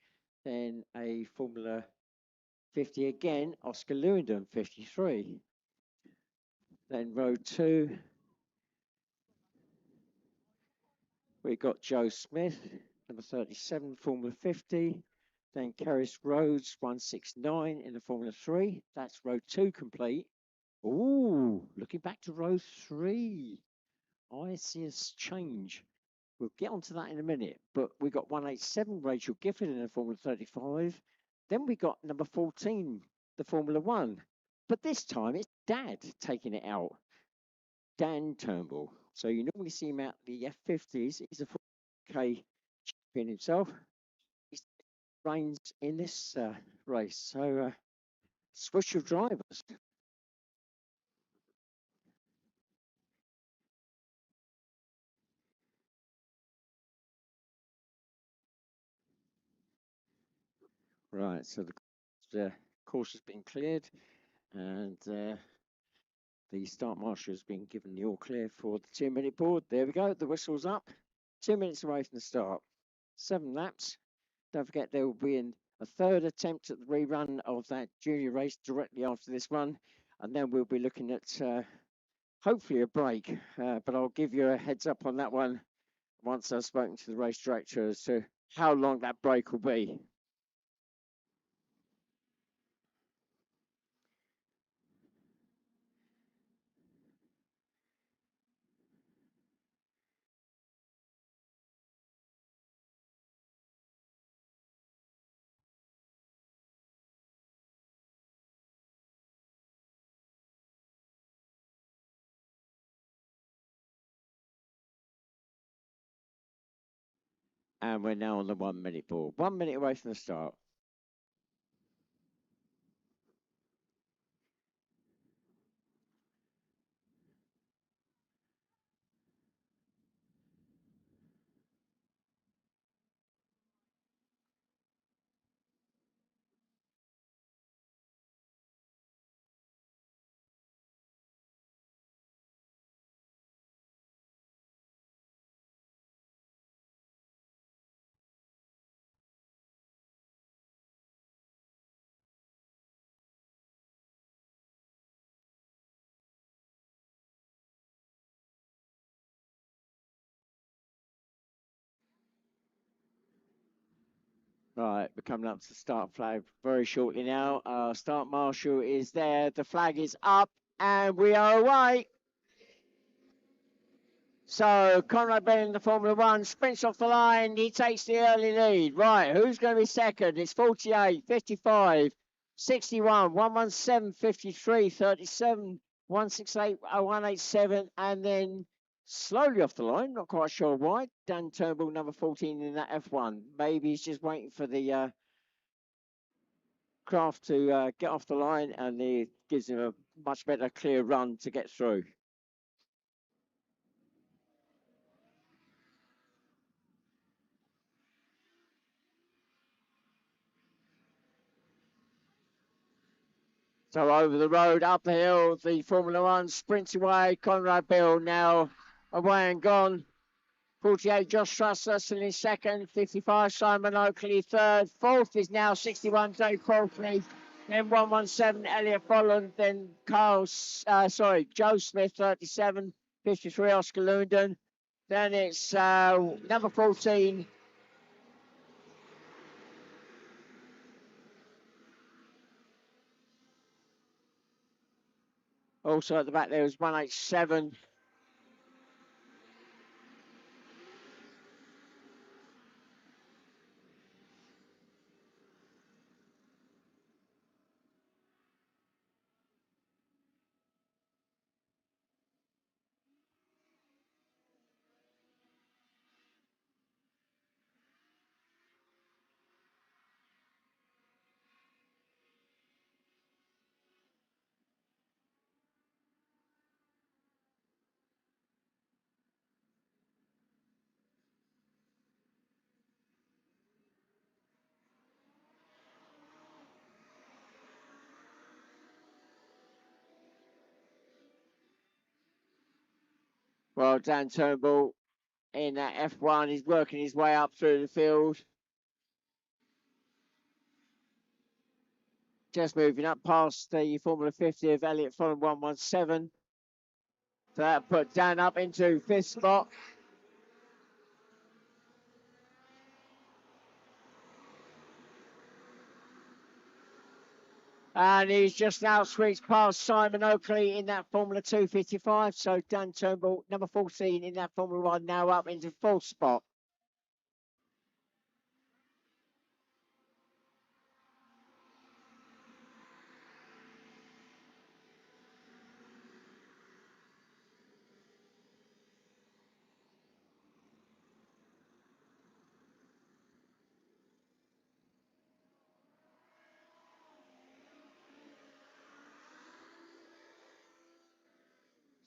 S1: Then a Formula 50 again, Oscar Lewington, 53. Then row 2, we got Joe Smith, number 37, Formula 50. Then Keris Rhodes, 169 in the Formula 3. That's row 2 complete. Ooh, looking back to row 3. I see a change. We'll get onto that in a minute. But we got 187, Rachel Gifford in the Formula 35. Then we got number 14, the Formula 1. But this time it's Dad taking it out. Dan Turnbull. So you normally see him out the F50s. He's a 4K champion himself. He's reigns in this race. So switch of drivers. Right, so the course has been cleared, and the start marshal has been given the all clear for the 2-minute board. There we go, the whistle's up. 2 minutes away from the start. 7 laps. Don't forget there will be a third attempt at the rerun of that junior race directly after this one, and then we'll be looking at hopefully a break. But I'll give you a heads up on that one once I've spoken to the race director as to how long that break will be. And we're now on the 1 minute board. 1 minute away from the start. Right, we're coming up to the start flag very shortly now. Start marshal is there. The flag is up, and we are away. So Conrad Bell in the Formula One sprints off the line. He takes the early lead. Right, who's going to be second? It's 48, 55, 61, 117, 53, 37, 168, 187, and then slowly off the line. Not quite sure why. Dan Turnbull, number 14 in that F1. Maybe he's just waiting for the craft to get off the line, and it gives him a much better clear run to get through. So over the road, up the hill, the Formula One sprints away. Conrad Bill now away and gone. 48, Josh Trusser still in second. 55, Simon Oakley third. Fourth is now 61, Dave Crawley. Then 117, Elliot Folland. Then Joe Smith, 37. 53, Oscar Lundon. Then it's number 14. Also at the back there was 187. Well, Dan Turnbull in that F1. He's working his way up through the field. Just moving up past the Formula 50 of Elliott Folland 117. So that put Dan up into 5th spot. And he's just now switched past Simon Oakley in that Formula 255. So Dan Turnbull, number 14 in that Formula 1, now up into 4th spot.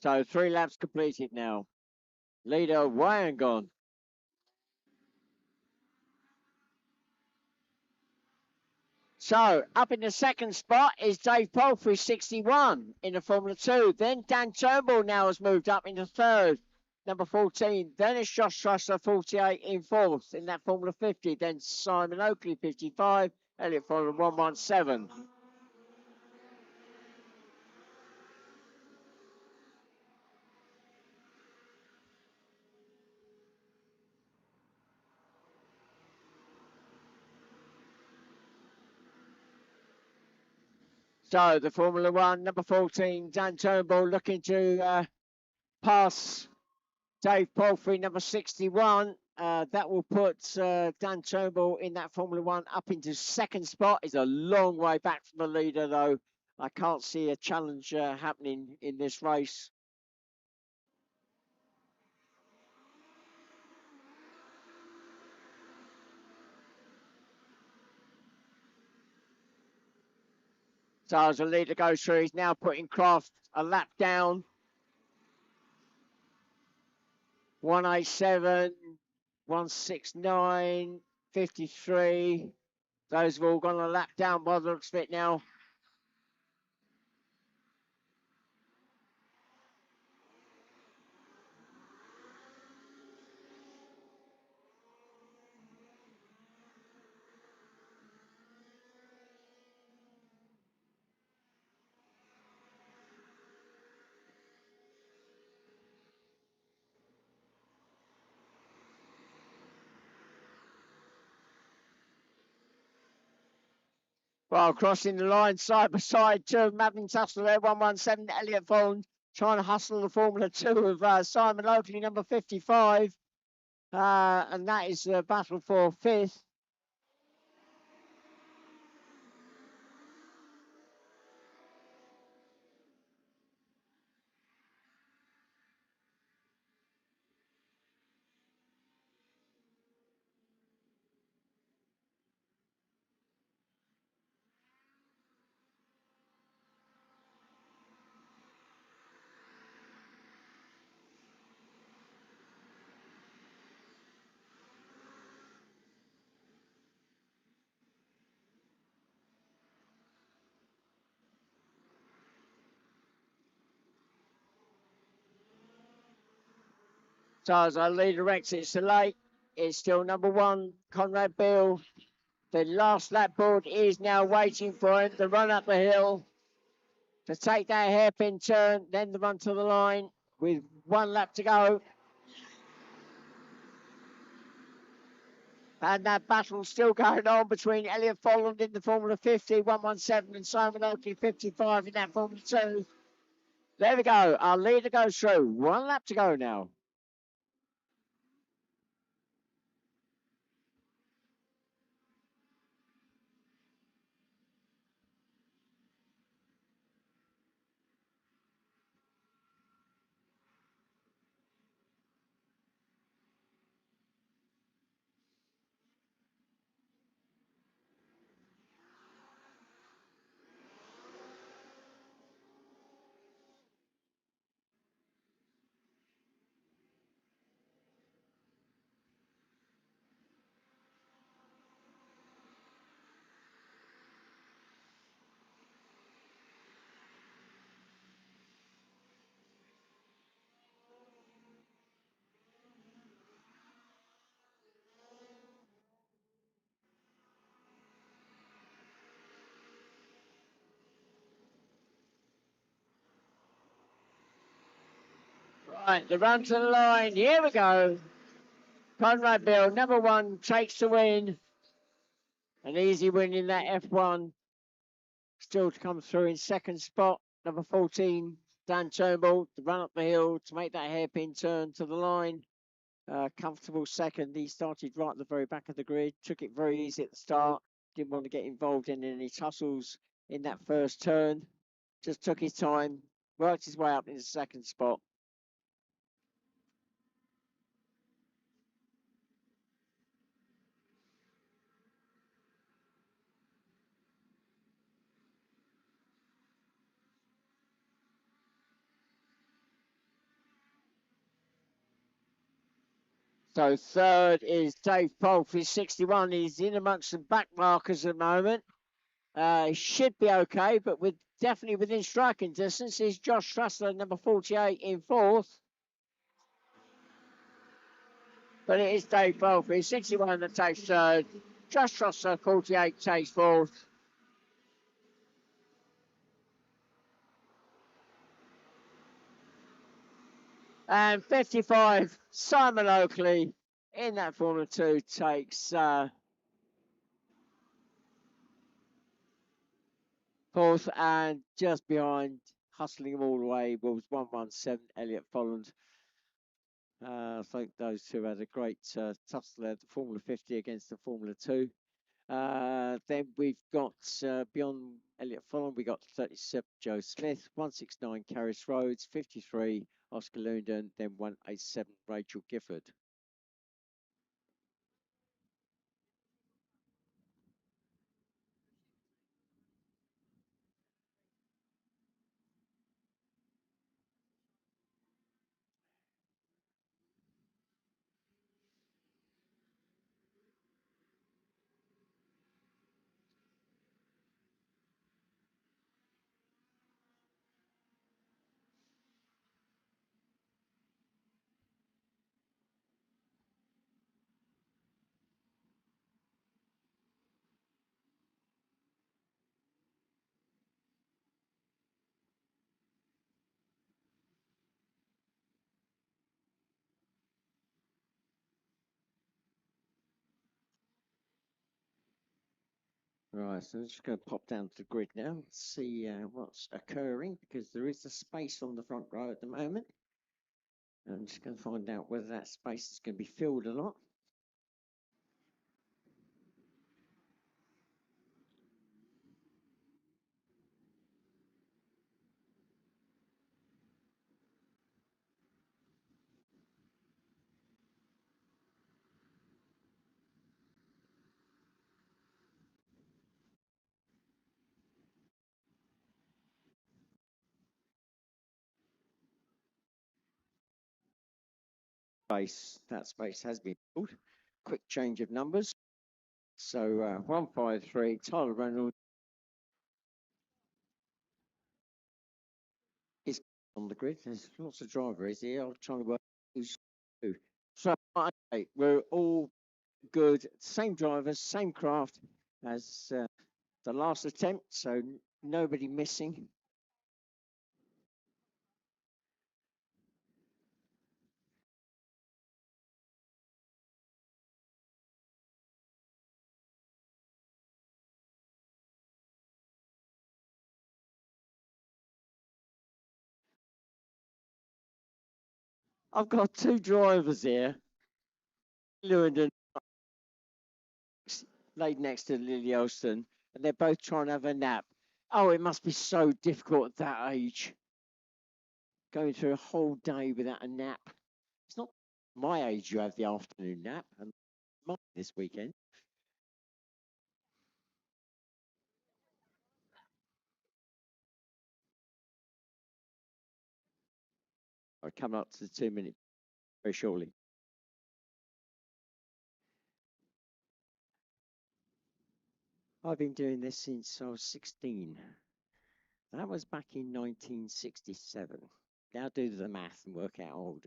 S1: So 3 laps completed now. Leader way and gone. So, up in the second spot is Dave Palfrey, 61 in the Formula 2. Then Dan Turnbull now has moved up into third, number 14. Then it's Josh Trusser, 48 in fourth in that Formula 50. Then Simon Oakley, 55. Elliot Fuller, 117. So, the Formula 1, number 14, Dan Turnbull looking to pass Dave Palfrey, number 61. That will put Dan Turnbull in that Formula 1 up into second spot. He's a long way back from the leader, though. I can't see a challenge happening in this race. So as the leader goes through, he's now putting Kraft a lap down. 187, 169, 53. Those have all gone a lap down by the looks of it now. Well, crossing the line side by side, two of them having tussle there. 117, Elliot Fond trying to hustle the Formula 2 of Simon Oakley, number 55. And that is the battle for fifth. So as our leader exits the lake, it's still number one, Conrad Beale. The last lap board is now waiting for him to run up the hill to take that hairpin turn, then the run to the line with 1 lap to go. And that battle's still going on between Elliot Folland in the Formula 50, 117, and Simon Oakley, 55 in that Formula 2. There we go. Our leader goes through. 1 lap to go now. Right, the run to the line. Here we go. Conrad Bill, number one, takes the win. An easy win in that F1. Still to come through in second spot. Number 14, Dan Turnbull, to run up the hill to make that hairpin turn to the line. Comfortable second. He started right at the very back of the grid. Took it very easy at the start. Didn't want to get involved in any tussles in that first turn. Just took his time. Worked his way up in the second spot. So third is Dave Polf, he's 61. He's in amongst some back markers at the moment. Should be okay, but with definitely within striking distance is Josh Trussler, number 48, in fourth. But it is Dave Belfry, 61 that takes third. Josh Trussler, 48, takes fourth. And 55, Simon Oakley in that Formula 2 takes fourth, and just behind, hustling him all the way, was 117, Elliot Folland. I think those two had a great tussle at the Formula 50 against the Formula 2. Then we've got beyond Elliot Folland, we got 37 Joe Smith, 169 Carris Rhodes, 53 Oscar Lundon, then 187 Rachel Gifford. Right, so I'm just going to pop down to the grid now and see what's occurring, because there is a space on the front row at the moment. I'm just going to find out whether that space is going to be filled or not. That space has been filled. Quick change of numbers. So 153, Tyler Reynolds is on the grid. There's lots of drivers here. I'm trying to work who's who. So okay, we're all good. Same drivers, same craft as the last attempt. So nobody missing. I've got two drivers here, Lewandon laid next to Lily Olsen, and they're both trying to have a nap. Oh, it must be so difficult at that age, going through a whole day without a nap. It's not my age you have the afternoon nap, and mine this weekend. I come up to the 2 minute very shortly. I've been doing this since I was 16. That was back in 1967. Now do the math and work out old.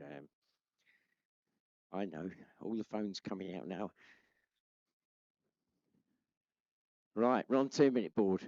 S1: I know all the phones coming out now. Right, we're on 2 minute board.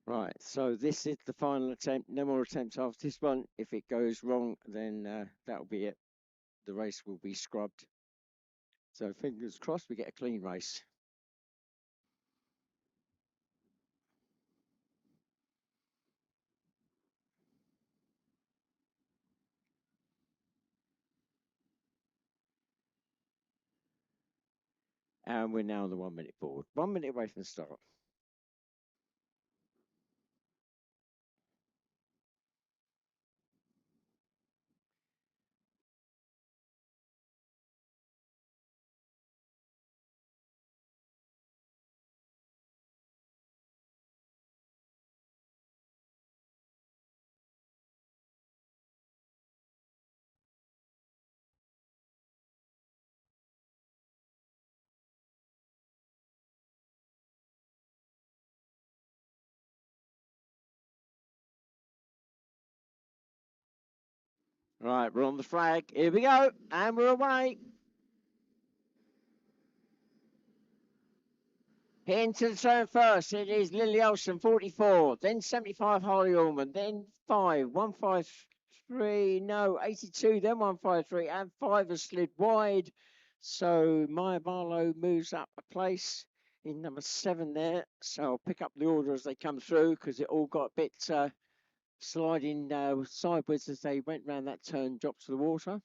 S1: Right, so this is the final attempt. No more attempts after this one. If it goes wrong, then that'll be it. The race will be scrubbed. So fingers crossed we get a clean race. And we're now on the 1 minute board. 1 minute away from the start. Right, we're on the flag. Here we go, and we're away. Into the turn first, it is Lily Olsen, 44, then 75 Harley Allman, then 153, no, 82, then 153, and 5 has slid wide. So Maya Barlow moves up a place in number 7 there. So I'll pick up the order as they come through because it all got a bit sliding sideways as they went round that turn, dropped to the water.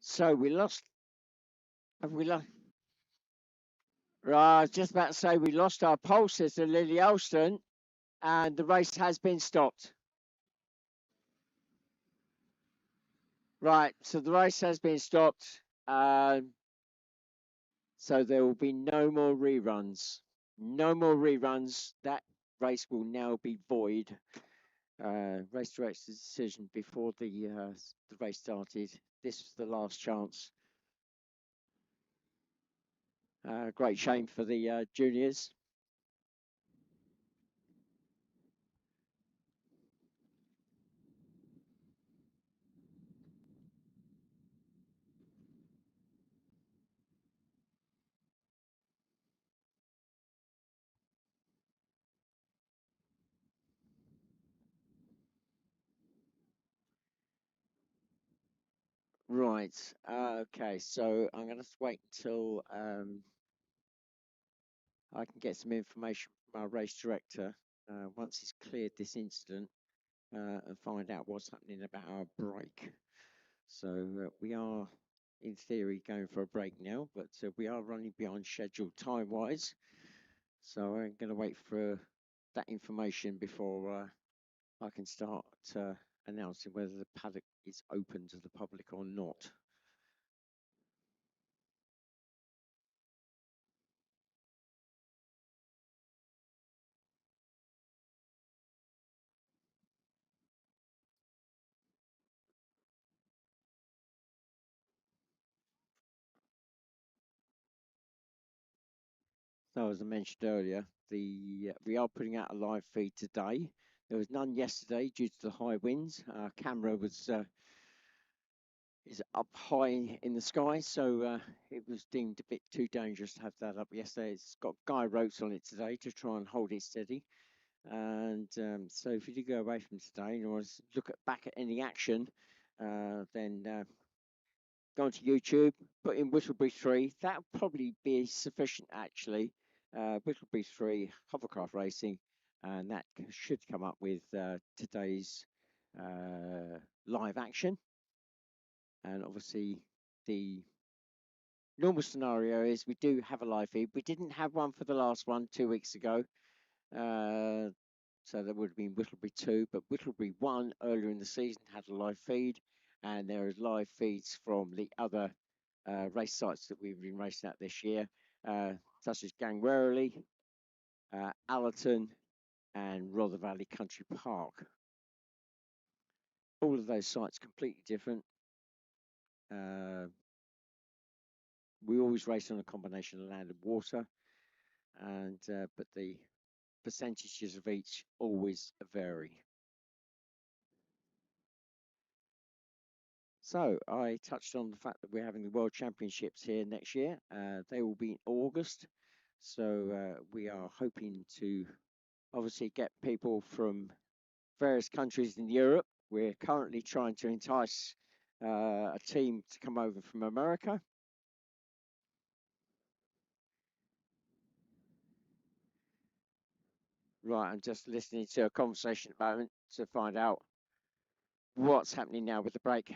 S1: So we lost. Have we lost? Right, I was just about to say we lost our pulses to Lily Alston, and the race has been stopped. Right, so the race has been stopped. So there will be no more reruns. No more reruns. That race will now be void. Race director's decision before the race started. This was the last chance. Great shame for the juniors. Right. Okay. So I'm going to wait until I can get some information from our race director once he's cleared this incident and find out what's happening about our break. So we are, in theory, going for a break now, but we are running behind schedule time-wise. So I'm going to wait for that information before I can start announcing whether the paddock is open to the public or not. So as I mentioned earlier, we are putting out a live feed today. There was none yesterday due to the high winds. Our camera was is up high in the sky, so it was deemed a bit too dangerous to have that up yesterday. It's got guy ropes on it today to try and hold it steady. And so if you do go away from today and you want to look back at any action, then go onto YouTube, put in Whittlebury3. That would probably be sufficient, actually. Whittlebury3 Hovercraft Racing, and that should come up with today's live action. And obviously, the normal scenario is we do have a live feed. We didn't have one for the last one 2 weeks ago. So there would have been Whittlebury 2, but Whittlebury 1 earlier in the season had a live feed, and there is live feeds from the other race sites that we've been racing at this year, such as Gangwerley, Allerton, and Rother Valley Country Park. All of those sites completely different. We always race on a combination of land and water, and but the percentages of each always vary. So I touched on the fact that we're having the World Championships here next year. They will be in August. So we are hoping to obviously get people from various countries in Europe. We're currently trying to entice a team to come over from America. Right, I'm just listening to a conversation at the moment to find out what's happening now with the break.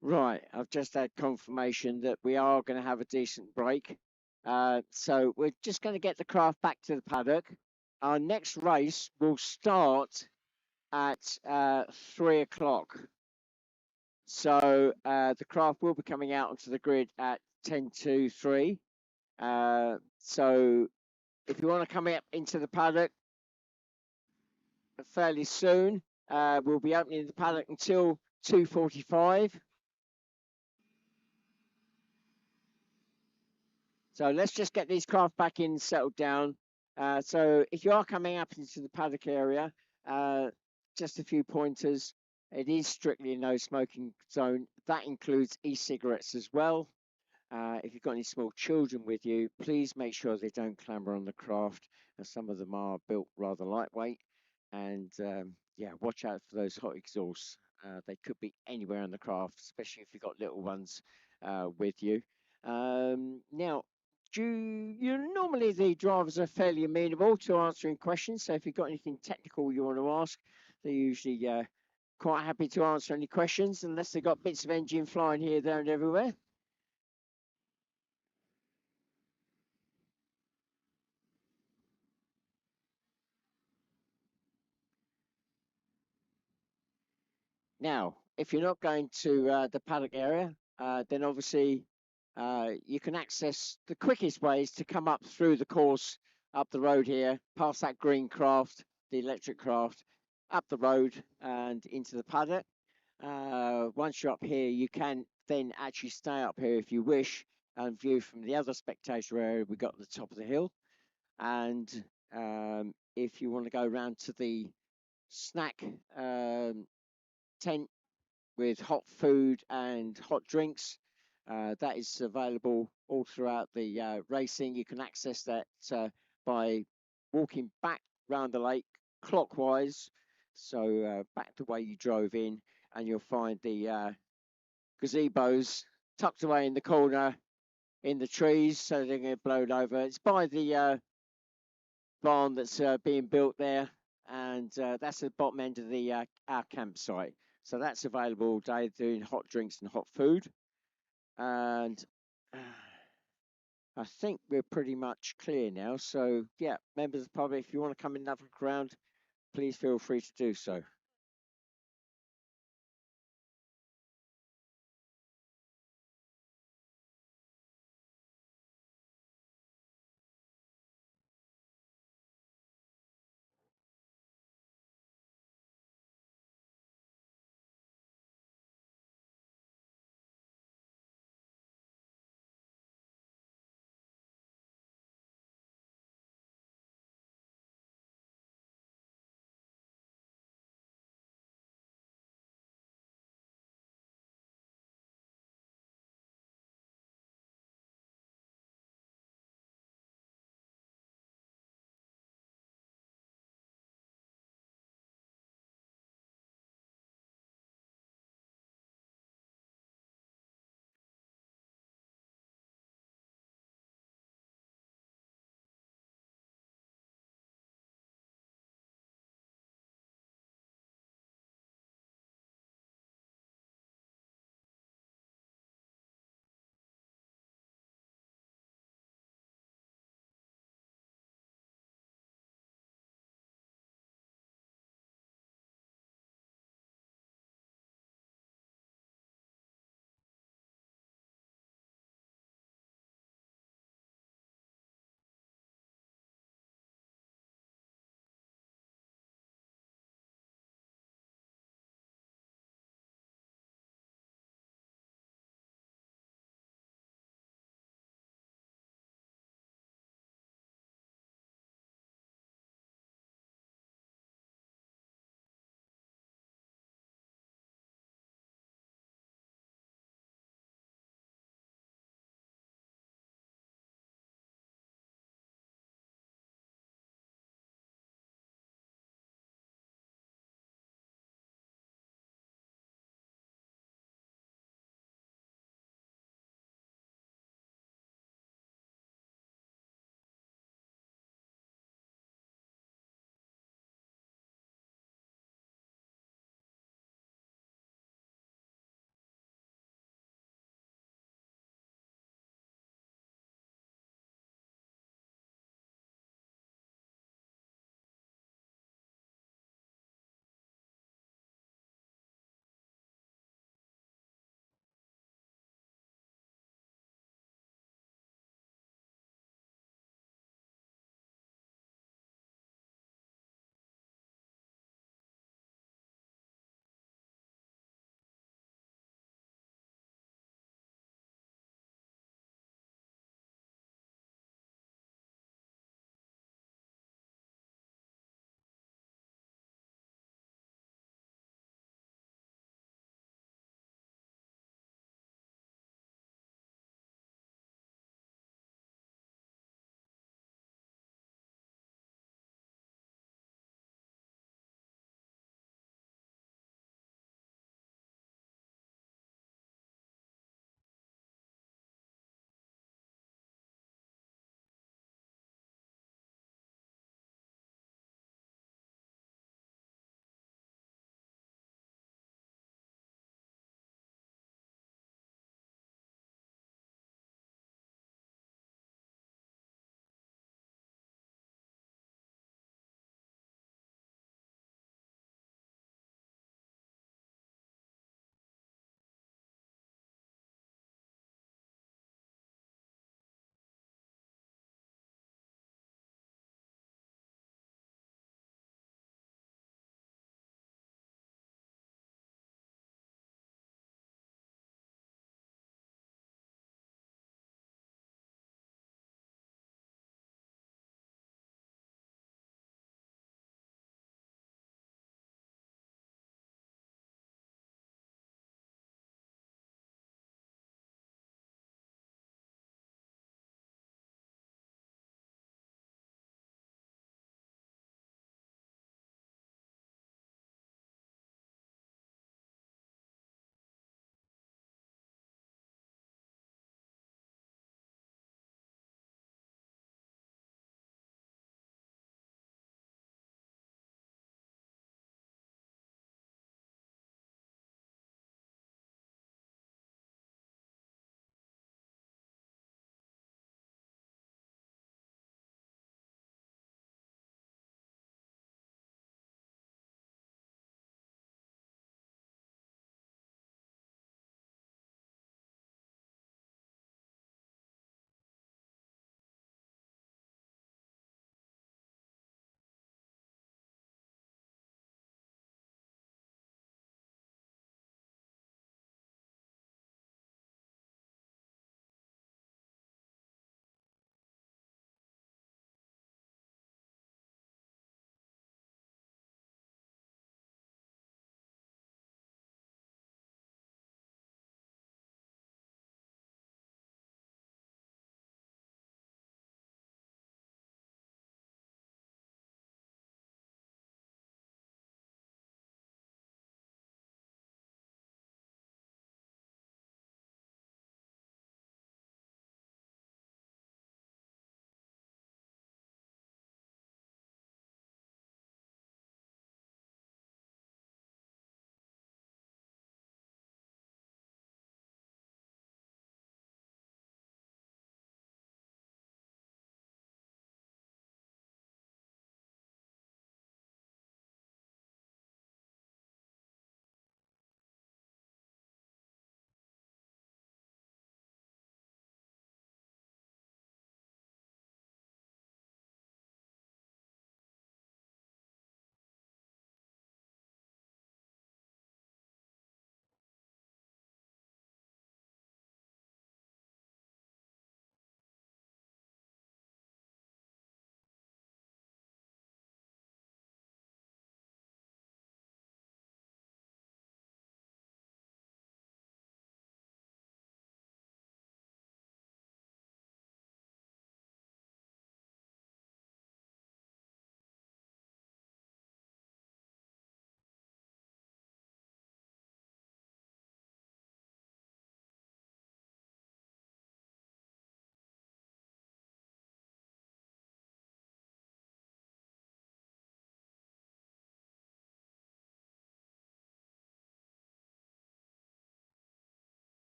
S1: Right, I've just had confirmation that we are going to have a decent break. So we're just going to get the craft back to the paddock. Our next race will start at 3 o'clock. So the craft will be coming out onto the grid at 10 to 3. So if you want to come up into the paddock fairly soon, we'll be opening the paddock until 2:45. So let's just get these craft back in, settled down. So if you are coming up into the paddock area, uh, just a few pointers. It is strictly a no smoking zone. That includes e-cigarettes as well. If you've got any small children with you, please make sure they don't clamber on the craft, as some of them are built rather lightweight. And yeah, watch out for those hot exhausts. They could be anywhere on the craft, especially if you've got little ones with you. Now, normally the drivers are fairly amenable to answering questions. So if you've got anything technical you want to ask, they're usually quite happy to answer any questions, unless they've got bits of engine flying here, there, and everywhere. Now, if you're not going to the paddock area, then obviously you can access the quickest ways to come up through the course, up the road here, past that green craft, the electric craft, up the road and into the paddock. Once you're up here, you can then actually stay up here if you wish and view from the other spectator area we got at the top of the hill. And if you want to go around to the snack tent with hot food and hot drinks. That is available all throughout the racing. You can access that by walking back round the lake clockwise, so back the way you drove in, and you'll find the gazebos tucked away in the corner in the trees, so they're going to blow over. It's by the barn that's being built there, and that's the bottom end of the our campsite. So that's available all day, doing hot drinks and hot food. And I think we're pretty much clear now. So yeah, members of the public, if you want to come in and have a look around, please feel free to do so.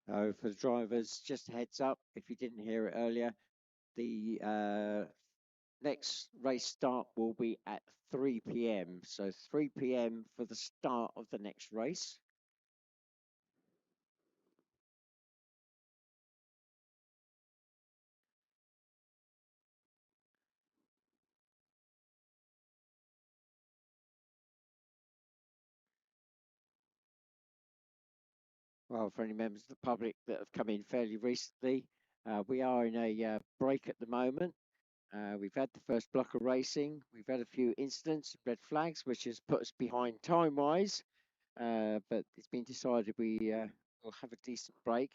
S1: For the drivers, just a heads up, if you didn't hear it earlier, the next race start will be at 3 p.m. So 3 p.m. for the start of the next race. Well, for any members of the public that have come in fairly recently, we are in a break at the moment. We've had the first block of racing. We've had a few incidents, red flags, which has put us behind time-wise. But it's been decided we will have a decent break.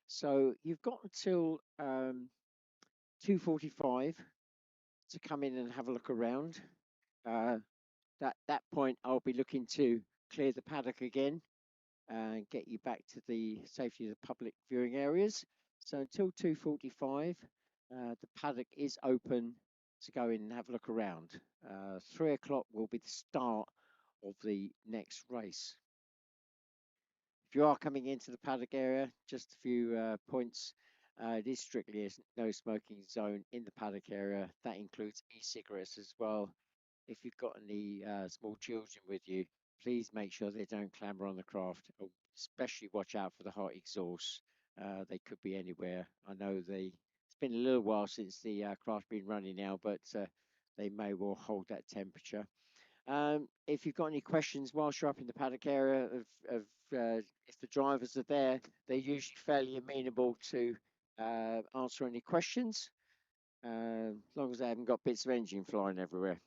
S1: So you've got until 2:45 to come in and have a look around. That point, I'll be looking to clear the paddock again and get you back to the safety of the public viewing areas. So until 2:45, the paddock is open to go in and have a look around. 3 o'clock will be the start of the next race. If you are coming into the paddock area, just a few points. It is strictly a no smoking zone in the paddock area. That includes e-cigarettes as well. If you've got any small children with you, please make sure they don't clamber on the craft. Especially watch out for the hot exhausts. They could be anywhere. I know it's been a little while since the craft's been running now, but they may well hold that temperature. If you've got any questions whilst you're up in the paddock area of if the drivers are there, they're usually fairly amenable to answer any questions, as long as they haven't got bits of engine flying everywhere.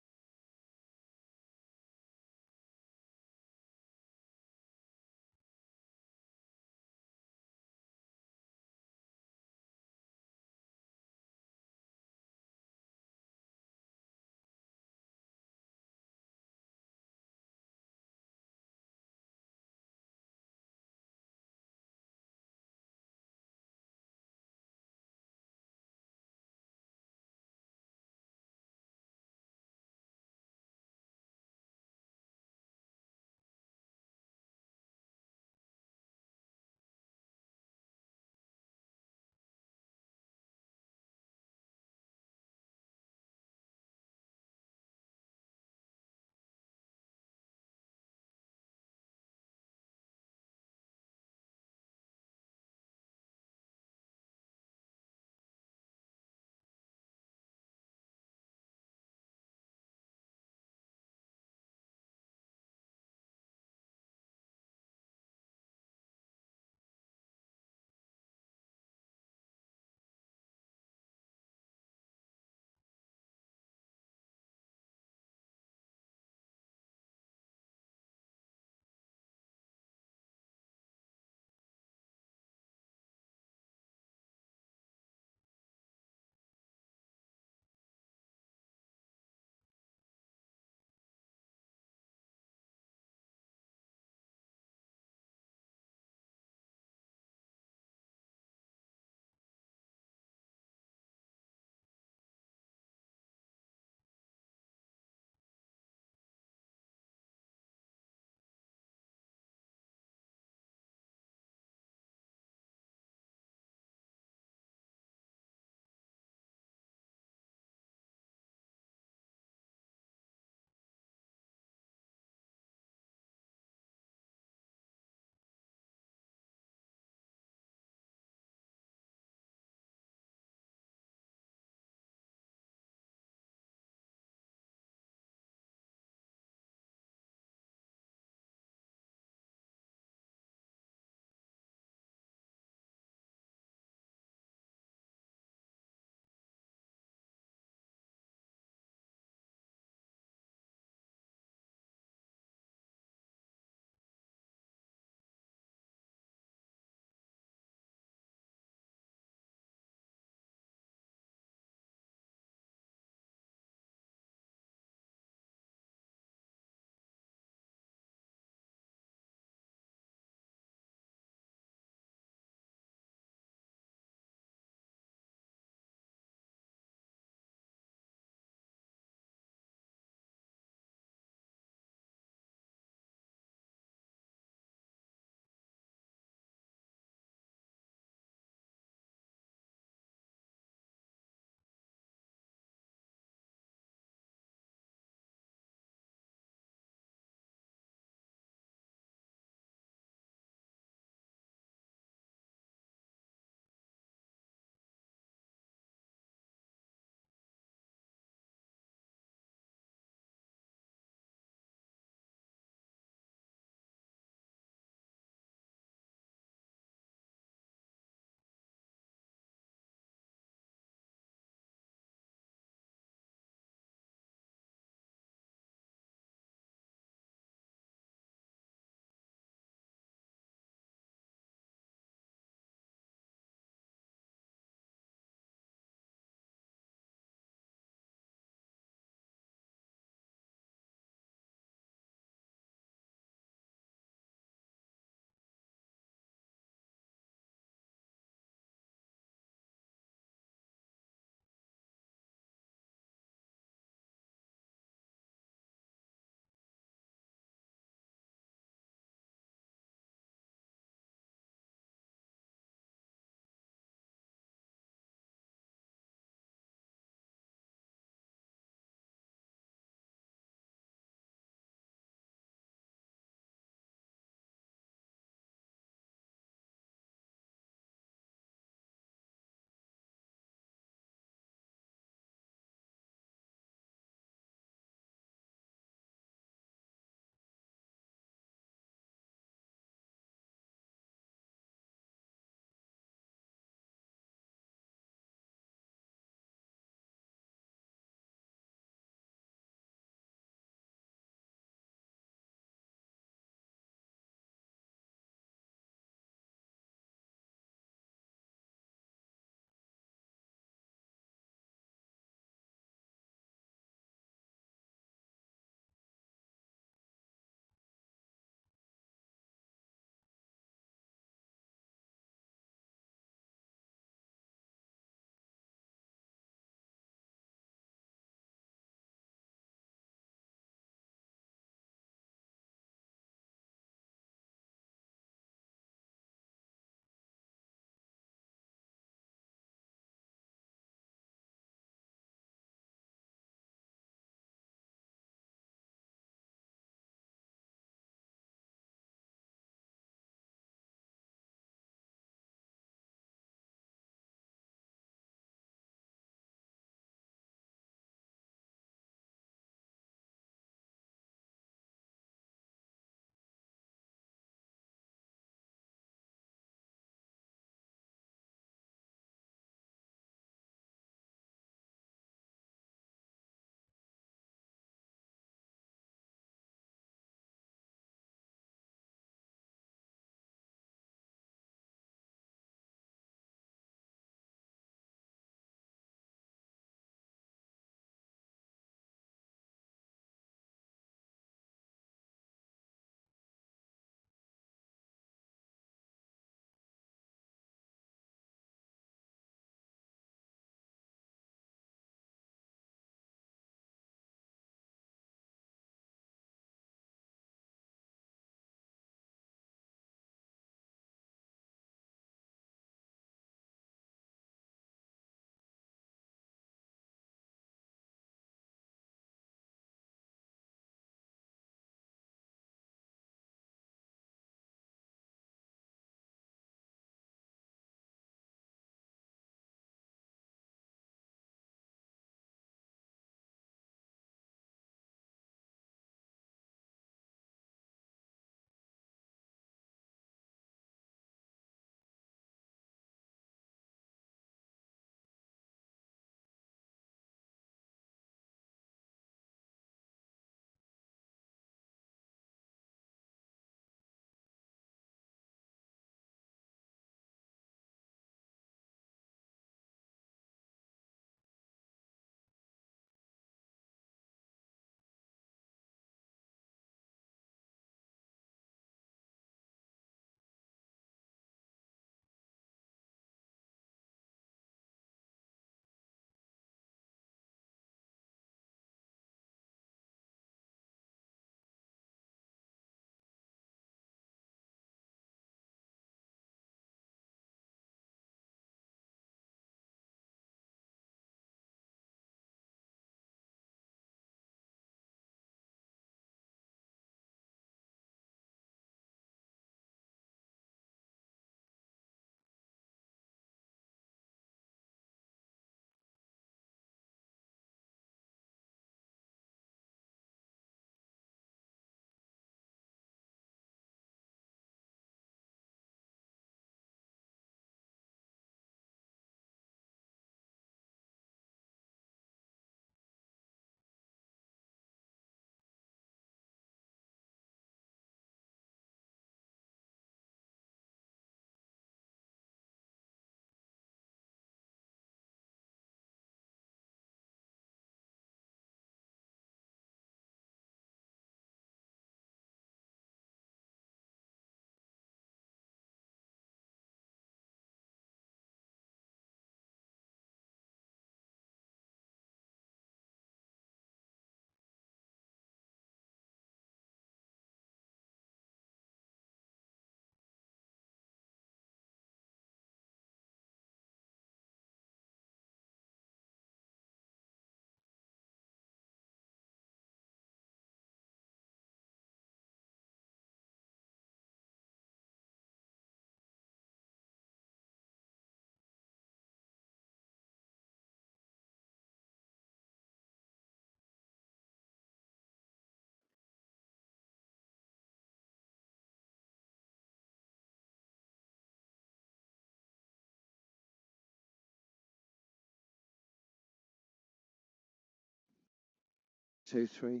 S1: 2, 3,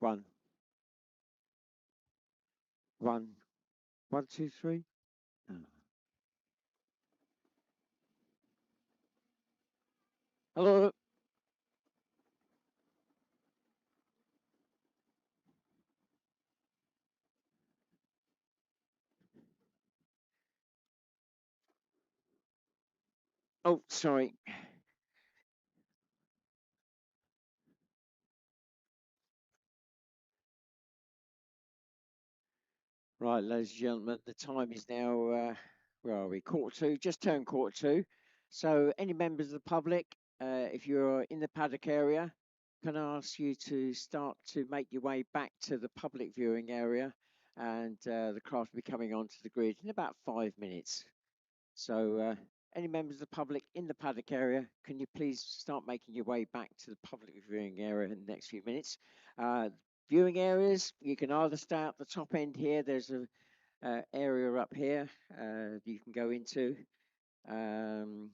S1: 1, 1, 1, 2, 3. Hello. Oh, sorry. Right, ladies and gentlemen, the time is now, where are we? Quarter two, just turned quarter two. So, any members of the public, if you're in the paddock area, can I ask you to start to make your way back to the public viewing area, and the craft will be coming onto the grid in about 5 minutes. So, any members of the public in the paddock area, can you please start making your way back to the public viewing area in the next few minutes? Viewing areas, you can either stay at the top end here. There's a area up here you can go into, um,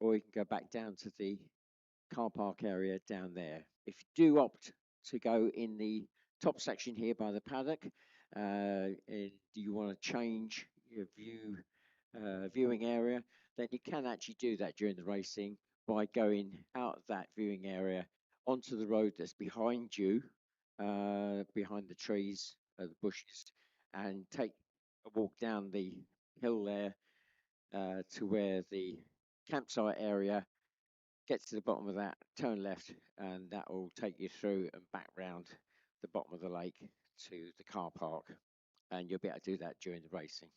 S1: or you can go back down to the car park area down there. If you do opt to go in the top section here by the paddock, and you want to change your viewing area, then you can actually do that during the racing by going out of that viewing area onto the road that's behind you, behind the trees, the bushes, and take a walk down the hill there to where the campsite area. Get to the bottom of that, turn left, and that will take you through and back round the bottom of the lake to the car park, and you'll be able to do that during the racing.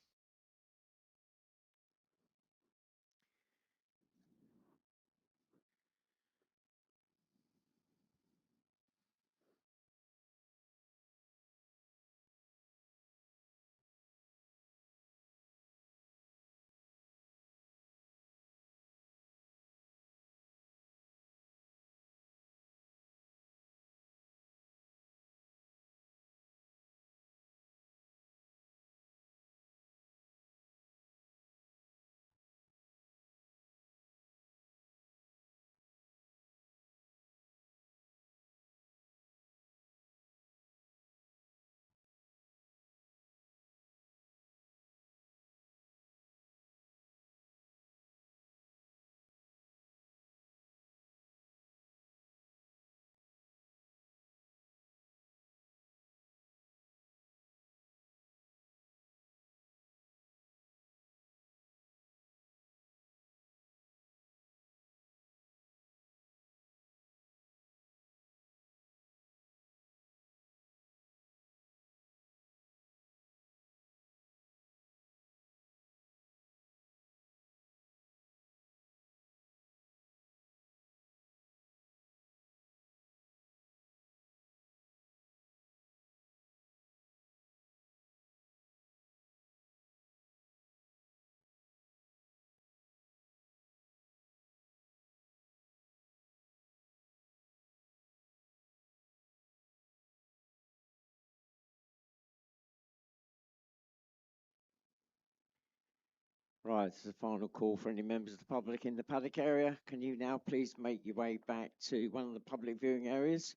S1: Right, this is the final call for any members of the public in the paddock area. Can you now please make your way back to one of the public viewing areas?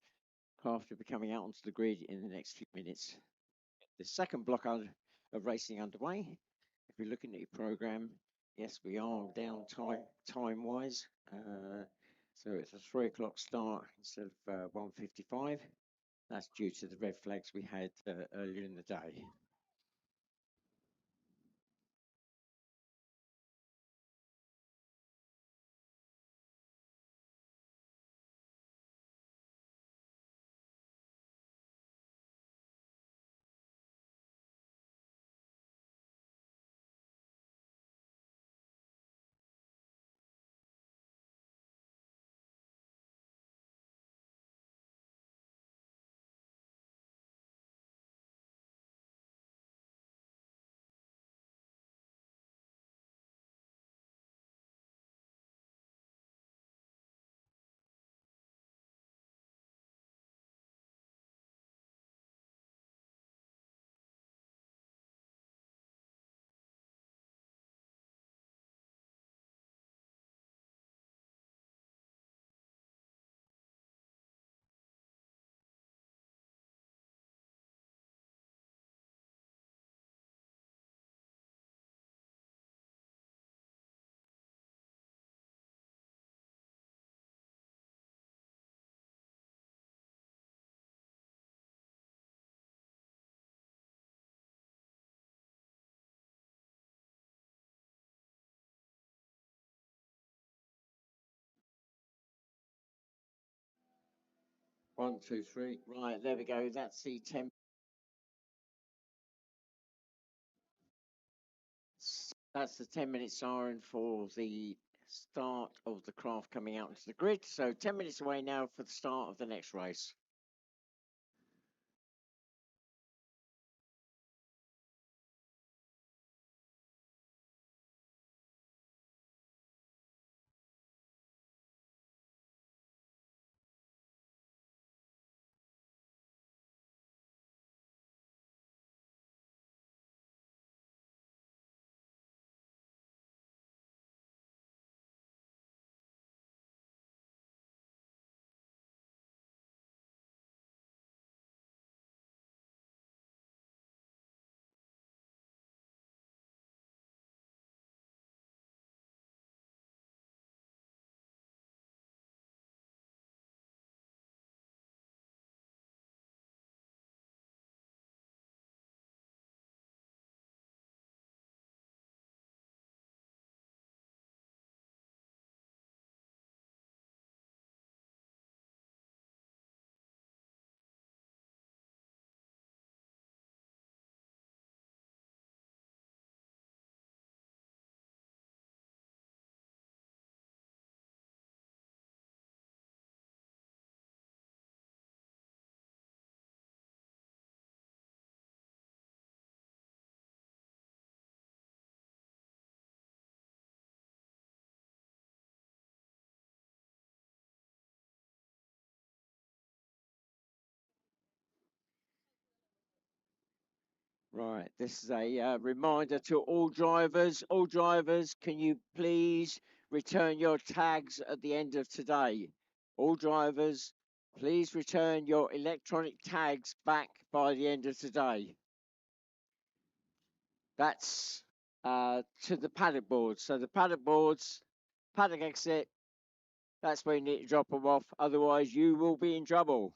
S1: Craft will be coming out onto the grid in the next few minutes. The second block of racing underway. If you're looking at your program, yes, we are down time wise. So it's a 3 o'clock start instead of 1:55. That's due to the red flags we had earlier in the day. 1, 2, 3. Right, there we go. That's the 10. That's the 10-minute siren for the start of the craft coming out into the grid. So 10 minutes away now for the start of the next race. Right, this is a reminder to all drivers. All drivers, can you please return your tags at the end of today? All drivers, please return your electronic tags back by the end of today. That's to the paddock boards. So the paddock boards, paddock exit, that's where you need to drop them off. Otherwise, you will be in trouble.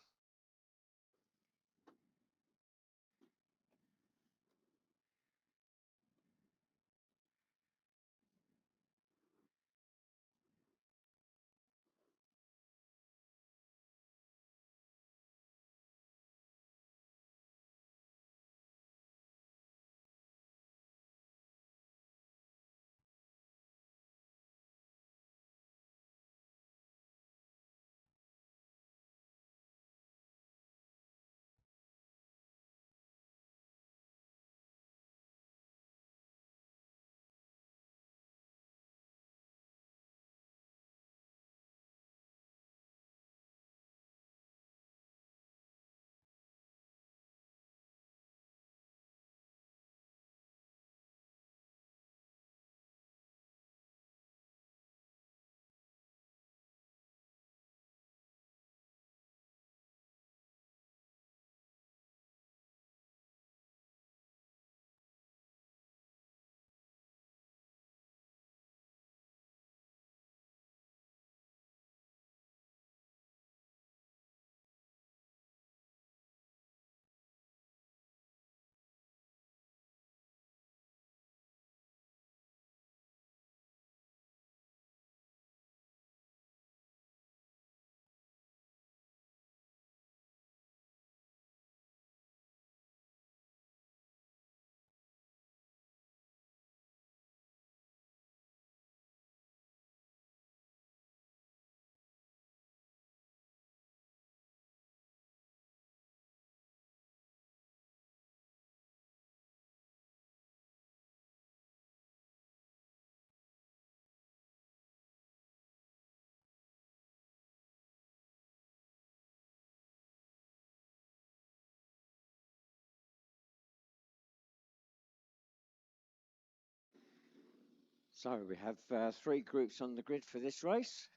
S1: So we have 3 groups on the grid for this race.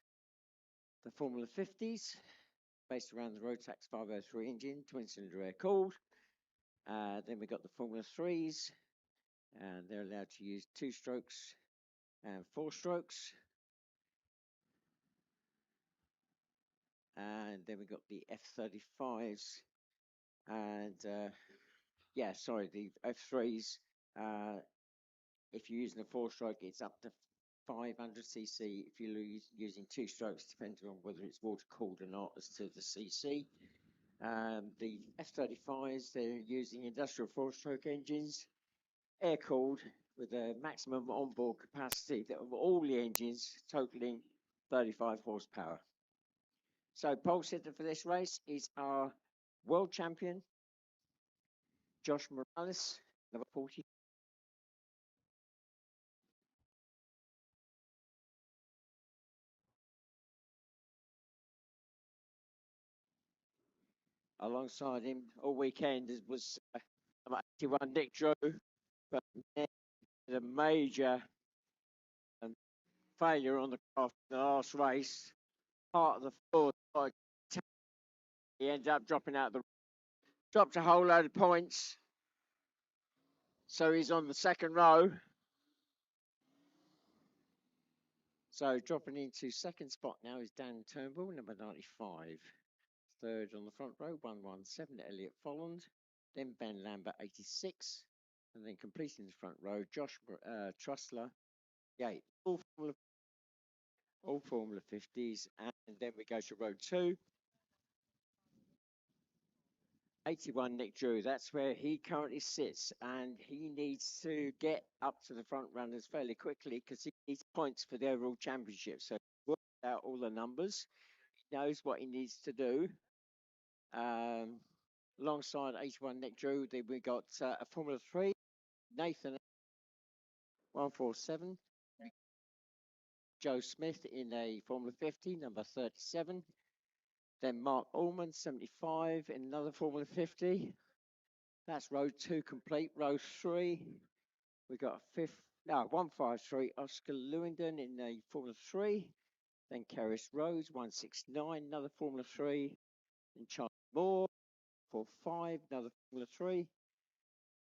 S1: The Formula 50s, based around the Rotax 503 engine, twin-cylinder air-cooled. Then we got the Formula 3s, and they're allowed to use 2 strokes and 4 strokes. And then we got the F35s, and the F3s. If you're using a 4-stroke, it's up to 500cc. If you're using 2 strokes, depending on whether it's water cooled or not, as to the cc. The F-35s, they're using industrial four-stroke engines, air-cooled, with a maximum onboard capacity of all the engines totaling 35 horsepower. So pole sitter for this race is our world champion, Josh Morales, number 40. Alongside him all weekend was number 81, Nick Drew, but Nick had a major failure on the craft in the last race. Part of the floor, he ended up dropped a whole load of points. So he's on the second row. So dropping into second spot now is Dan Turnbull, number 95. Third on the front row, 117, Elliot Folland. Then Ben Lambert, 86. And then completing the front row, Josh Trussler, 8. All Formula 50s. And then we go to row 2. 81 Nick Drew, that's where he currently sits, and he needs to get up to the front runners fairly quickly because he needs points for the overall championship. So work out all the numbers, he knows what he needs to do. Alongside 81 Nick Drew, then we got a Formula 3, Nathan 147, Joe Smith in a Formula 50, number 37. Then Mark Allman, 75, in another Formula 50. That's row 2 complete. Row 3, we got a 153, Oscar Lewingdon in a Formula 3. Then Keris Rose, 169, another Formula 3. Then Charlie Moore, 45, another Formula 3.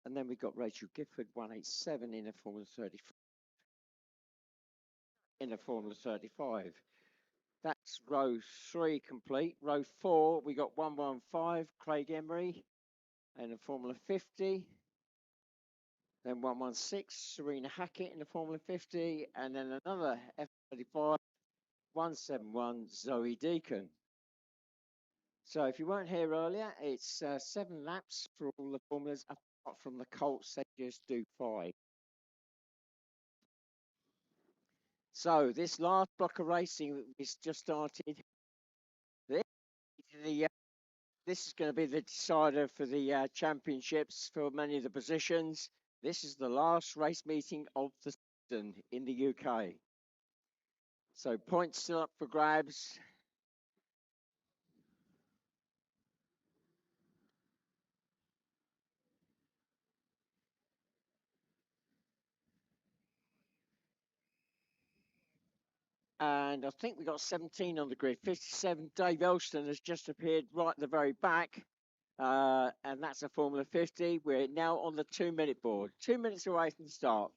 S1: And then we got Rachel Gifford, 187 in a Formula 35. That's row 3 complete. Row 4, we got 115, Craig Emery in a Formula 50. Then 116, Serena Hackett in the Formula 50. And then another F35, 171, Zoe Deacon. So if you weren't here earlier, it's 7 laps for all the formulas, apart from the Colts, they just do 5. So this last block of racing is just started. This is going to be the decider for the championships for many of the positions. This is the last race meeting of the season in the UK. So points still up for grabs. And I think we got 17 on the grid. 57, Dave Elston has just appeared right at the very back. And that's a Formula 50. We're now on the 2-minute board. 2 minutes away from the start.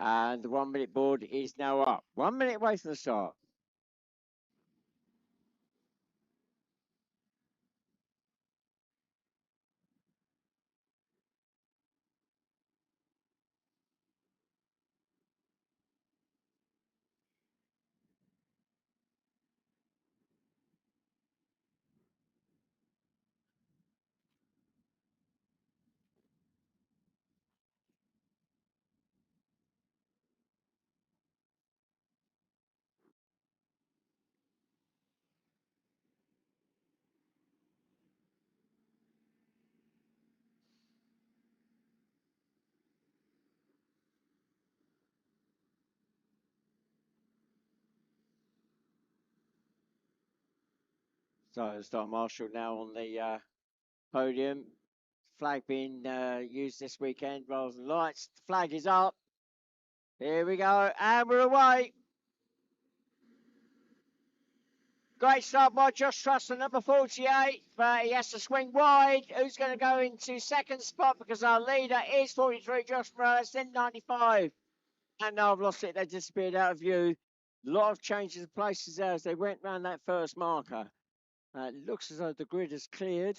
S1: And the 1-minute board is now up. 1 minute away from the start. So start marshal now on the podium. Flag being used this weekend rather than lights. The flag is up. Here we go, and we're away. Great start by Josh Truss, number 48, but he has to swing wide. Who's going to go into second spot because our leader is 43, Josh Morales, then 95. And now I've lost it. They disappeared out of view. A lot of changes of places there as they went round that first marker. It looks as though the grid is cleared.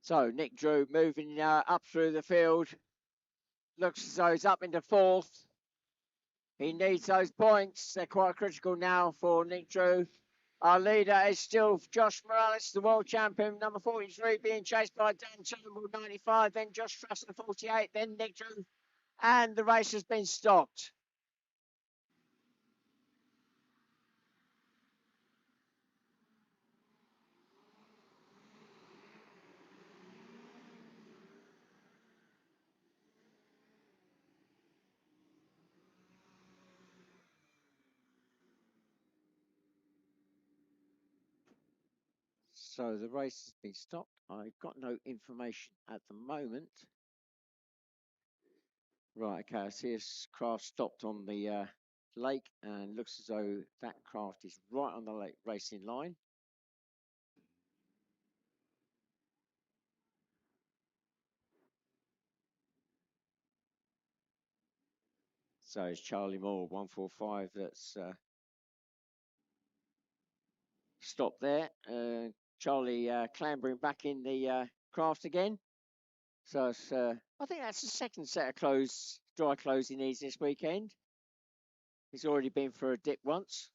S1: So Nick Drew moving up through the field. Looks as though he's up into fourth. He needs those points. They're quite critical now for Nick Drew. Our leader is still Josh Morales, the world champion, number 43, being chased by Dan Turnbull, 95, then Josh Trussell, 48, then Nick Drew, and the race has been stopped. So the race has been stopped. I've got no information at the moment. Right, okay, I see a craft stopped on the lake and looks as though that craft is right on the lake racing line. So it's Charlie Moore, 145, that's stopped there. Charlie clambering back in the craft again. So it's, I think that's the second set of dry clothes he needs this weekend. He's already been for a dip once.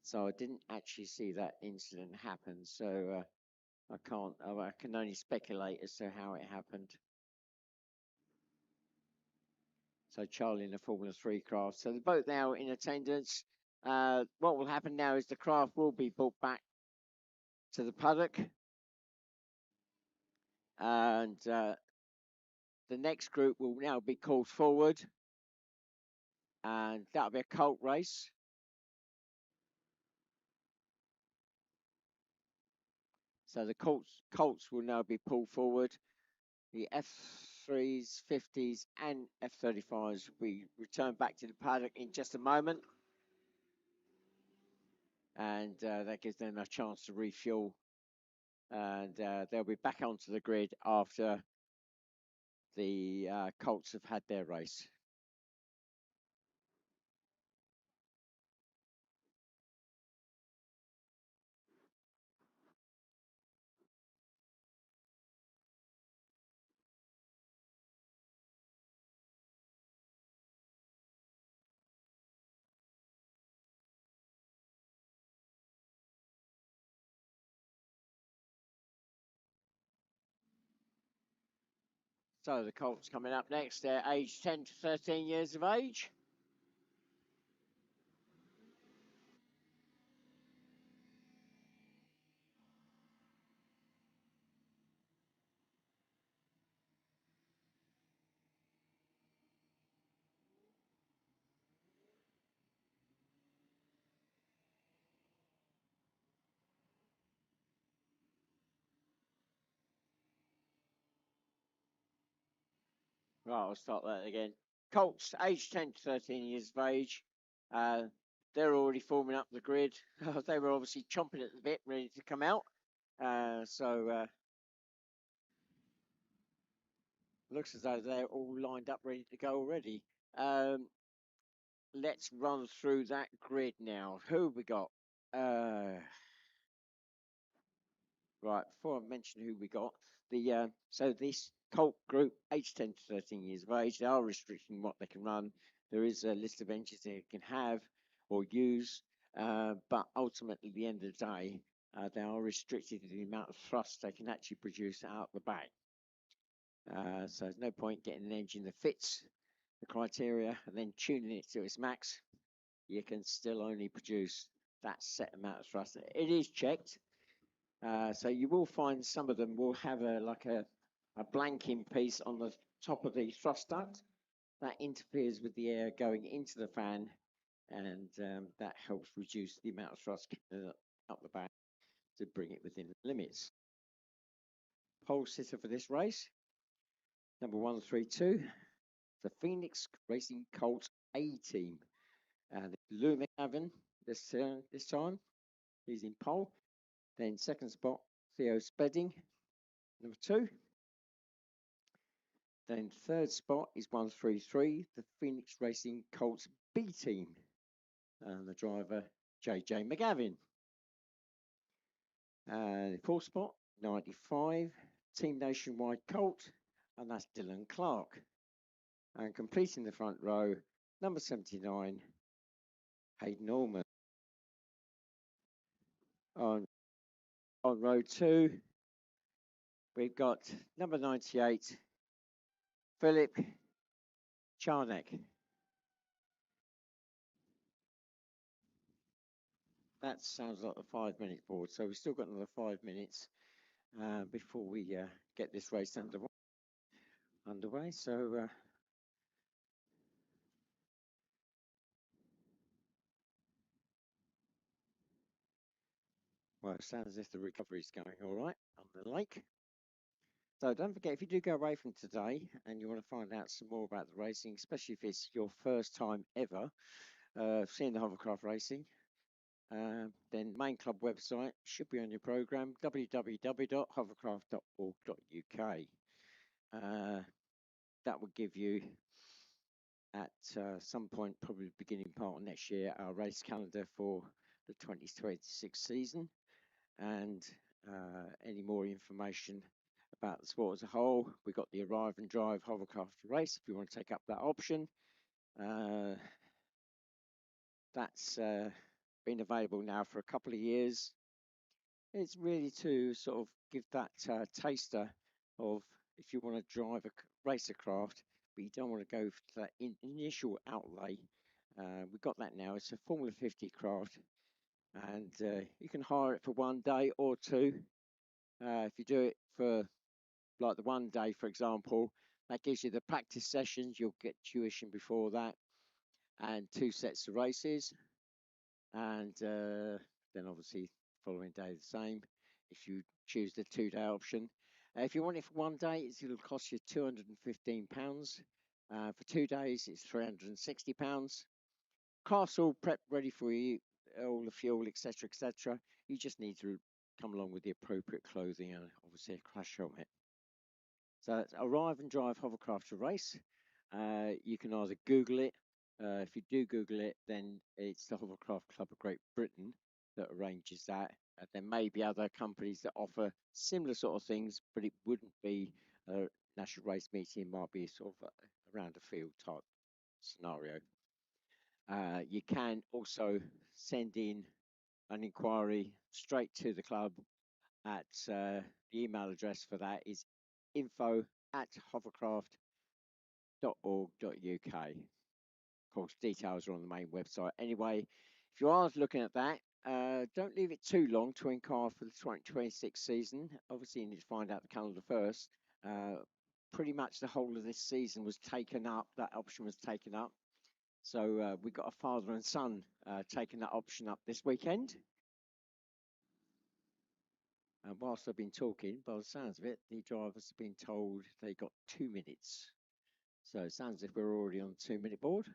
S1: So I didn't actually see that incident happen. So I can only speculate as to how it happened. So Charlie in the Formula 3 craft. So they're both now in attendance. What will happen now is the craft will be brought back to the paddock. And the next group will now be called forward. And that'll be a Colt race. So the Colts will now be pulled forward. The F3s, 50s, and F35s will be returned back to the paddock in just a moment. And that gives them a chance to refuel. And they'll be back onto the grid after the Colts have had their race. So the Colts coming up next. They're aged 10 to 13 years of age. Right, I'll start that again. Colts, aged 10 to 13 years of age. They're already forming up the grid. They were obviously chomping at the bit, ready to come out. Looks as though they're all lined up, ready to go already. Let's run through that grid now. Who have we got? Right, before I mention who we got, so this Colt group, aged 10 to 13 years of age, they are restricting what they can run. There is a list of engines they can have or use, but ultimately, at the end of the day, they are restricted to the amount of thrust they can actually produce out the back. So there's no point getting an engine that fits the criteria and then tuning it to its max. You can still only produce that set amount of thrust. It is checked. So you will find some of them will have a blanking piece on the top of the thrust duct that interferes with the air going into the fan, and that helps reduce the amount of thrust up the back to bring it within limits. Pole sitter for this race, number 132, the Phoenix Racing Colts A team, and Lou McAvan this time. He's in pole. Then second spot, Theo Spedding, number 2. Then third spot is 133, the Phoenix Racing Colts B team, and the driver JJ McGavin. And the fourth spot, 95, Team Nationwide Colt, and that's Dylan Clark. And completing the front row, number 79, Hayden Norman. On row 2, we've got number 98, Philip Charnek. That sounds like a 5-minute board, so we've still got another 5 minutes before we get this race underway. So well, it sounds as if the recovery is going all right on the lake. So don't forget, if you do go away from today and you want to find out some more about the racing, especially if it's your first time ever seeing the hovercraft racing, then main club website should be on your program, www.hovercraft.org.uk. That will give you at some point, probably beginning part of next year, our race calendar for the 2026 season, and any more information about the sport as a whole. We've got the Arrive and Drive hovercraft race if you want to take up that option. That's been available now for a couple of years. It's really to sort of give that taster of if you want to drive a racer craft, but you don't want to go for that initial outlay. We've got that now. It's a Formula 50 craft, and you can hire it for 1 day or 2. If you do it for like the 1 day, for example, that gives you the practice sessions. You'll get tuition before that, and 2 sets of races, and then obviously following day the same if you choose the 2-day option. If you want it for 1 day, it'll cost you £215. For 2 days, it's £360. Car's all prepped, ready for you, all the fuel, etc., etc. You just need to come along with the appropriate clothing and obviously a crash helmet. So it's Arrive and Drive Hovercraft to Race. You can either Google it. If you do Google it, then it's the Hovercraft Club of Great Britain that arranges that. There may be other companies that offer similar sort of things, but it wouldn't be a national race meeting. It might be sort of around a field type scenario. You can also send in an inquiry straight to the club at the email address for that is info@hovercraft.org.uk. Of course, details are on the main website. Anyway, if you are looking at that, don't leave it too long to inquire for the 2026 season. Obviously, you need to find out the calendar first. Pretty much the whole of this season was taken up. That option was taken up. So we got a father and son taking that option up this weekend. And whilst I've been talking, by the sounds of it, the drivers have been told they got 2 minutes. So it sounds as if we're already on the 2-minute board.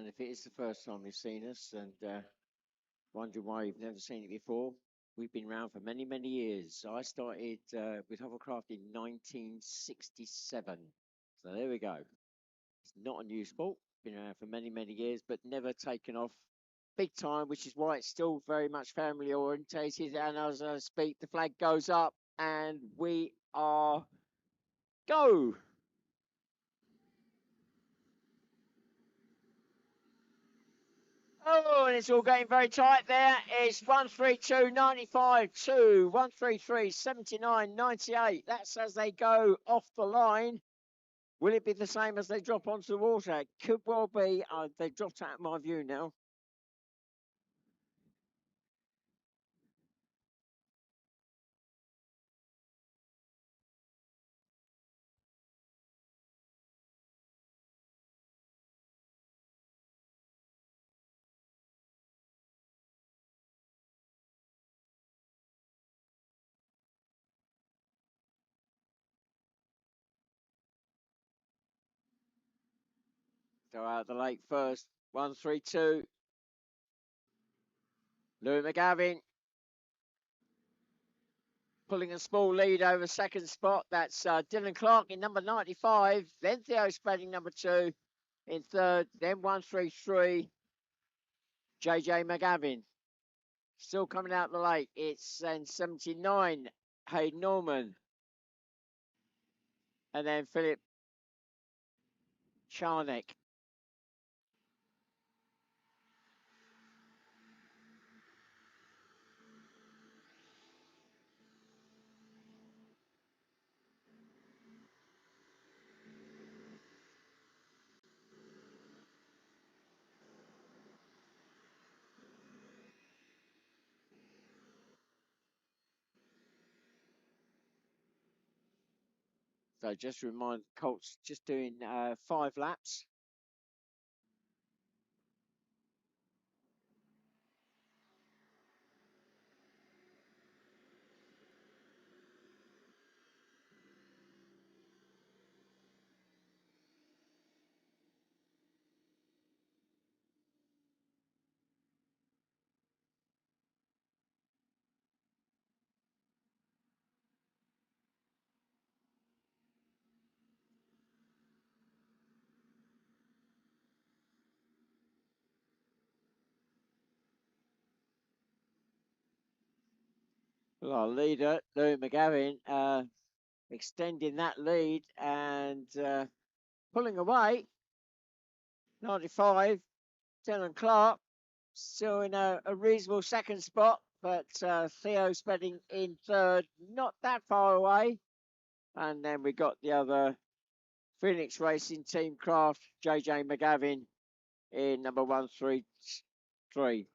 S1: And if it is the first time you've seen us and wondering why you've never seen it before, we've been around for many, many years. I started with Hovercraft in 1967. So there we go. It's not a new sport. Been around for many, many years, but never taken off big time, which is why it's still very much family orientated. And as I speak, the flag goes up and we are go. Oh, and it's all getting very tight there. It's 132, 95, 2, 133, 79, 98. That's as they go off the line. Will it be the same as they drop onto the water? It could well be. They've dropped out of my view now. Go out the lake first. 132. Louis McGavin pulling a small lead over second spot. That's Dylan Clark in number 95. Then Theo Spedding number 2 in third. Then 133. JJ McGavin still coming out the lake. It's then 79. Hayden Norman. And then Philip Charnick. So just to remind Colts, just doing 5 laps. Well, our leader, Louis McGavin, extending that lead and pulling away. 95, Dylan Clark, still in a reasonable second spot, but Theo Spedding in third, not that far away. And then we got the other Phoenix Racing Team Craft, JJ McGavin in number 133.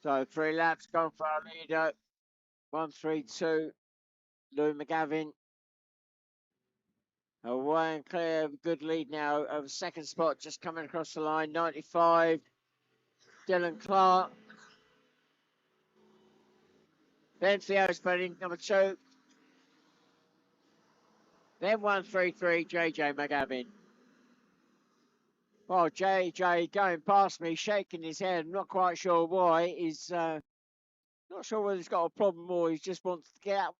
S1: So 3 laps gone for our leader. 132. Lou McGavin. Away and clear. Good lead now over second spot. Just coming across the line. 95. Dylan Clark. Then Theo Spreading, number 2. Then 133. JJ McGavin. Well, JJ going past me, shaking his head. I'm not quite sure why. He's not sure whether he's got a problem or he just wants to get out,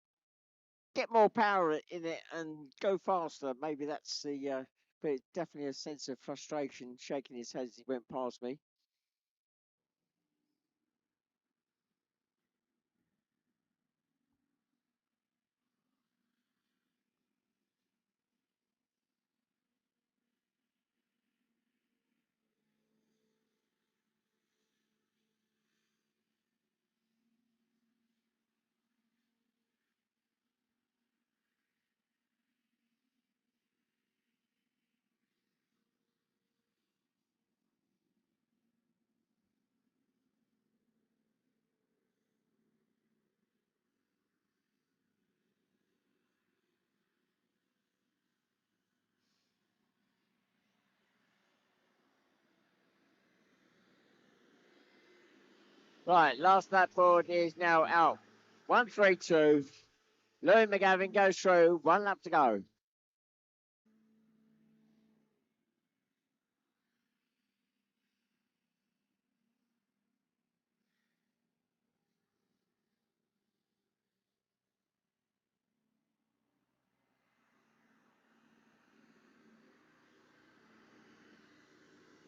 S1: get more power in it and go faster. Maybe that's the, but it's definitely a sense of frustration, shaking his head as he went past me. Right, last lap board is now out. 132. Louis McGavin goes through. 1 lap to go.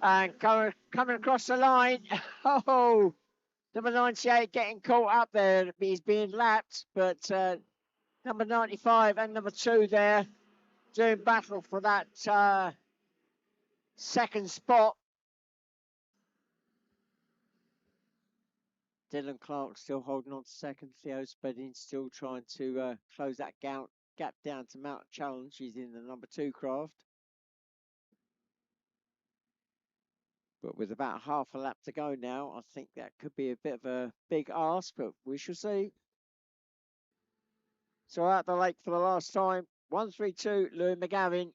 S1: And coming across the line. Oh, number 98 getting caught up there. He's being lapped, but number 95 and number 2 there doing battle for that second spot. Dylan Clark still holding on to second. Theo Spedding still trying to close that gap down to Mount Challenge. He's in the number 2 craft. But with about half a lap to go now, I think that could be a bit of a big ask, but we shall see. So out the lake for the last time, 132, Louis McGavin,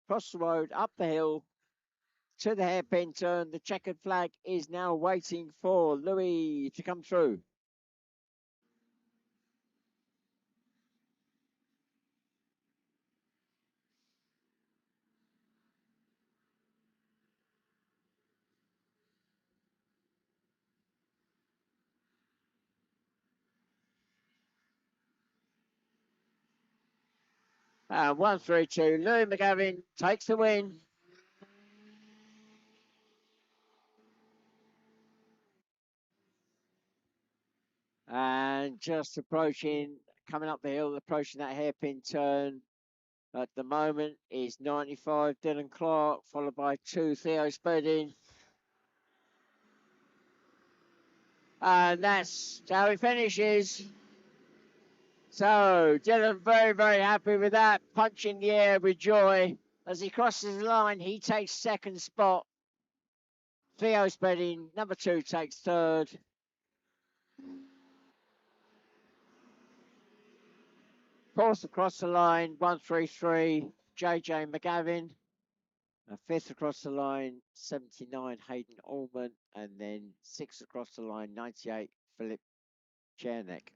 S1: across the road, up the hill, to the hairpin turn. The checkered flag is now waiting for Louis to come through. And 132, Louis McGavin takes the win. And just approaching, coming up the hill, approaching that hairpin turn. At the moment is 95, Dylan Clark, followed by 2, Theo Spedding. And that's how he finishes. So Dylan very, very happy with that. Punch in the air with joy. As he crosses the line, he takes second spot. Theo Spedding, number 2, takes third. Fourth across the line, 133, JJ McGavin. Fifth across the line, 79, Hayden Allman. And then sixth across the line, 98, Philip Chernick.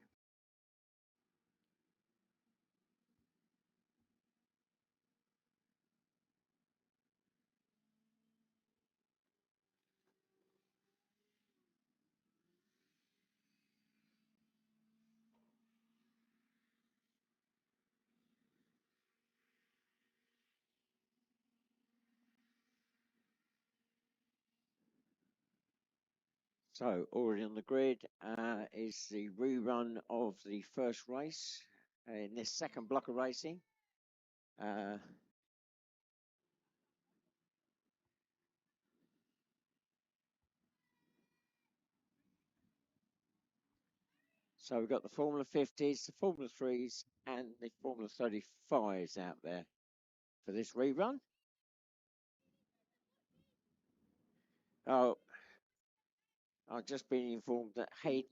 S1: So already on the grid is the rerun of the first race in this second block of racing. So we've got the Formula 50s, the Formula 3s, and the Formula 35s out there for this rerun. Oh, I've just been informed that Hayden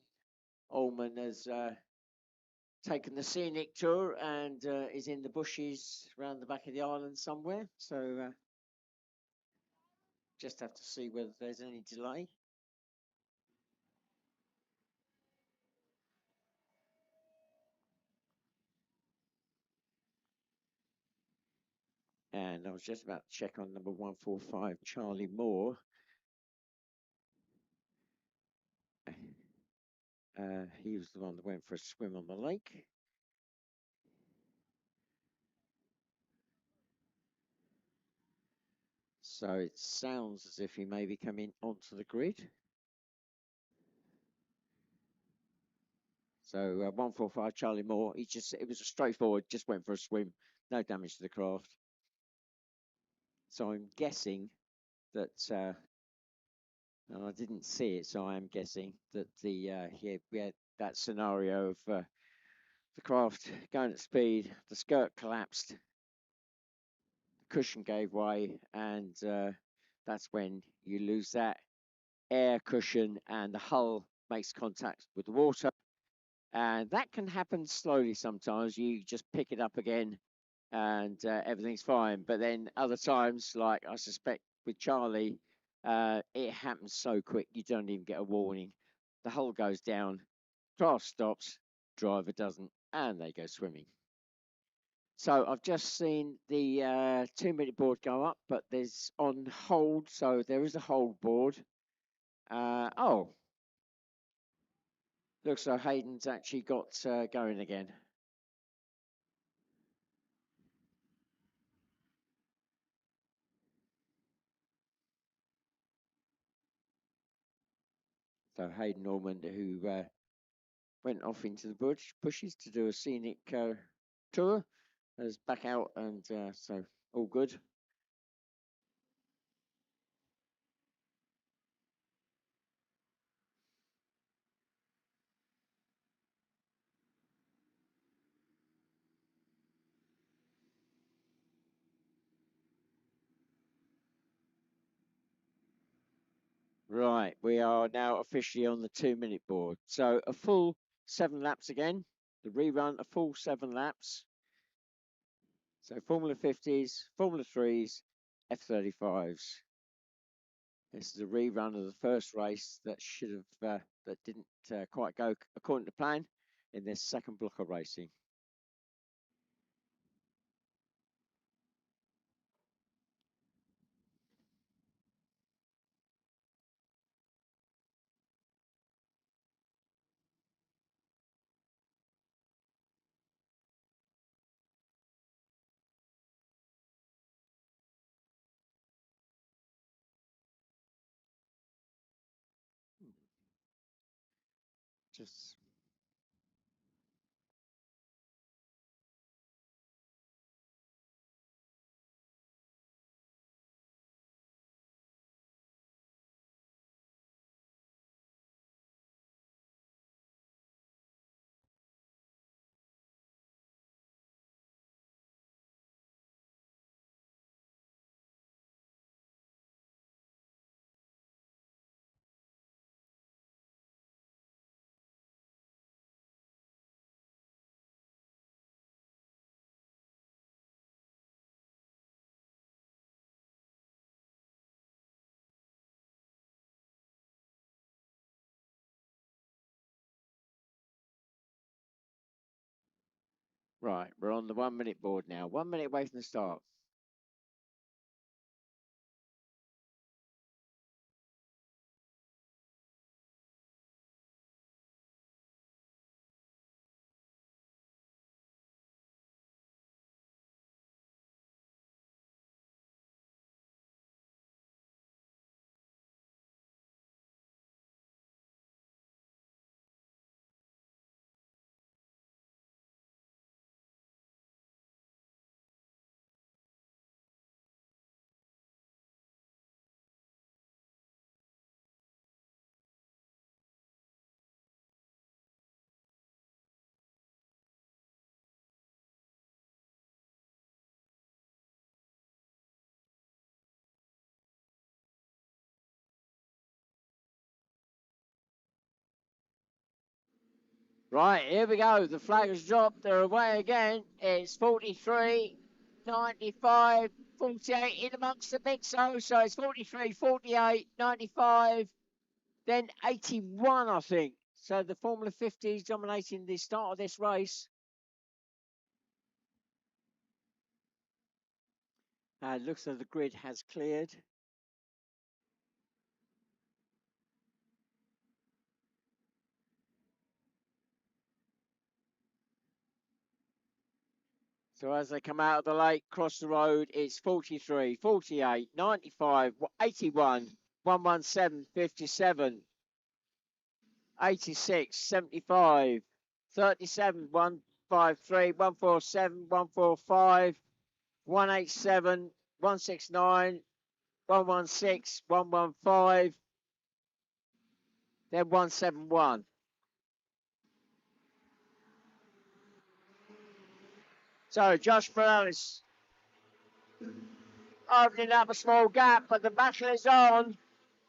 S1: Ullman has taken the scenic tour and is in the bushes around the back of the island somewhere. So just have to see whether there's any delay. And I was just about to check on number 145, Charlie Moore. He was the one that went for a swim on the lake. So it sounds as if he may be coming onto the grid. So 145, Charlie Moore. It was a straightforward, just went for a swim, no damage to the craft. So I'm guessing that, and I didn't see it, so I am guessing that we had that scenario of the craft going at speed, the skirt collapsed, the cushion gave way, and that's when you lose that air cushion and the hull makes contact with the water. And that can happen slowly sometimes. You just pick it up again and everything's fine. But then other times, like I suspect with Charlie, it happens so quick you don't even get a warning. The hull goes down, craft stops, driver doesn't, and they go swimming. So I've just seen the 2-minute board go up, but there's on hold, so there is a hold board. Oh, looks like Hayden's actually got going again. So Hayden Norman, who went off into the bushes to do a scenic tour, is back out, and so all good. Right, we are now officially on the 2-minute board. So a full 7 laps again. The rerun, a full 7 laps. So Formula 50s, Formula 3s, F35s. This is a rerun of the first race that should have that didn't quite go according to plan in this second block of racing. Just right, we're on the 1-minute board now. 1 minute away from the start. Right, here we go. The flag has dropped. They're away again. It's 43, 95, 48 in amongst the big so it's 43, 48, 95, then 81, I think. So the Formula 50 is dominating the start of this race. It looks like the grid has cleared. So as they come out of the lake, cross the road, it's 43, 48, 95, 81, 117, 57, 86, 75, 37, 153, 147, 145, 187, 169, 116, 115, then 171. So Josh Morales opening up a small gap, but the battle is on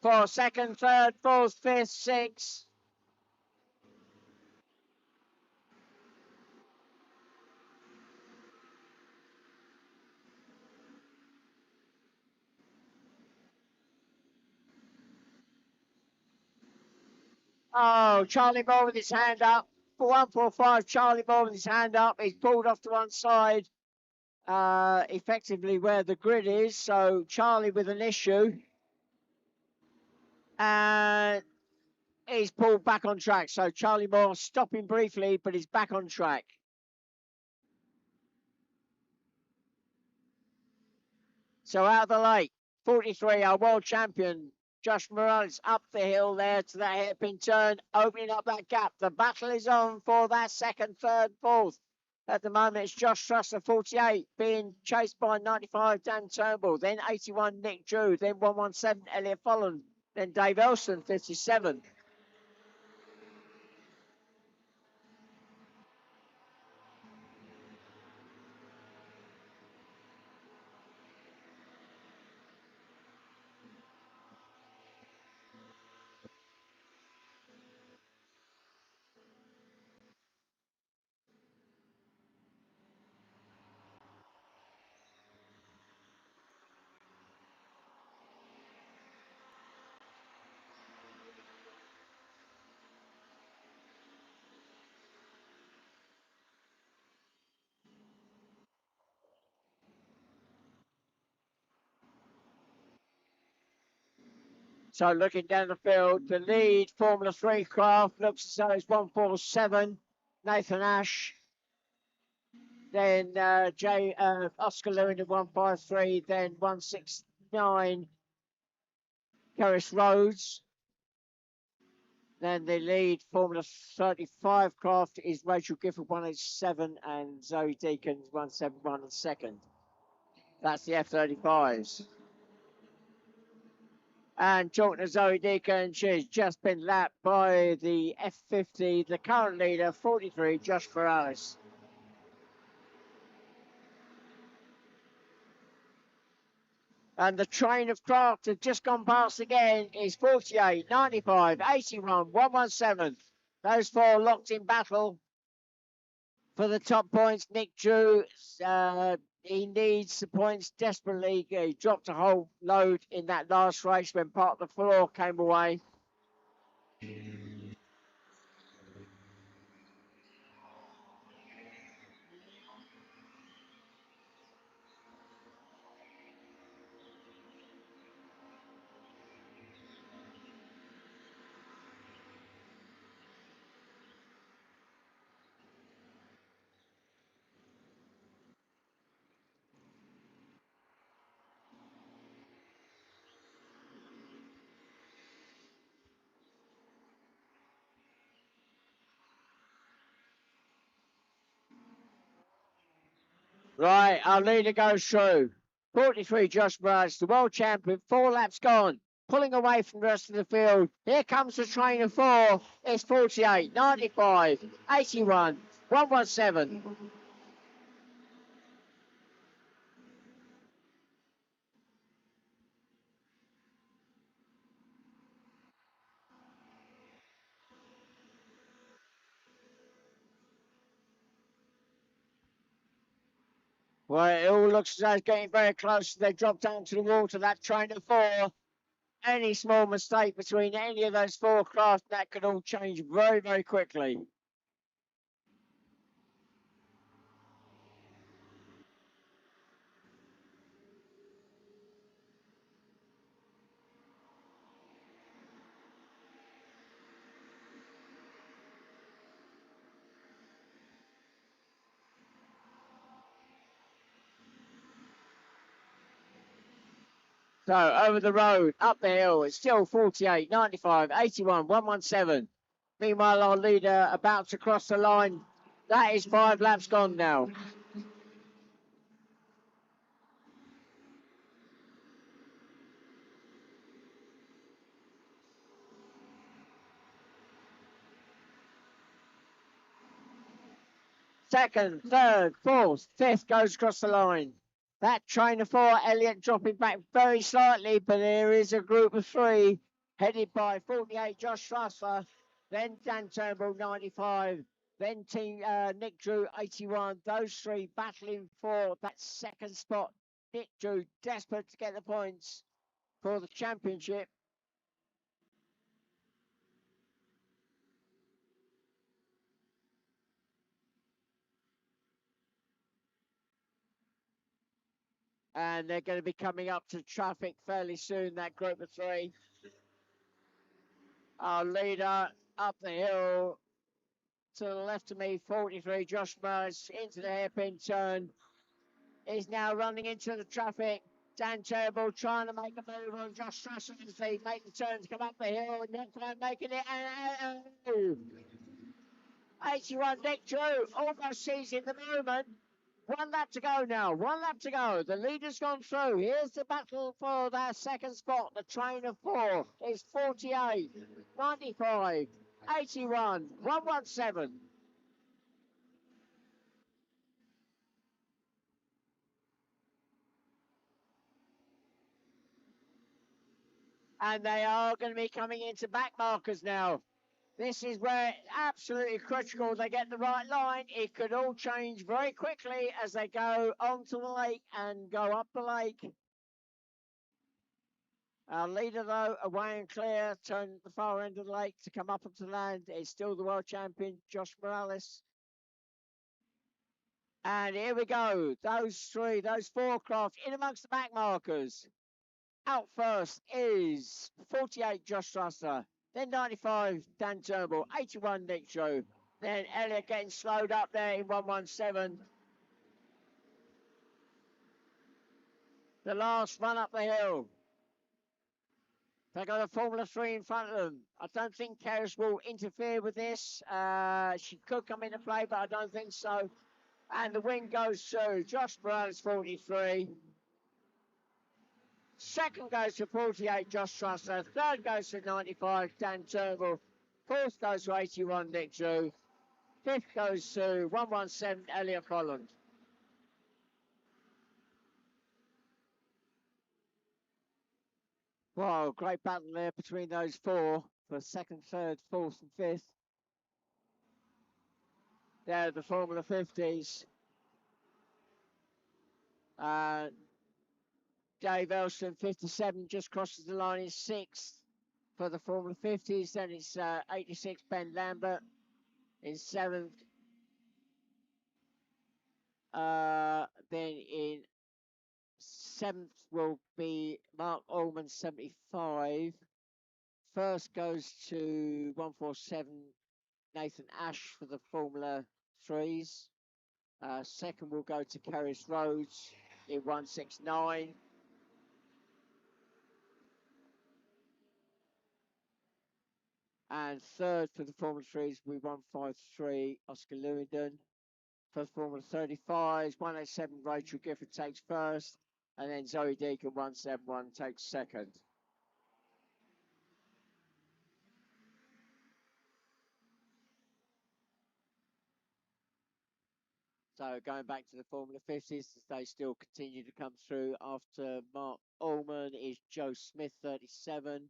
S1: for second, third, fourth, fifth, sixth. Oh, Charlie Moore with his hand up. For 145, Charlie Moore with his hand up. He's pulled off to one side, effectively where the grid is. So Charlie with an issue. And he's pulled back on track. So Charlie Moore stopping briefly, but he's back on track. So out of the lake, 43, our world champion, Josh Morales up the hill there to that hairpin turn, opening up that gap. The battle is on for that second, third, fourth. At the moment, it's Josh Trusser, 48, being chased by 95, Dan Turnbull, then 81, Nick Drew, then 117, Elliot Folland, then Dave Elson, 57. So looking down the field, the lead Formula 3 craft looks as though it's 147, Nathan Ash. Then Oscar Lewin at 153, then 169, Harris Rhodes. Then the lead Formula 35 craft is Rachel Gifford 187 and Zoe Deacon 171 in second. That's the F35s. And talking to Zoe Deacon, she's just been lapped by the F50, the current leader, 43, Josh Morales. And the train of craft have just gone past again is 48, 95, 81, 117. Those four locked in battle for the top points. Nick Drew, he needs the points desperately. He dropped a whole load in that last race when part of the floor came away. Right, our leader goes through. 43, Josh Brush, the world champion, 4 laps gone, pulling away from the rest of the field. Here comes the train of 4. It's 48, 95, 81, 117. Well, it all looks as though it's getting very close. They drop down to the water. That train of four. Any small mistake between any of those four craft, that could all change very, very quickly. So over the road, up the hill, it's still 48, 95, 81, 117. Meanwhile, our leader about to cross the line. That is 5 laps gone now. Second, third, fourth, fifth goes across the line. That train of four, Elliott dropping back very slightly, but there is a group of three headed by 48 Josh Strasser, then Dan Turnbull 95, then team Nick Drew 81. Those three battling for that second spot. Nick Drew desperate to get the points for the championship. And they're going to be coming up to traffic fairly soon, that group of three. Our leader up the hill to the left of me, 43, Josh Murs, into the hairpin turn. Is now running into the traffic. Dan Turnbull trying to make a move on Josh Strasser as they make the turn to come up the hill, and not quite making it. And 81, Nick Drew almost seizing the moment. 1 lap to go now. 1 lap to go. The leader's gone through. Here's the battle for that second spot. The train of four is 48, 95, 81, 117. And they are going to be coming into back markers now. This is where absolutely critical they get the right line. It could all change very quickly as they go onto the lake and go up the lake. Our leader, though, away and clear, turn the far end of the lake to come up onto the land. It's still the world champion, Josh Morales. And here we go. Those four craft in amongst the back markers. Out first is 48 Josh Strasser, then 95 Dan Turnbull, 81 Nick Drew, then Elliott getting slowed up there in 117. The last run up the hill. They got a Formula 3 in front of them. I don't think Keris will interfere with this. She could come into play, but I don't think so. And the win goes to Josh Morales, 43. Second goes to 48, Josh Strasser. Third goes to 95, Dan Turnbull. Fourth goes to 81, Nick Drew. Fifth goes to 117, Elliott Holland. Wow, great battle there between those four for second, third, fourth, and fifth. They're the Formula 50s. Dave Elston, 57, just crosses the line in sixth for the Formula 50s. Then it's 86, Ben Lambert in seventh. Then in seventh will be Mark Ullman, 75. First goes to 147, Nathan Ash for the Formula 3s. Second will go to Keris Rhodes in 169. And third for the Formula 3s will be 153, Oscar Lewington. For the Formula 35s, 187, Rachel Gifford takes first. And then Zoe Deacon, 171, takes second. So going back to the Formula 50s, they still continue to come through. After Mark Ullman is Joe Smith, 37.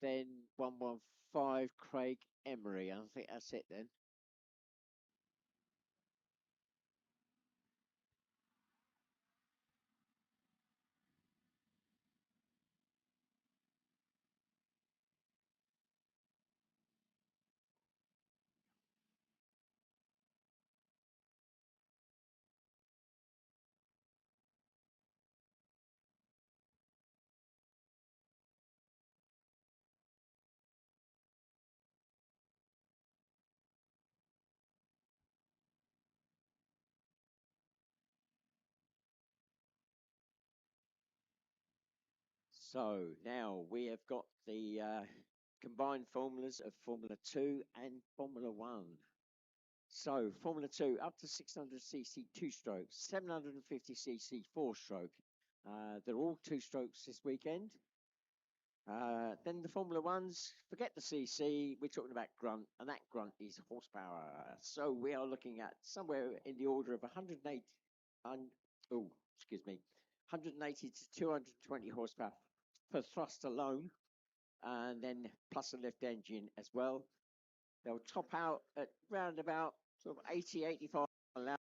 S1: Then 115, Craig Emery. I think that's it then. So now we have got the combined formulas of Formula 2 and Formula 1. So Formula 2 up to 600cc 2-stroke, 750cc 4-stroke. They're all 2-strokes this weekend. Then the Formula 1s, forget the CC, we're talking about grunt, and that grunt is horsepower. So we are looking at somewhere in the order of 180, 180 to 220 horsepower for thrust alone, and then plus a lift engine as well. They'll top out at round about sort of 80, 85 mile an hour.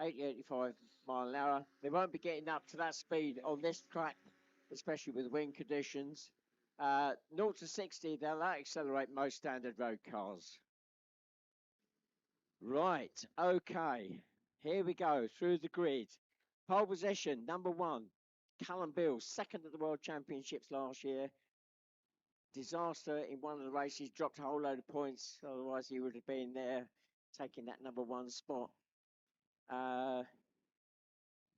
S1: 80, 85 mile an hour. They won't be getting up to that speed on this track, especially with wind conditions. 0 to 60, they'll accelerate most standard road cars. Right, okay. Here we go, through the grid. Pole position, number 1. Callum Bill, second at the World Championships last year. Disaster in one of the races, dropped a whole load of points. Otherwise, he would have been there, taking that number 1 spot.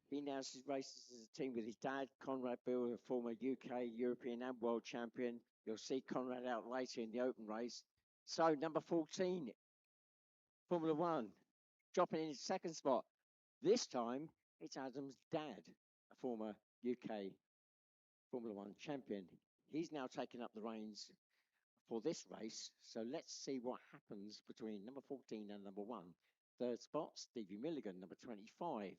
S1: He now races as a team with his dad, Conrad Bill, a former UK, European and World Champion. You'll see Conrad out later in the open race. So, number 14, Formula 1, dropping in his second spot. This time, it's Adam's dad, a former UK Formula 1 champion. He's now taken up the reins for this race. So let's see what happens between number 14 and number 1. Third spot, Stevie Milligan, number 25.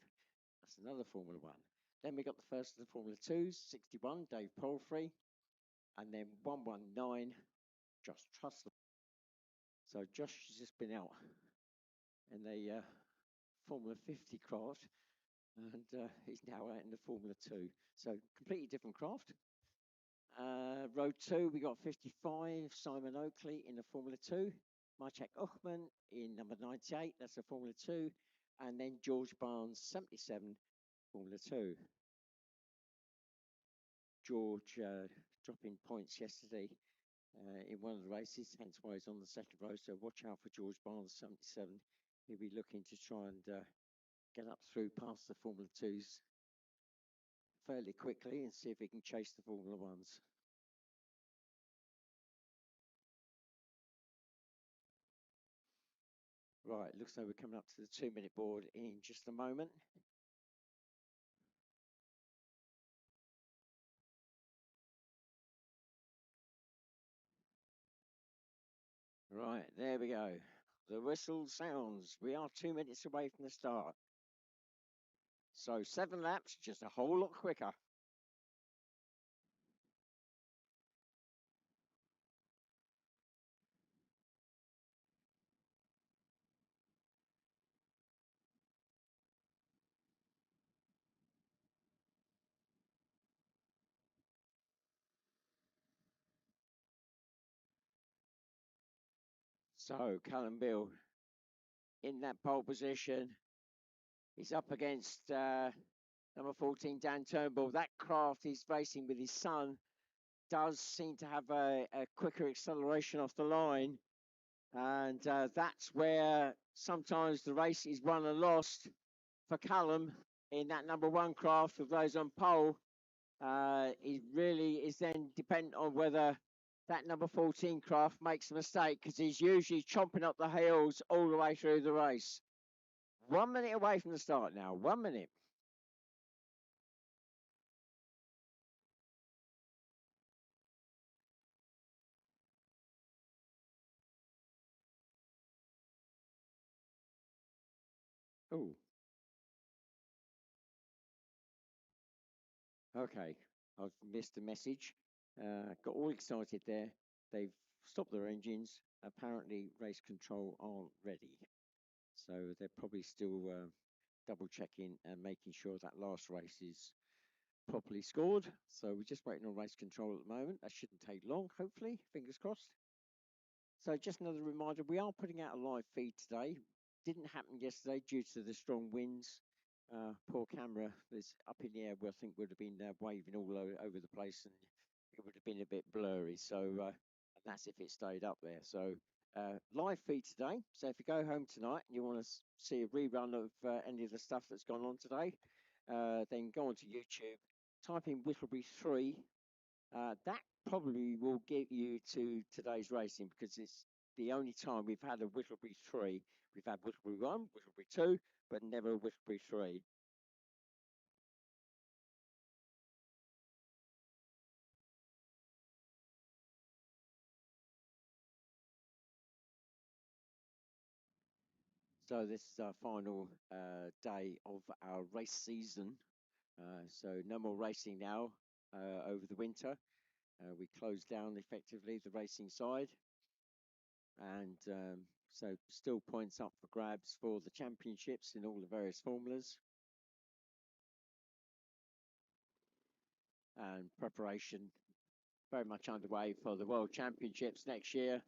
S1: That's another Formula 1. Then we got the first of the Formula 2s, 61, Dave Palfrey. And then 119, Josh Trussell. So Josh has just been out in the Formula 50 craft. And he's now out in the Formula 2. So completely different craft. Row 2, we got 55, Simon Oakley in the Formula 2. Maciek Ochman in number 98, that's the Formula 2. And then George Barnes, 77, Formula 2. George dropping points yesterday in one of the races, hence why he's on the second row. So watch out for George Barnes, 77. He'll be looking to try and get up through past the Formula 2s fairly quickly and see if he can chase the Formula 1s. Right, looks like we're coming up to the 2-minute board in just a moment. Right, there we go. The whistle sounds. We are 2 minutes away from the start. So 7 laps, just a whole lot quicker. So Callum Bill in that pole position. He's up against number 14, Dan Turnbull. That craft he's racing with his son does seem to have a quicker acceleration off the line. And that's where sometimes the race is won and lost for Callum in that number 1 craft with those on pole. It really is then dependent on whether that number 14 craft makes a mistake, because he's usually chomping up the heels all the way through the race. 1 minute away from the start now. 1 minute. Oh. Okay. I've missed a message. Got all excited there. They've stopped their engines. Apparently, race control aren't ready. So they're probably still double checking and making sure that last race is properly scored. So we're just waiting on race control at the moment. That shouldn't take long, hopefully. Fingers crossed. So just another reminder, we are putting out a live feed today. Didn't happen yesterday due to the strong winds. Poor camera is up in the air, I think would have been waving all over the place, and it would have been a bit blurry. So and that's if it stayed up there. So live feed today. So if you go home tonight and you want to see a rerun of any of the stuff that's gone on today, then go onto YouTube, type in Whittlebury3. That probably will get you to today's racing because it's the only time we've had a Whittlebury3. We've had Whittlebury1, Whittlebury2, but never a Whittlebury3. So this is our final day of our race season. So no more racing now over the winter. We closed down effectively the racing side. And so still points up for grabs for the championships in all the various formulas. And preparation very much underway for the World Championships next year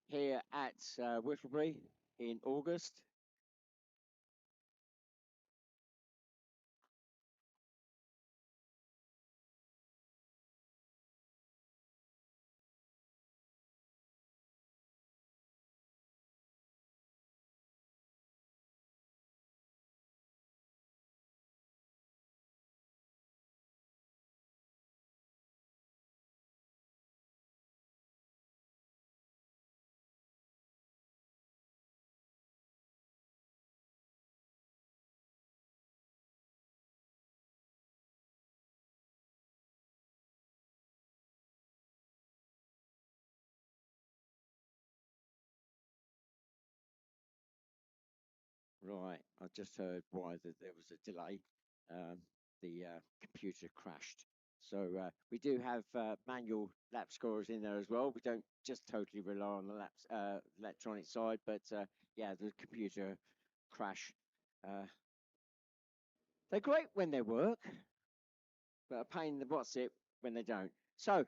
S1: here at Whittlebury in August. Right, I just heard why there was a delay. The computer crashed. So we do have manual lap scorers in there as well. We don't just totally rely on the electronic side, but yeah, the computer crash. They're great when they work, but a pain in the what's it when they don't. So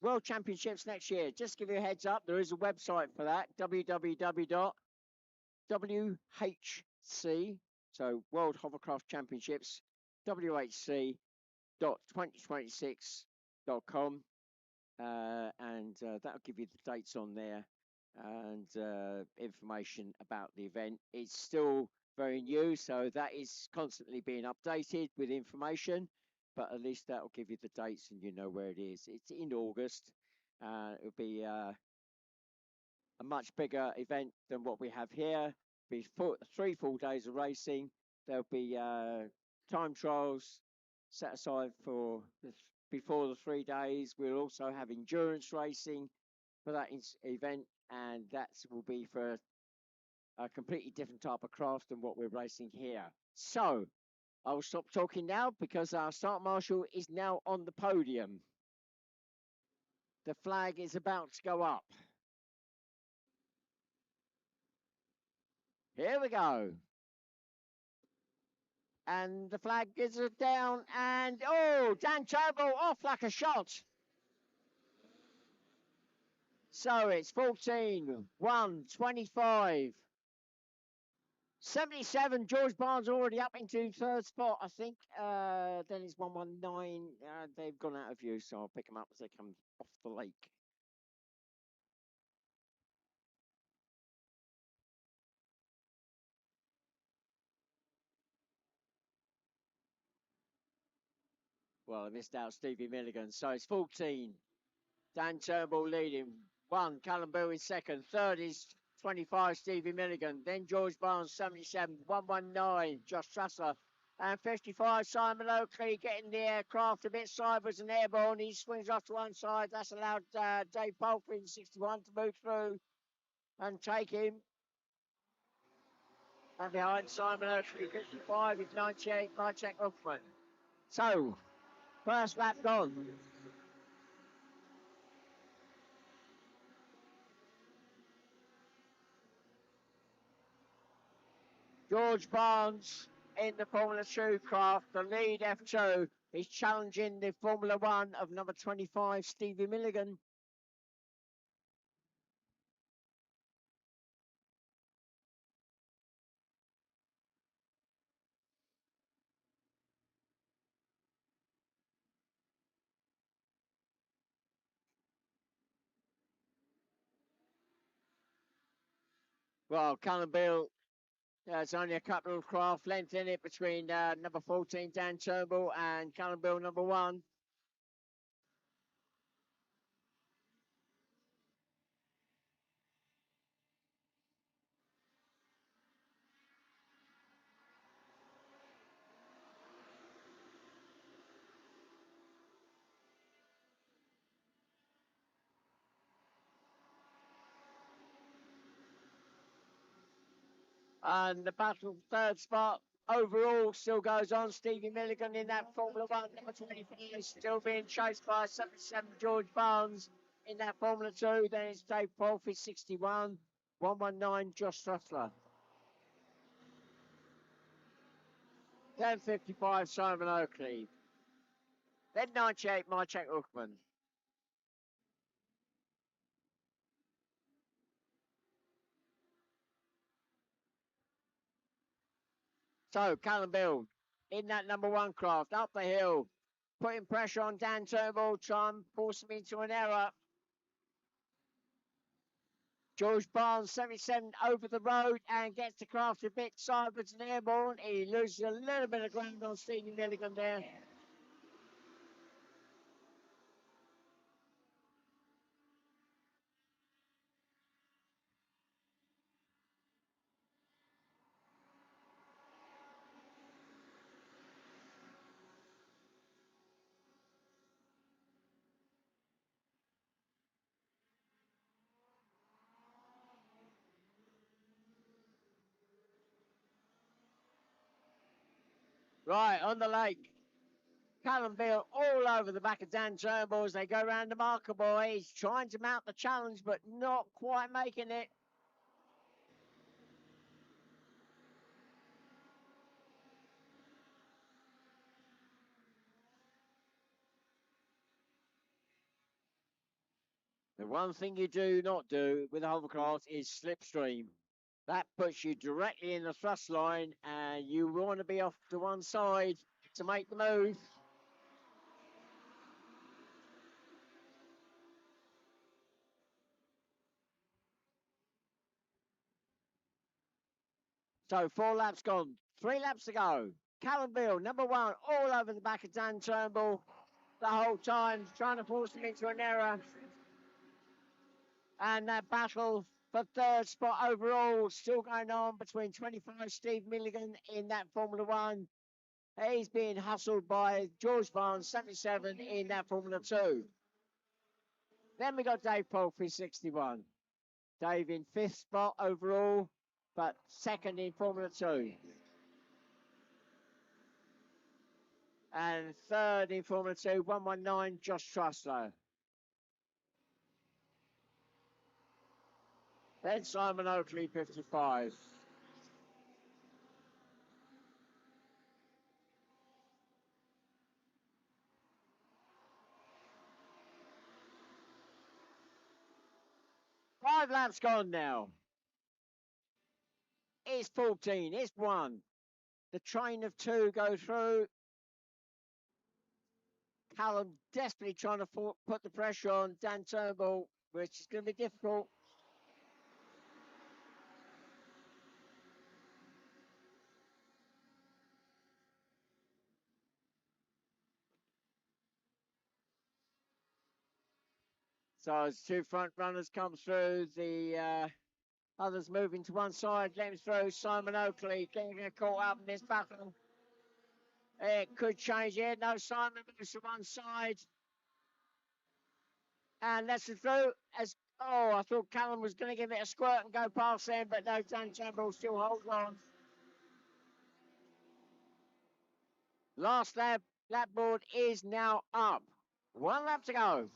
S1: World Championships next year. Just give you a heads up. There is a website for that. www.WHC. So World Hovercraft Championships. WHC.2026.com. And that'll give you the dates on there and information about the event. It's still very new, so that is constantly being updated with information, but at least that'll give you the dates and you know where it is. It's in August. It'll be a much bigger event than what we have here. Be 3 full days of racing. There'll be time trials set aside for before the 3 days. We'll also have endurance racing for that event, and that will be for a completely different type of craft than what we're racing here. So I will stop talking now because our start marshal is now on the podium. The flag is about to go up. Here we go. And the flag is down, and oh, Dan Turnbull off like a shot. So it's 14, 1, 25. 77, George Barnes already up into third spot, I think. Then it's 119. They've gone out of view, so I'll pick them up as they come off the lake. Well, I missed out Stevie Milligan. So it's 14. Dan Turnbull leading. 1, Callum Bill in second. Third is 25, Stevie Milligan. Then George Barnes, 77. 119, Josh Trusser. And 55, Simon Oakley getting the aircraft a bit sideways and airborne. He swings off to one side. That's allowed Dave Palfrey in 61 to move through and take him. And behind Simon Oakley, 55 is 98, Mytek Hoffman. So, first lap gone. George Barnes in the Formula 2 craft, the lead F2, is challenging the Formula 1 of number 25, Stevie Milligan. Well, Callum Bill Yeah, it's only a couple of craft length in it between number 14, Dan Turnbull, and Callum Bill, number 1. And the battle for third spot overall still goes on. Stevie Milligan in that Formula 1, number 25, still being chased by 77 George Barnes in that Formula 2. Then it's Dave Polfy, 61, 119 Josh Trussler. Then 55 Simon Oakley. Then 98 Mychek Uckman. So Callum Bill in that number 1 craft up the hill, putting pressure on Dan Turnbull, trying to force him into an error. George Barnes, 77, over the road and gets the craft a bit sideways and airborne. He loses a little bit of ground on Stevie Milligan there. Right, on the lake. Callum Bill all over the back of Dan Turnbull as they go round the marker boy. He's trying to mount the challenge, but not quite making it. The one thing you do not do with a hovercraft is slipstream. That puts you directly in the thrust line and you want to be off to one side to make the move. So 4 laps gone, 3 laps to go. Callum Bill, number 1, all over the back of Dan Turnbull the whole time, trying to force him into an error. And that battle for third spot overall still going on between 25 Steve Milligan in that Formula 1. He's being hustled by George Barnes, 77, in that Formula 2. Then we got Dave Polfy, 61. Dave in 5th spot overall, but 2nd in Formula 2. And 3rd in Formula 2, 119, Josh Trussler. Then Simon Oakley, 55. Five laps gone now. It's 14, it's 1. The train of 2 go through. Callum desperately trying to put the pressure on Dan Turnbull, which is going to be difficult. So as 2 front runners come through, the others moving to one side, let him through. Simon Oakley getting caught up in this battle. It could change here. No, Simon moves to one side. And lets it through. I thought Callum was going to give it a squirt and go past him, but no, Dan Turnbull still holds on. Last lap board is now up. 1 lap to go.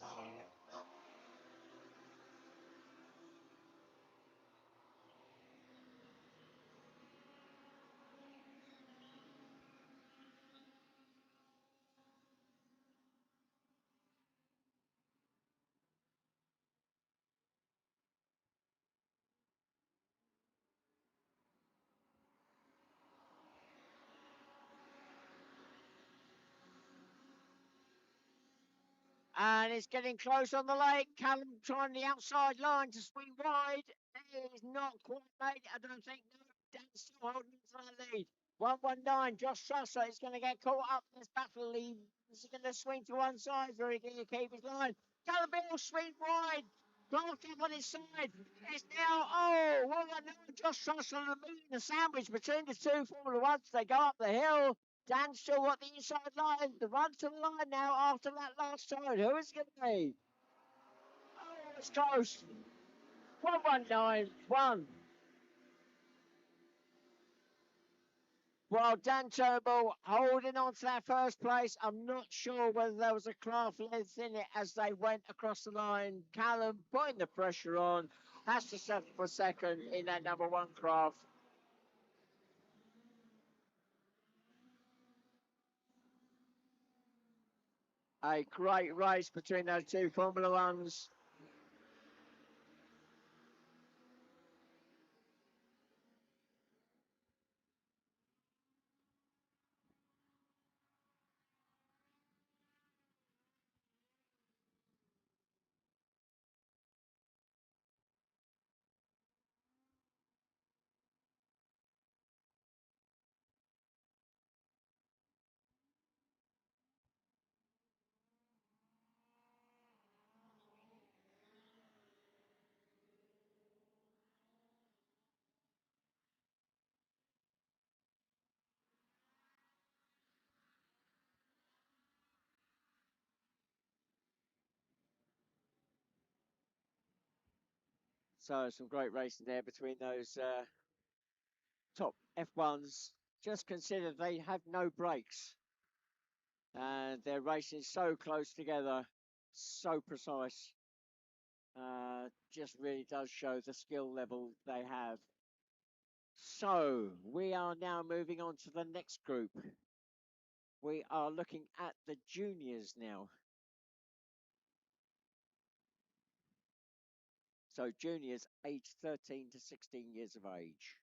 S1: And it's getting close on the lake. Callum trying the outside line to swing wide. He's not quite made it, I don't think. No. Dan still holding on to that lead. 119. Josh Trusser is going to get caught up in this battle. He's going to swing to one side, or he going to keep his line. Callum Bill swing wide. Clark up on his side. It's now, 119. Josh Trusser, the meat and the sandwich between the two Formula Ones. They go up the hill. Dan still got the inside line. The run to the line now after that last time. Who is it going to be? Oh, it's close. 119. 1. Well, Dan Turnbull holding on to that first place. I'm not sure whether there was a craft length in it as they went across the line. Callum putting the pressure on. Has to settle for second in that number one craft. A great race between those two Formula Ones. So some great racing there between those top F1s. Just consider they have no brakes. And they're racing so close together, so precise. Just really does show the skill level they have. So we are now moving on to the next group. We are looking at the juniors now. So juniors aged 13 to 16 years of age.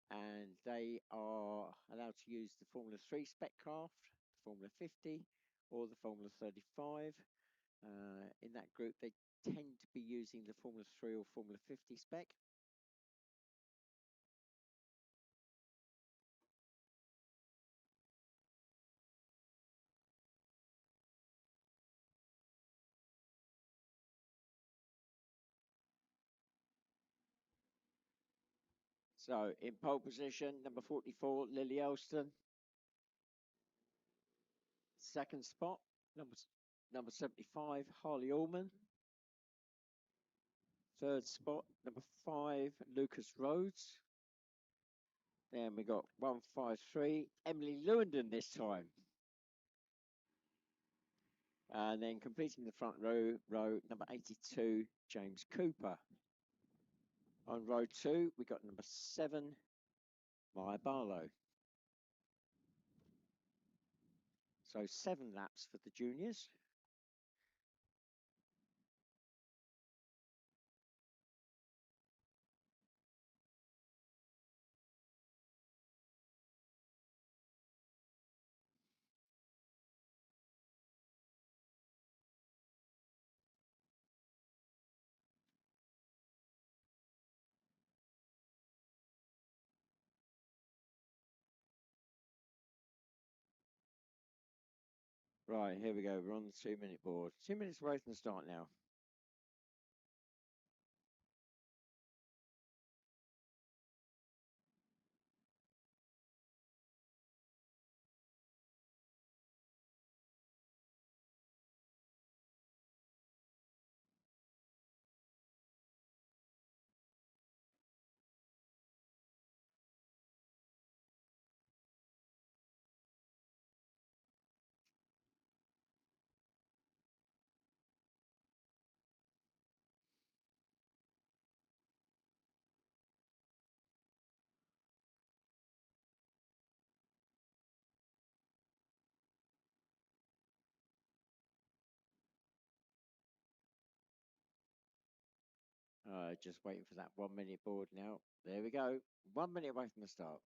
S1: And they are allowed to use the Formula 3 spec craft, the Formula 50, or the Formula 35. In that group, they tend to be using the Formula 3 or Formula 50 spec. So in pole position, number 44, Lily Elston. Second spot, number 75, Harley Allman. Third spot, number 5, Lucas Rhodes. Then we got 153, Emily Lewandon this time. And then completing the front row, number 82, James Cooper. On row 2, we got number 7, Maya Barlow. So 7 laps for the juniors. Right, here we go. We're on the 2-minute board. 2 minutes away from the start now. Just waiting for that 1-minute board now. There we go. 1 minute away from the start.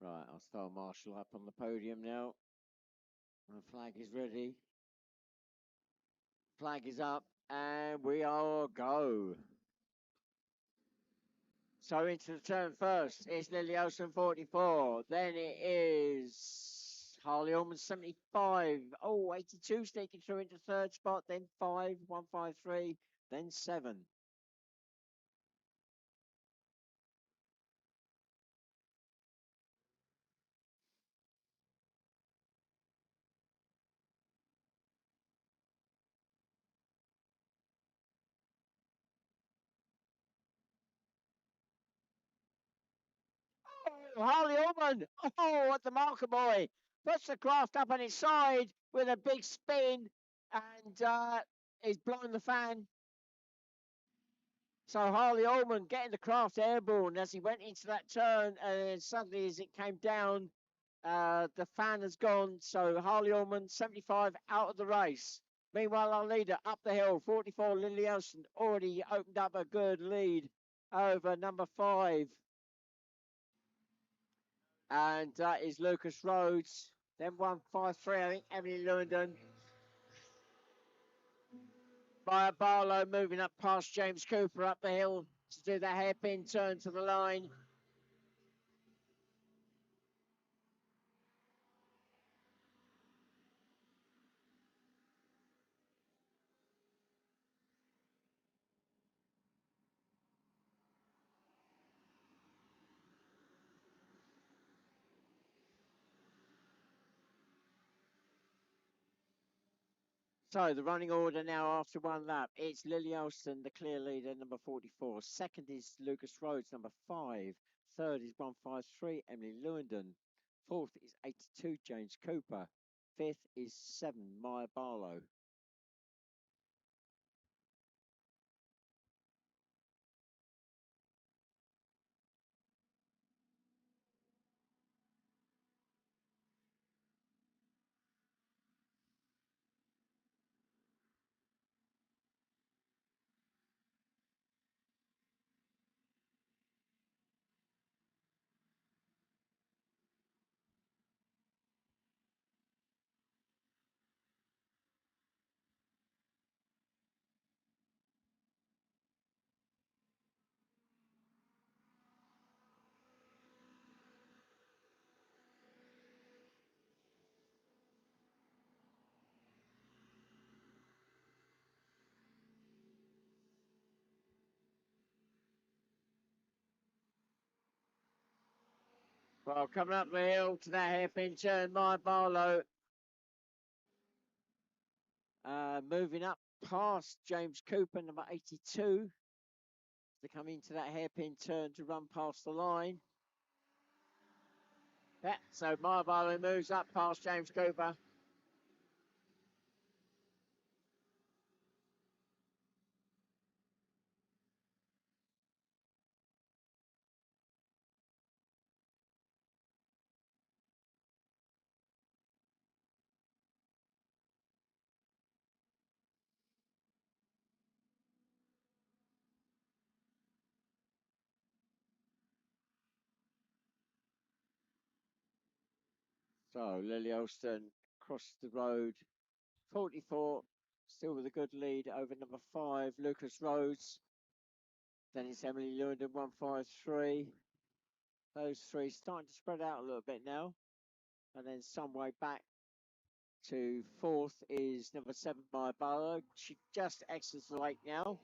S1: Right, I'll start Marshall up on the podium now. The flag is ready. Flag is up, and we are go. So into the turn first, it's Lily Olsen 44. Then it is Harley Allman 75. Oh, 82 sneaking through into third spot. Then 5, 153, then 7. Oh, Harley Allman. Oh, what the marker boy. Puts the craft up on its side with a big spin and is blowing the fan. So Harley Allman getting the craft airborne as he went into that turn, and suddenly as it came down, the fan has gone. So Harley Allman 75 out of the race. Meanwhile, our leader up the hill, 44 Lily Elson, already opened up a good lead over number 5. And that is Lucas Rhodes. Then 153, I think Emily Lewington. Via Barlow moving up past James Cooper up the hill to do that hairpin turn to the line. So the running order now after one lap. It's Lily Elston, the clear leader, number 44. Second is Lucas Rhodes, number 5. Third is 153, Emily Lewington. Fourth is 82, James Cooper. Fifth is 7, Maya Barlow. Well, coming up the hill to that hairpin turn, Maya Barlow. Moving up past James Cooper, number 82. To come into that hairpin turn to run past the line. Yeah, so Maya Barlow moves up past James Cooper. So Lily Elston across the road, 44, still with a good lead over number 5, Lucas Rhodes. Then it's Emily Lewington, 153. Those three starting to spread out a little bit now. And then some way back to fourth is number 7, Maya Barlow. She just exits the lake now.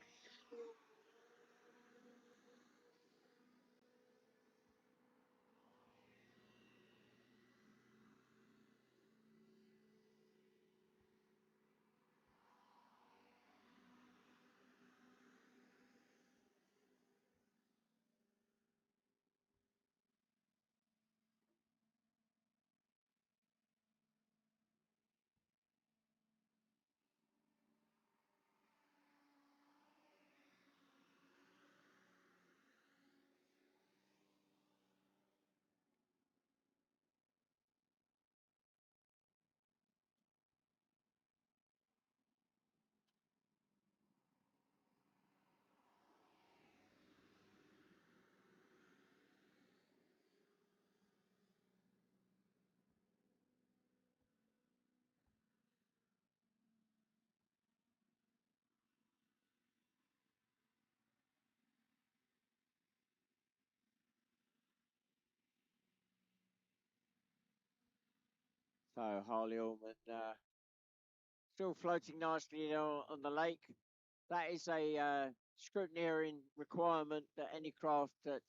S1: So Harley Allman still floating nicely on the lake. That is a scrutineering requirement that any craft that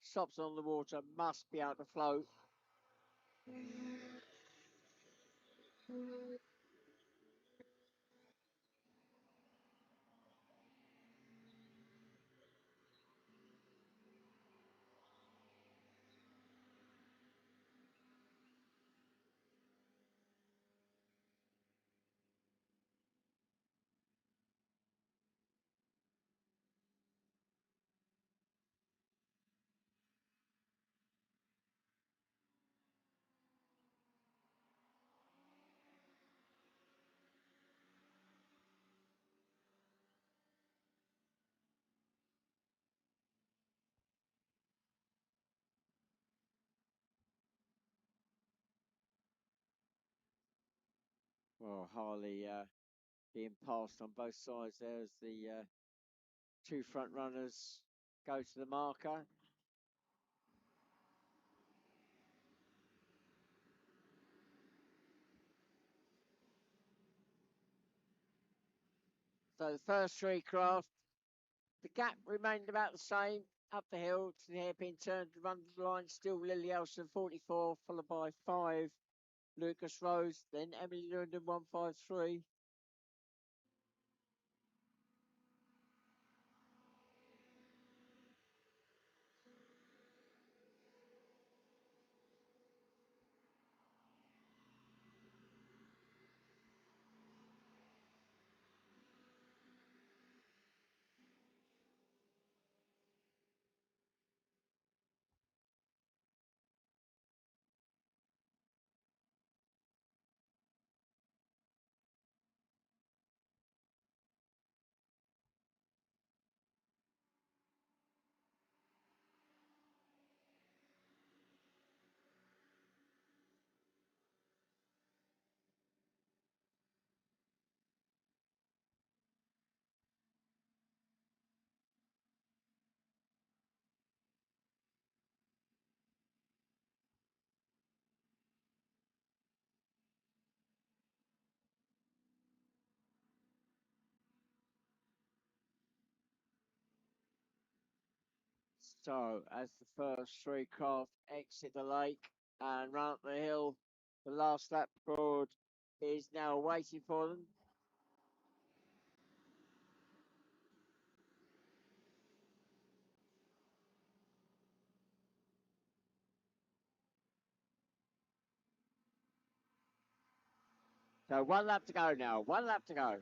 S1: stops on the water must be able to float. Well, Harley being passed on both sides there as the two front runners go to the marker. So the first three craft, the gap remained about the same up the hill to the hairpin turn to run the line. Still Lily Elson 44, followed by 5 Lucas Rose, then Emily London 153. So as the first three craft exit the lake and run up the hill, the last lap board is now waiting for them. So one lap to go now, one lap to go.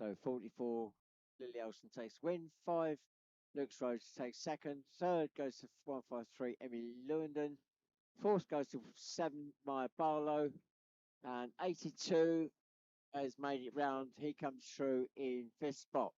S1: So 44, Lily Elson takes win. 5, Luke's Rose takes second. Third goes to 153, Emily Lewandon. Fourth goes to 7, Maya Barlow. And 82 has made it round. He comes through in 5th spot.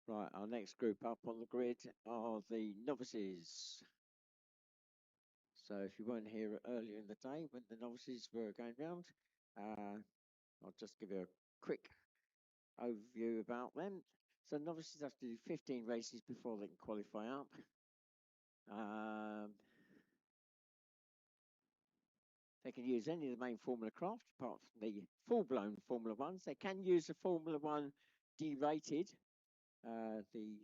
S1: Right, our next group up on the grid are the novices. So if you weren't here earlier in the day when the novices were going round, I'll just give you a quick overview about them. So novices have to do 15 races before they can qualify up. They can use any of the main Formula craft, apart from the full-blown Formula Ones. They can use the Formula One derated. The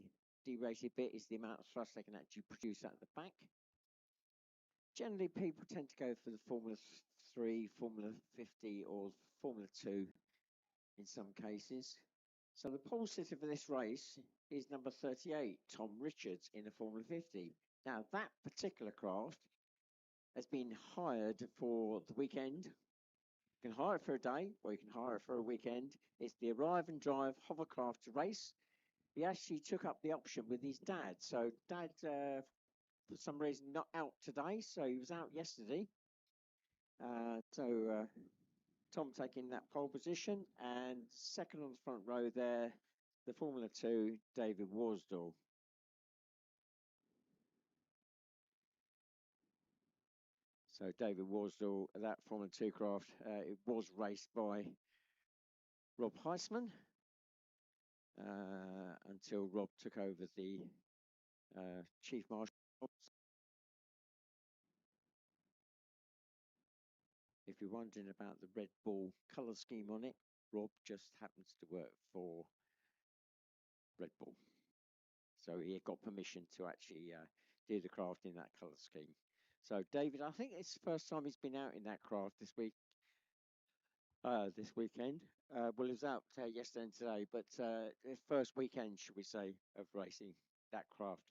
S1: derated bit is the amount of thrust they can actually produce at the back. Generally, people tend to go for the Formula 3, Formula 50, or Formula 2 in some cases. So the pole sitter for this race is number 38, Tom Richards, in the Formula 50. Now, that particular craft has been hired for the weekend. You can hire it for a day, or you can hire it for a weekend. It's the arrive and drive hovercraft race. He actually took up the option with his dad. So dad, for some reason, not out today, so he was out yesterday. Tom taking that pole position, and second on the front row there, the Formula 2, David Worsdall. So David Worsdall, that Formula 2 craft, it was raced by Rob Heisman until Rob took over the Chief Marshal. If you're wondering about the Red Bull colour scheme on it, Rob just happens to work for Red Bull. So he got permission to actually do the craft in that colour scheme. So David, I think it's the first time he's been out in that craft this weekend. Well, he was out yesterday and today, but his first weekend, should we say, of racing that craft.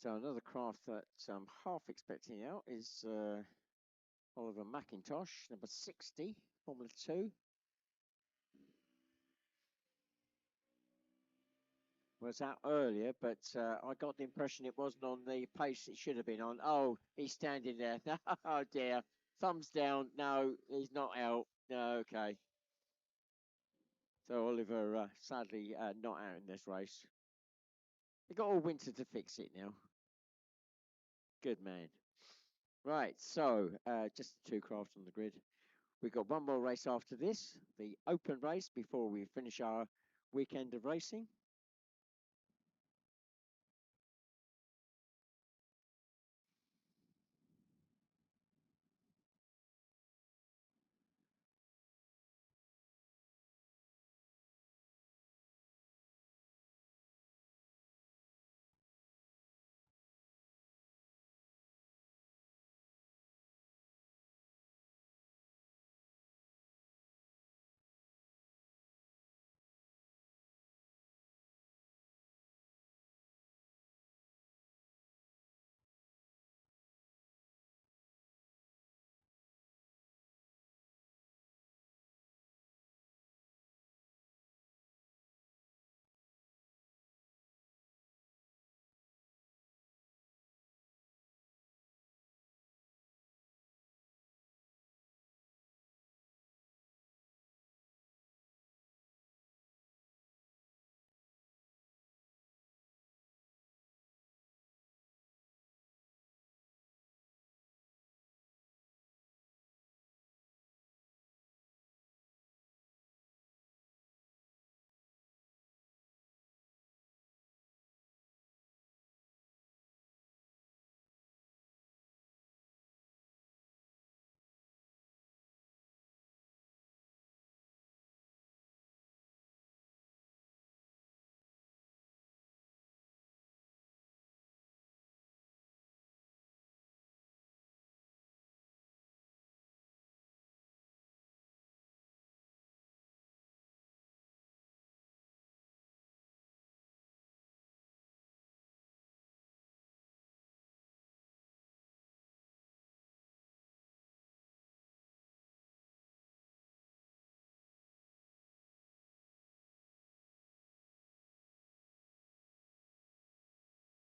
S1: So another craft that I'm half expecting out is Oliver McIntosh, number 60, Formula 2. Was out earlier, but I got the impression it wasn't on the pace it should have been on. Oh, he's standing there. Oh dear. Thumbs down. No, he's not out. No, okay. So Oliver, sadly, not out in this race. They got all winter to fix it now. Good man. Right, so just the two crafts on the grid. We've got one more race after this, the open race, before we finish our weekend of racing.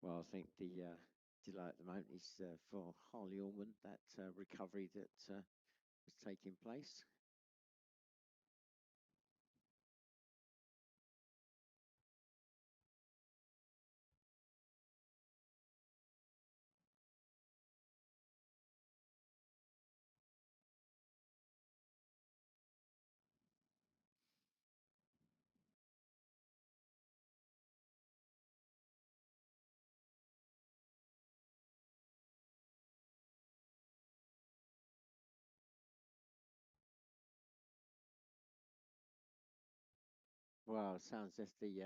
S1: Well, I think the delay at the moment is for Harley Allman, that recovery that was taking place. Well, it sounds as if the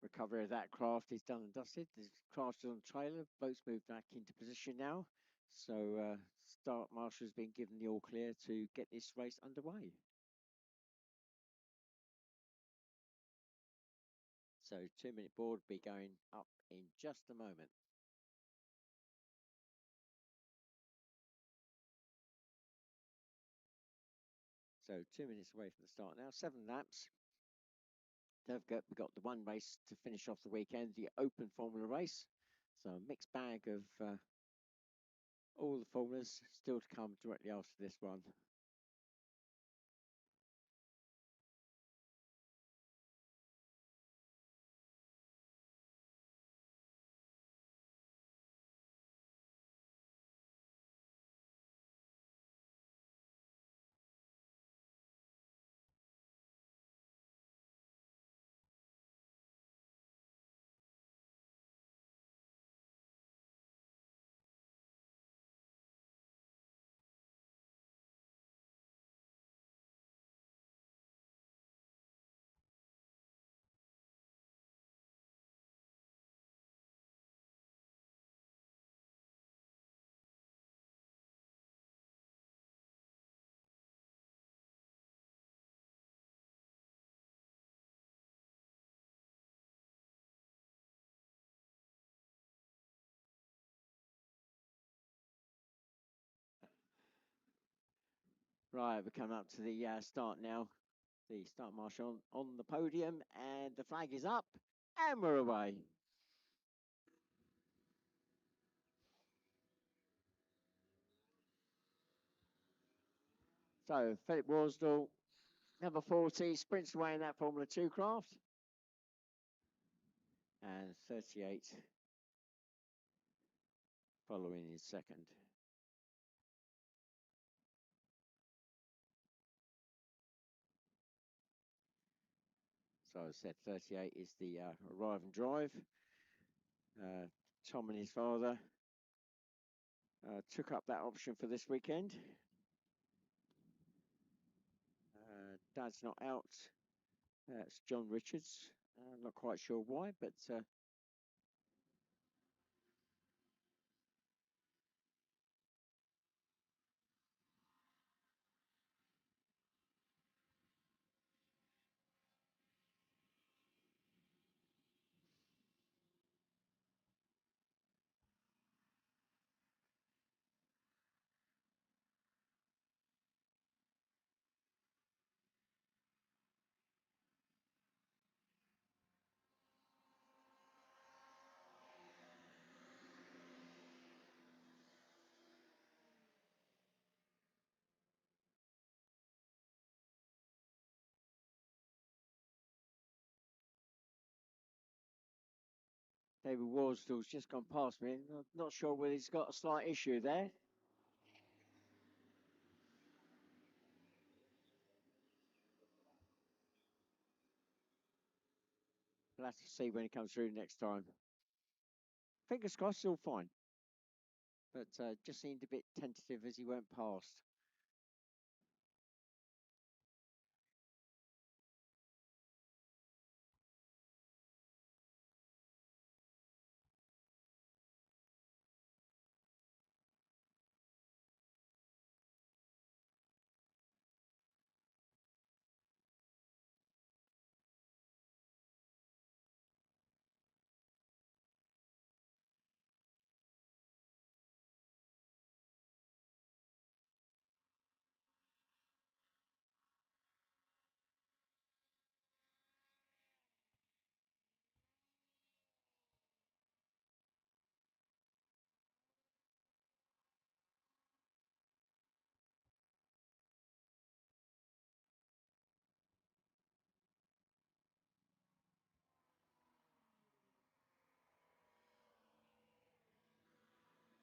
S1: recovery of that craft is done and dusted. The craft is on the trailer. Boats moved back into position now. So start marshal has been given the all clear to get this race underway. So 2-minute board will be going up in just a moment. So 2 minutes away from the start now. 7 laps. We've got the one race to finish off the weekend, the Open Formula race. So a mixed bag of all the formulas still to come directly after this one. Right, we're coming up to the start now. The start marshal on the podium, and the flag is up, and we're away. So Philip Worsdale, number 40, sprints away in that Formula 2 craft. And 38 following his second. So I said 38 is the arrive and drive. Tom and his father took up that option for this weekend. Dad's not out. It's John Richards. I'm not quite sure why, but David Worsdale's just gone past me. I'm not sure whether he's got a slight issue there. We'll have to see when he comes through next time. Fingers crossed, all fine. But just seemed a bit tentative as he went past.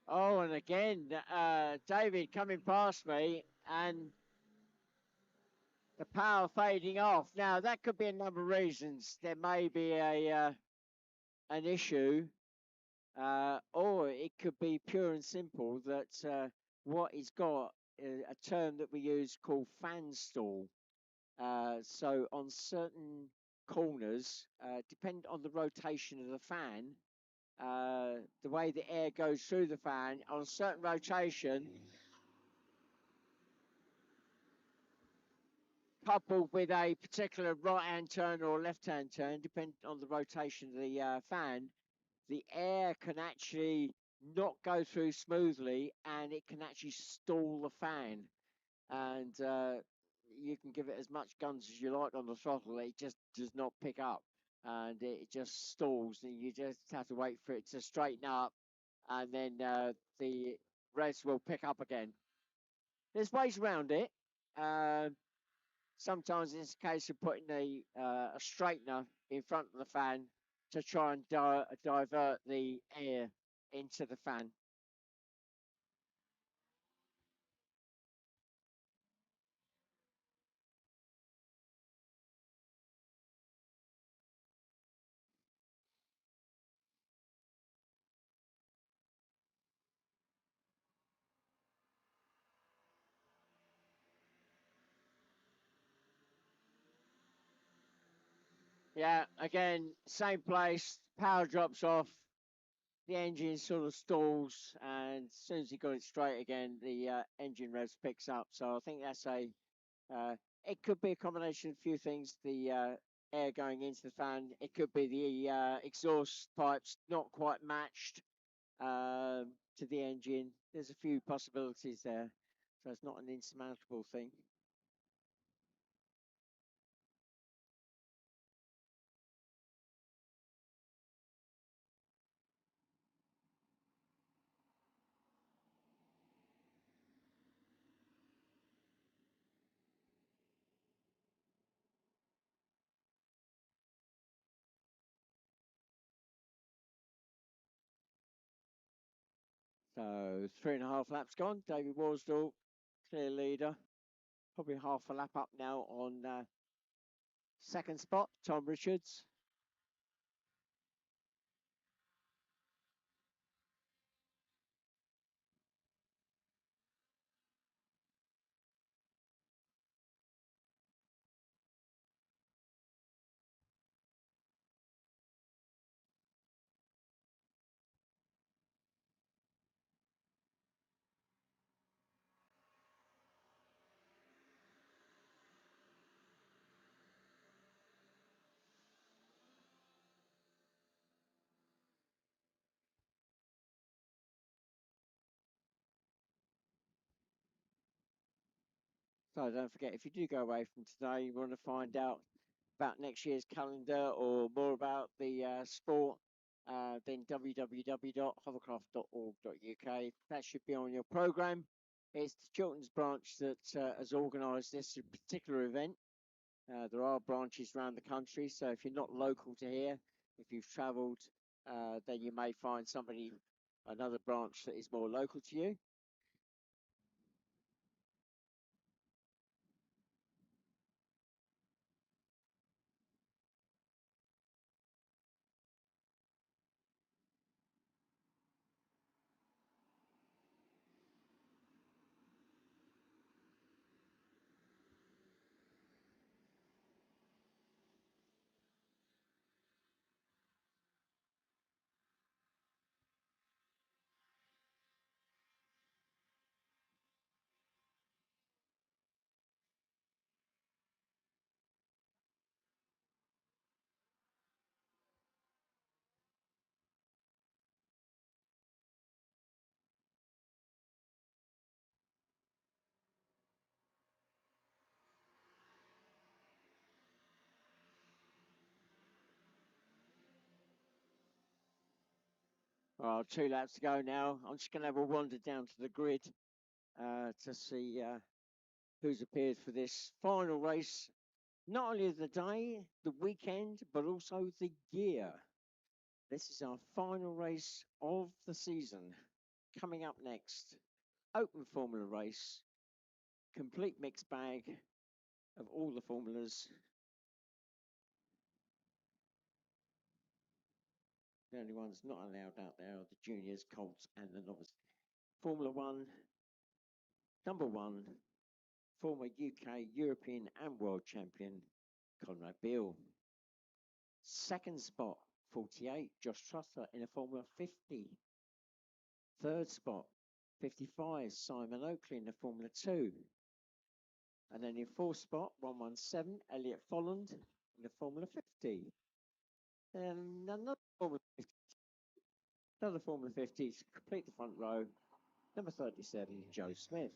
S1: Oh, and again, David coming past me and the power fading off. Now, that could be a number of reasons. There may be an issue, or it could be pure and simple that what he's got a term that we use called fan stall. So on certain corners, depending on the rotation of the fan, the way the air goes through the fan, on a certain rotation, coupled with a particular right-hand turn or left-hand turn, depending on the rotation of the fan, the air can actually not go through smoothly, and it can actually stall the fan. And you can give it as much guns as you like on the throttle, it just does not pick up, and it just stalls, and you just have to wait for it to straighten up, and then the revs will pick up again. There's ways around it. Um Sometimes it's a case of putting a straightener in front of the fan to try and divert the air into the fan. Yeah, again, same place, power drops off, the engine sort of stalls, and as soon as you got it straight again, the engine revs picks up. So I think that's uh, it could be a combination of a few things. The air going into the fan, it could be the exhaust pipes not quite matched to the engine. There's a few possibilities there, so it's not an insurmountable thing. So 3.5 laps gone. David Worsdall, clear leader. Probably half a lap up now on second spot. Tom Richards. So don't forget, if you do go away from today, you want to find out about next year's calendar or more about the sport, then www.hovercraft.org.uk. That should be on your programme. It's the Chilterns branch that has organised this particular event. There are branches around the country, so if you're not local to here, if you've travelled, then you may find another branch that is more local to you. Well, 2 laps to go now. I'm just going to have a wander down to the grid to see who's appeared for this final race, not only of the day, the weekend, but also the year. This is our final race of the season. coming up next, open formula race, complete mixed bag of all the formulas. The only ones not allowed out there are the juniors, Colts, and the Novice. Formula One, number one, former UK, European, and world champion, Conrad Beale. Second spot, 48, Josh Trusser in a Formula 50. Third spot, 55, Simon Oakley in a Formula 2. And then in fourth spot, 117, Elliot Folland in the Formula 50. And another Formula 50 to complete the front row, number 37, Joe Smith.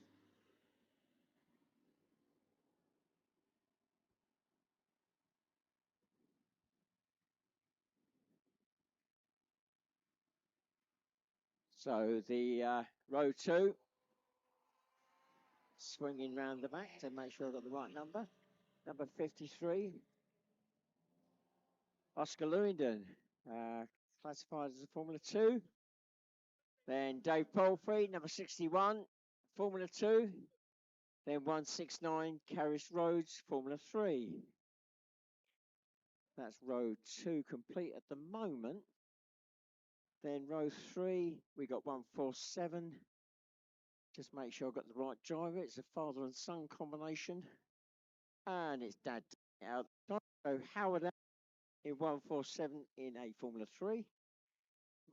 S1: So the row 2, swinging round the back to make sure I've got the right number. Number 53, Oscar Lewington, classified as a Formula 2. Then Dave Palfrey, number 61, Formula 2. Then 169, Carris Rhodes, Formula 3. That's row 2 complete at the moment. Then row 3, we got 147. Just make sure I've got the right driver. It's a father and son combination. And it's Dad out. So Howard in 147 in a Formula 3.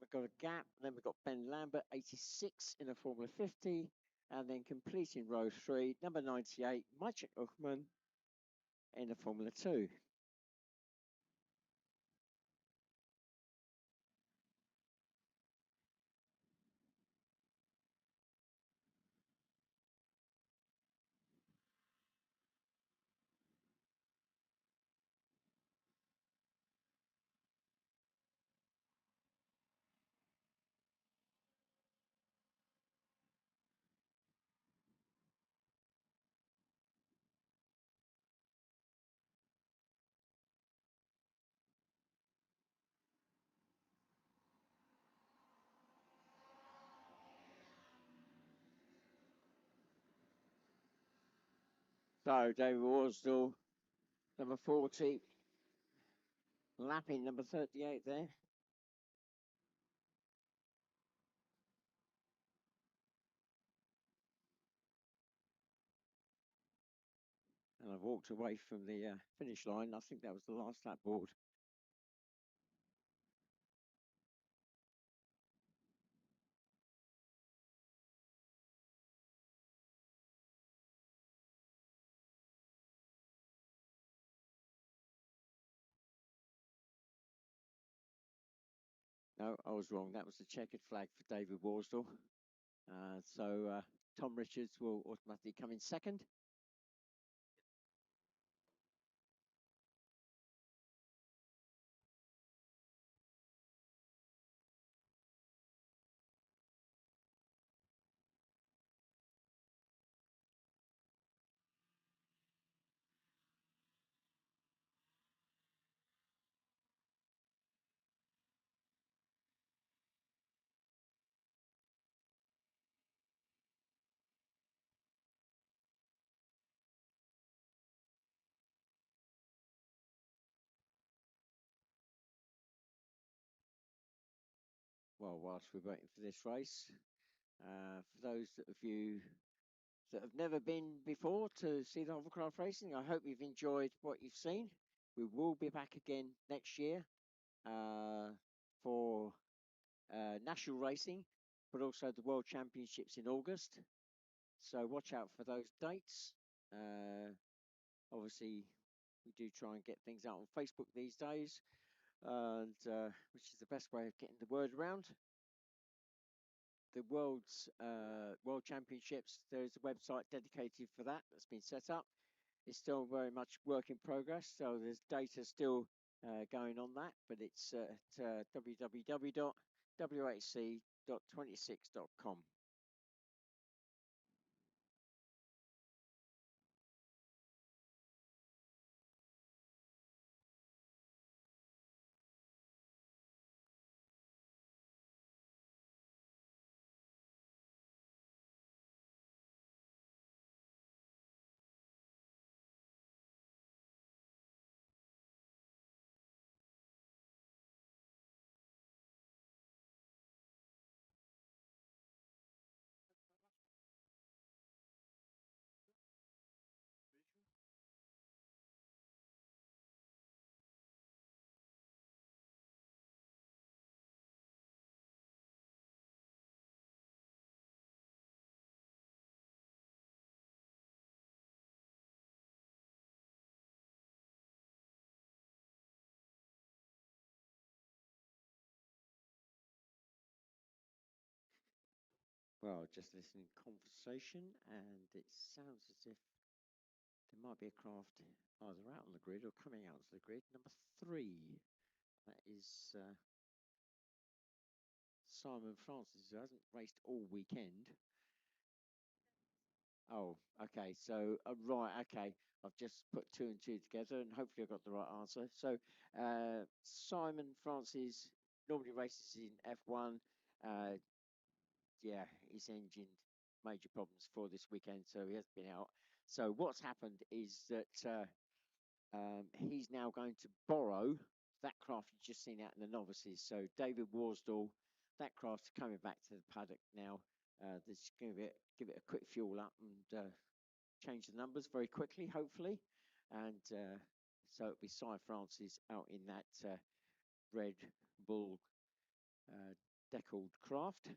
S1: We've got a gap. Then we've got Ben Lambert, 86 in a Formula 50. And then completing row 3, number 98, Maciek Uchman in a Formula 2. So David Worsdale, number 40, lapping number 38 there. And I've walked away from the finish line. I think that was the last lap board. No, I was wrong. That was the checkered flag for David Worsdale. So Tom Richards will automatically come in second. Well, whilst we're waiting for this race, for those of you that have never been before to see the Hovercraft racing, I hope you've enjoyed what you've seen. We will be back again next year for national racing, but also the World Championships in August. So watch out for those dates. Obviously, we do try and get things out on Facebook these days, and which is the best way of getting the word around. The World Championships, there is a website dedicated for that that's been set up. It's still very much work in progress, so there's data still going on that, but it's at www.whc.26.com. Well, just listening to conversation, and it sounds as if there might be a craft either out on the grid or coming out to the grid. Number 3, that is Simon Francis, who hasn't raced all weekend. Oh, okay. So, right, okay. I've just put 2 and 2 together, and hopefully I got the right answer. So, Simon Francis normally races in F1. Yeah, his engine major problems for this weekend, so he hasn't been out. So, what's happened is that he's now going to borrow that craft you've just seen out in the novices. So, David Worsdall, that craft's coming back to the paddock now. Let's give it a quick fuel up and change the numbers very quickly, hopefully. And so it'll be Cy Francis out in that Red Bull deckled craft.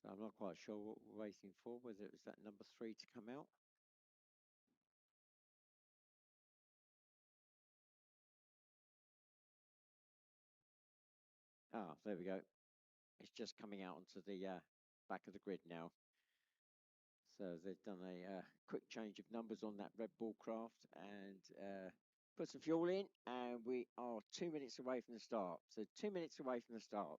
S1: So I'm not quite sure what we're waiting for, whether it was that number 3 to come out. Ah, there we go. It's just coming out onto the back of the grid now. So they've done a quick change of numbers on that Red Bull craft and put some fuel in, and we are 2 minutes away from the start. So 2 minutes away from the start.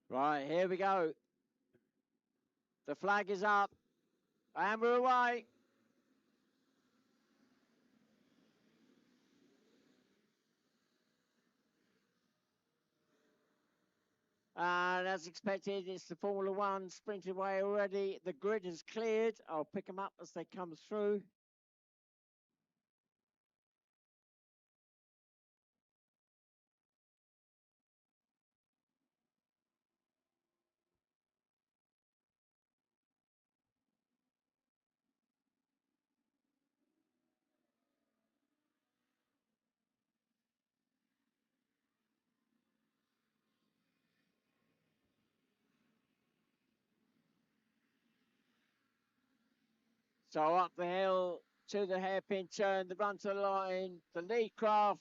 S1: Right, here we go. The flag is up, and we're away. And as expected, it's the Formula One sprinted away already. The grid is cleared. I'll pick them up as they come through. So up the hill to the hairpin turn, the run to the line, the lead craft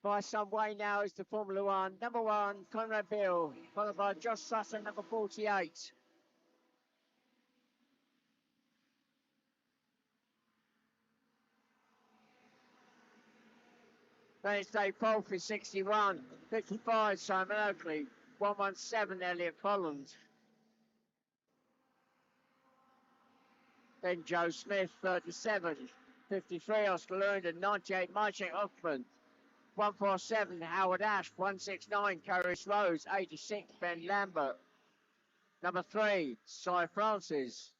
S1: by some way now is the Formula One. Number 1, Conrad Bill, followed by Josh Sutton, number 48. Then it's Dave Polfrey, 61. 55, Simon Oakley. 117, Elliot Folland. Then Joe Smith, 37. 53, Oscar Lundon. 98, Maciek Hoffman. 147, Howard Ash. 169, Caris Rose. 86, Ben Lambert. Number 3, Cy Francis.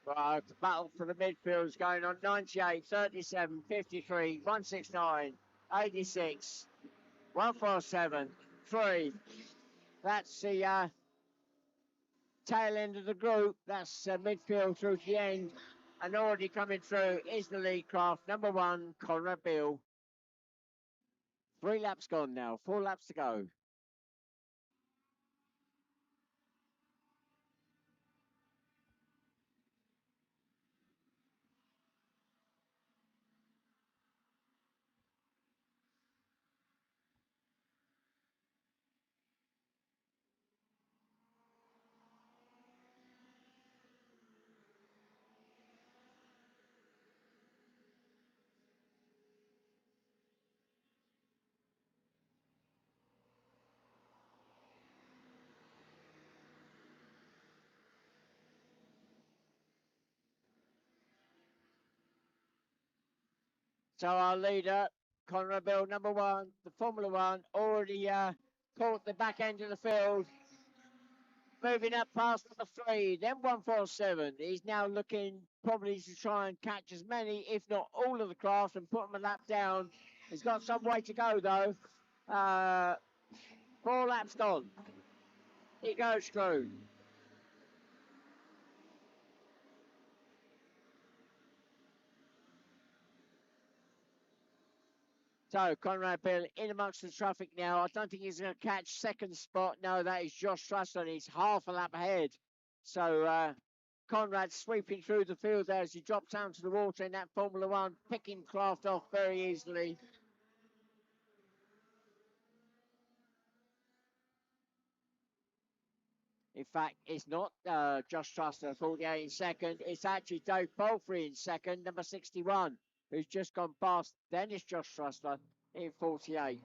S1: Right, the battle for the midfield is going on. 98, 37, 53, 169, 86, 147, 3. That's the tail end of the group. That's midfield through to the end. And already coming through is the lead craft. Number 1, Conrad Beale. 3 laps gone now. 4 laps to go. So our leader, Conrad Beale, number 1, the Formula 1, already caught the back end of the field. Moving up past number 3, then 147. He's now looking probably to try and catch as many, if not all of the craft, and put them a lap down. He's got some way to go, though. 4 laps gone. He goes screwed. So Conrad Beale in amongst the traffic now. I don't think he's going to catch second spot. No, that is Josh Trussell. He's half a lap ahead. So Conrad sweeping through the field there as he drops down to the water in that Formula 1, picking craft off very easily. In fact, it's not Josh Trussell, 48 in second. It's actually Dave Polfrey in second, number 61, who's just gone past. Then it's Josh Trussell in 48.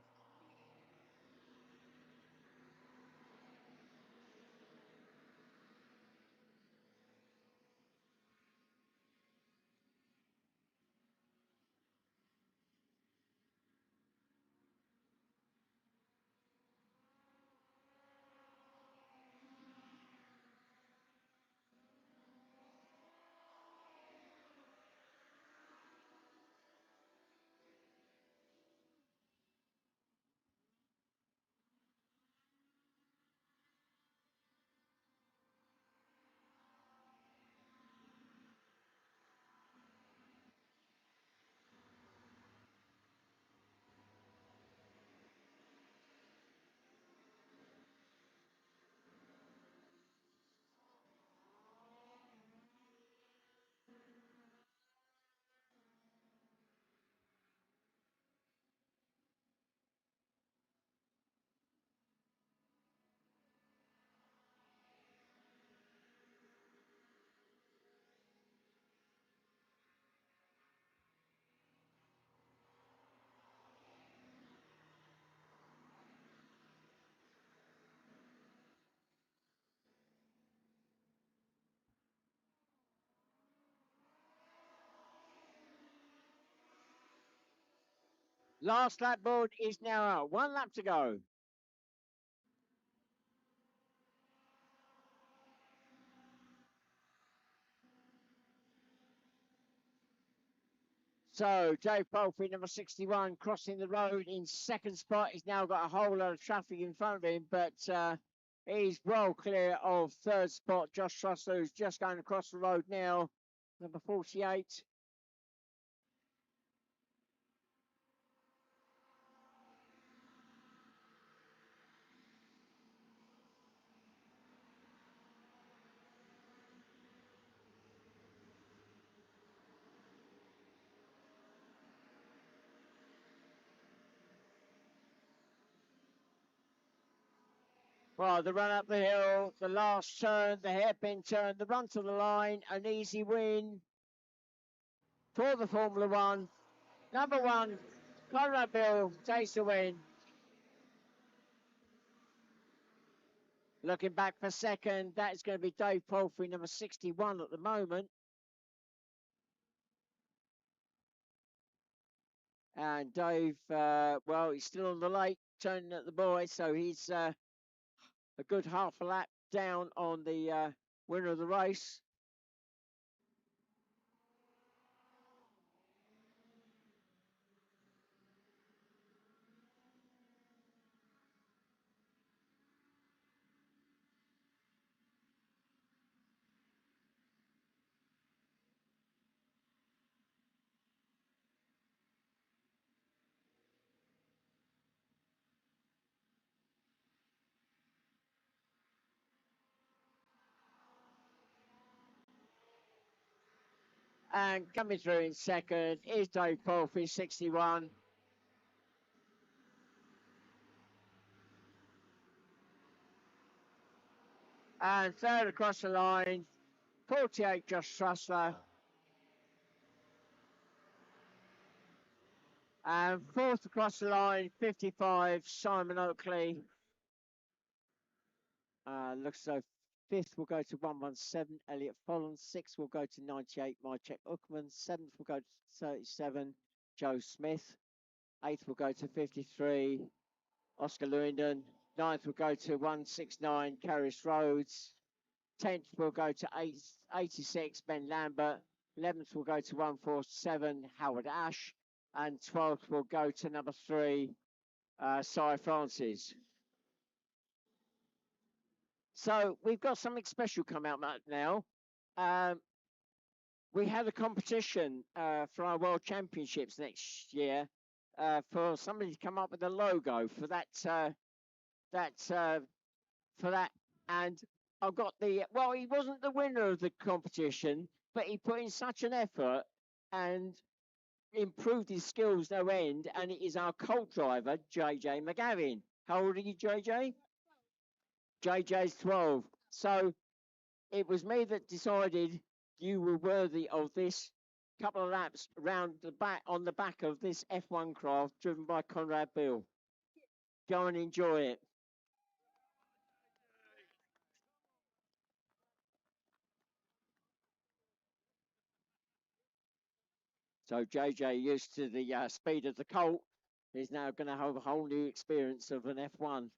S1: Last lap board is now out. 1 lap to go. So Dave Bolfrey, number 61, crossing the road in second spot. He's now got a whole lot of traffic in front of him, but he's well clear of third spot. Josh Trussler, who's just going across the road now, number 48. Well, the run up the hill, the last turn, the hairpin turn, the run to the line, an easy win for the Formula One. Number 1, Conrad Bill takes the win. Looking back for second, that is going to be Dave Palfrey, number 61 at the moment. And Dave, well, he's still on the late, turning at the boy, so he's a good half a lap down on the winner of the race. And coming through in second is Dave Palfrey, 61. And third across the line, 48, Josh Trussler. And fourth across the line, 55, Simon Oakley. Looks so fifth will go to 117, Elliot Folland. Sixth will go to 98, Mychek Uckman. Seventh will go to 37, Joe Smith. Eighth will go to 53, Oscar Lewington. Ninth will go to 169, Carys Rhodes. 10th will go to 86, Ben Lambert. 11th will go to 147, Howard Ash. And 12th will go to number 3, Cy Francis. So we've got something special come out now. We had a competition for our World Championships next year for somebody to come up with a logo for that. For that, and I got the. Well, he wasn't the winner of the competition, but he put in such an effort and improved his skills no end. And it is our Colt driver, JJ McGavin. How old are you, JJ? JJ's 12. So it was me that decided you were worthy of this couple of laps round the back on the back of this F1 craft driven by Conrad Bill. Go and enjoy it. So JJ, used to the speed of the Colt, is now going to have a whole new experience of an F1.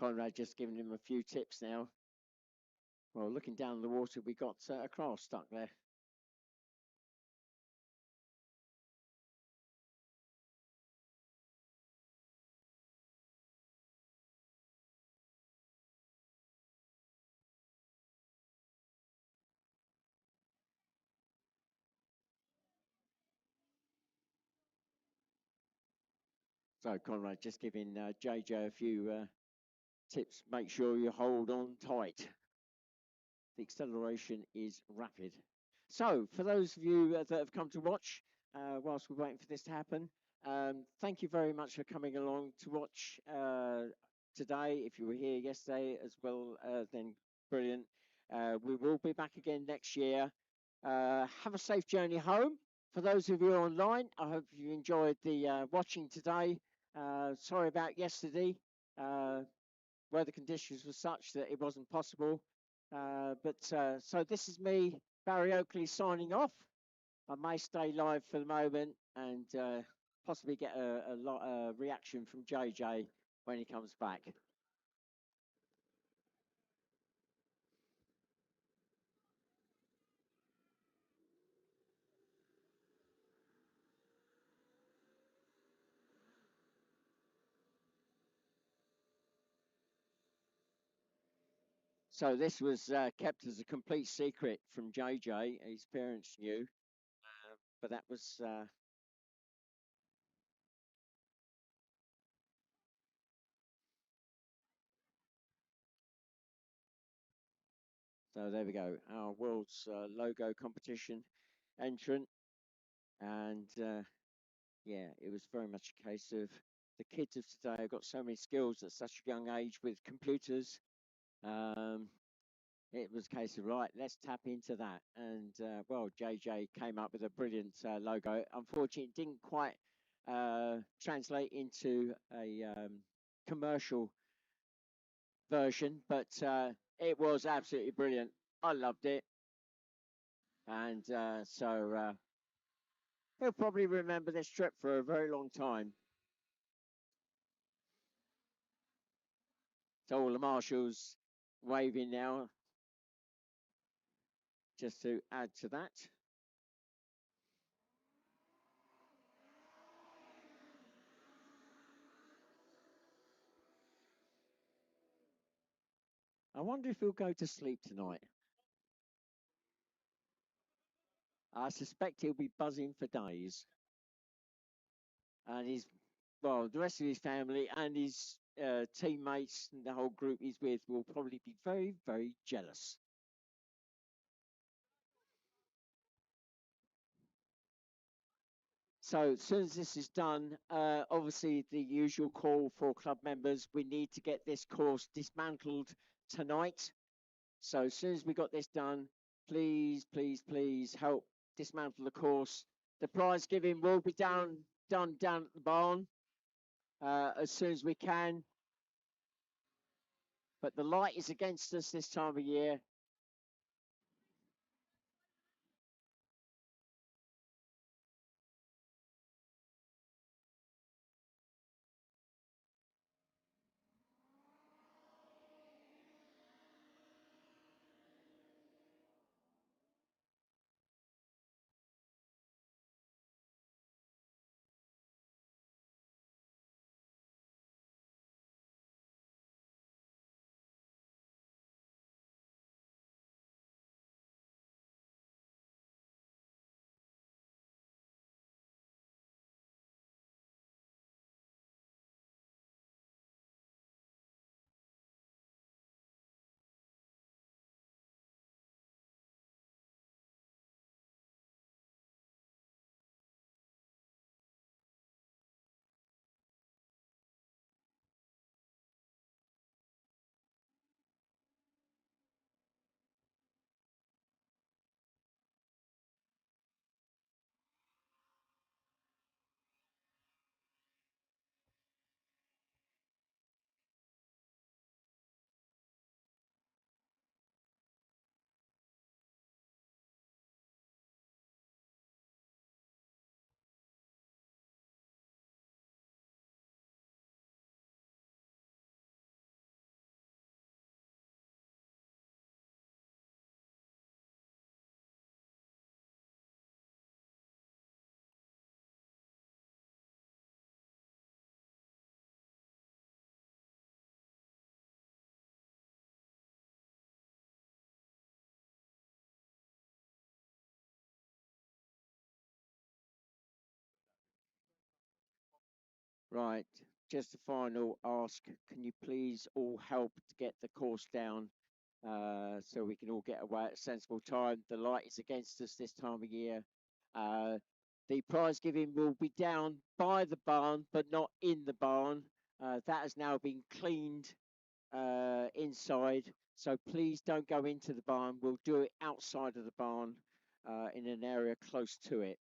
S1: Conrad just giving him a few tips now. Well, looking down the water, we got a craft stuck there. So Conrad just giving JJ a few tips. Make sure you hold on tight. The acceleration is rapid. So for those of you that have come to watch, whilst we're waiting for this to happen, thank you very much for coming along to watch today. If you were here yesterday as well, then brilliant. We will be back again next year. Have a safe journey home. For those of you online, I hope you enjoyed the watching today. Sorry about yesterday. Weather conditions were such that it wasn't possible. So this is me, Barry Oakley, signing off. I may stay live for the moment and possibly get a lot reaction from JJ when he comes back. So this was kept as a complete secret from JJ. His parents knew, but that was so there we go. Our world's logo competition entrant, and yeah, it was very much a case of the kids of today have got so many skills at such a young age with computers. Um, it was a case of right, let's tap into that. And well, JJ came up with a brilliant logo. Unfortunately, it didn't quite translate into a commercial version, but it was absolutely brilliant. I loved it, and so he'll probably remember this trip for a very long time. So all the marshals waving now, just to add to that. I wonder if he'll go to sleep tonight. I suspect he'll be buzzing for days. And his, well, the rest of his family and his teammates and the whole group he's with will probably be very, very jealous. So as soon as this is done, obviously the usual call for club members, we need to get this course dismantled tonight. So as soon as we got this done, please, please, please help dismantle the course. The prize giving will be done down at the barn as soon as we can. But the light is against us this time of year. Right, just a final ask. Can you please all help to get the course down so we can all get away at a sensible time? The light is against us this time of year. Uh, the prize giving will be down by the barn, but not in the barn. That has now been cleaned inside. So please don't go into the barn. We'll do it outside of the barn in an area close to it.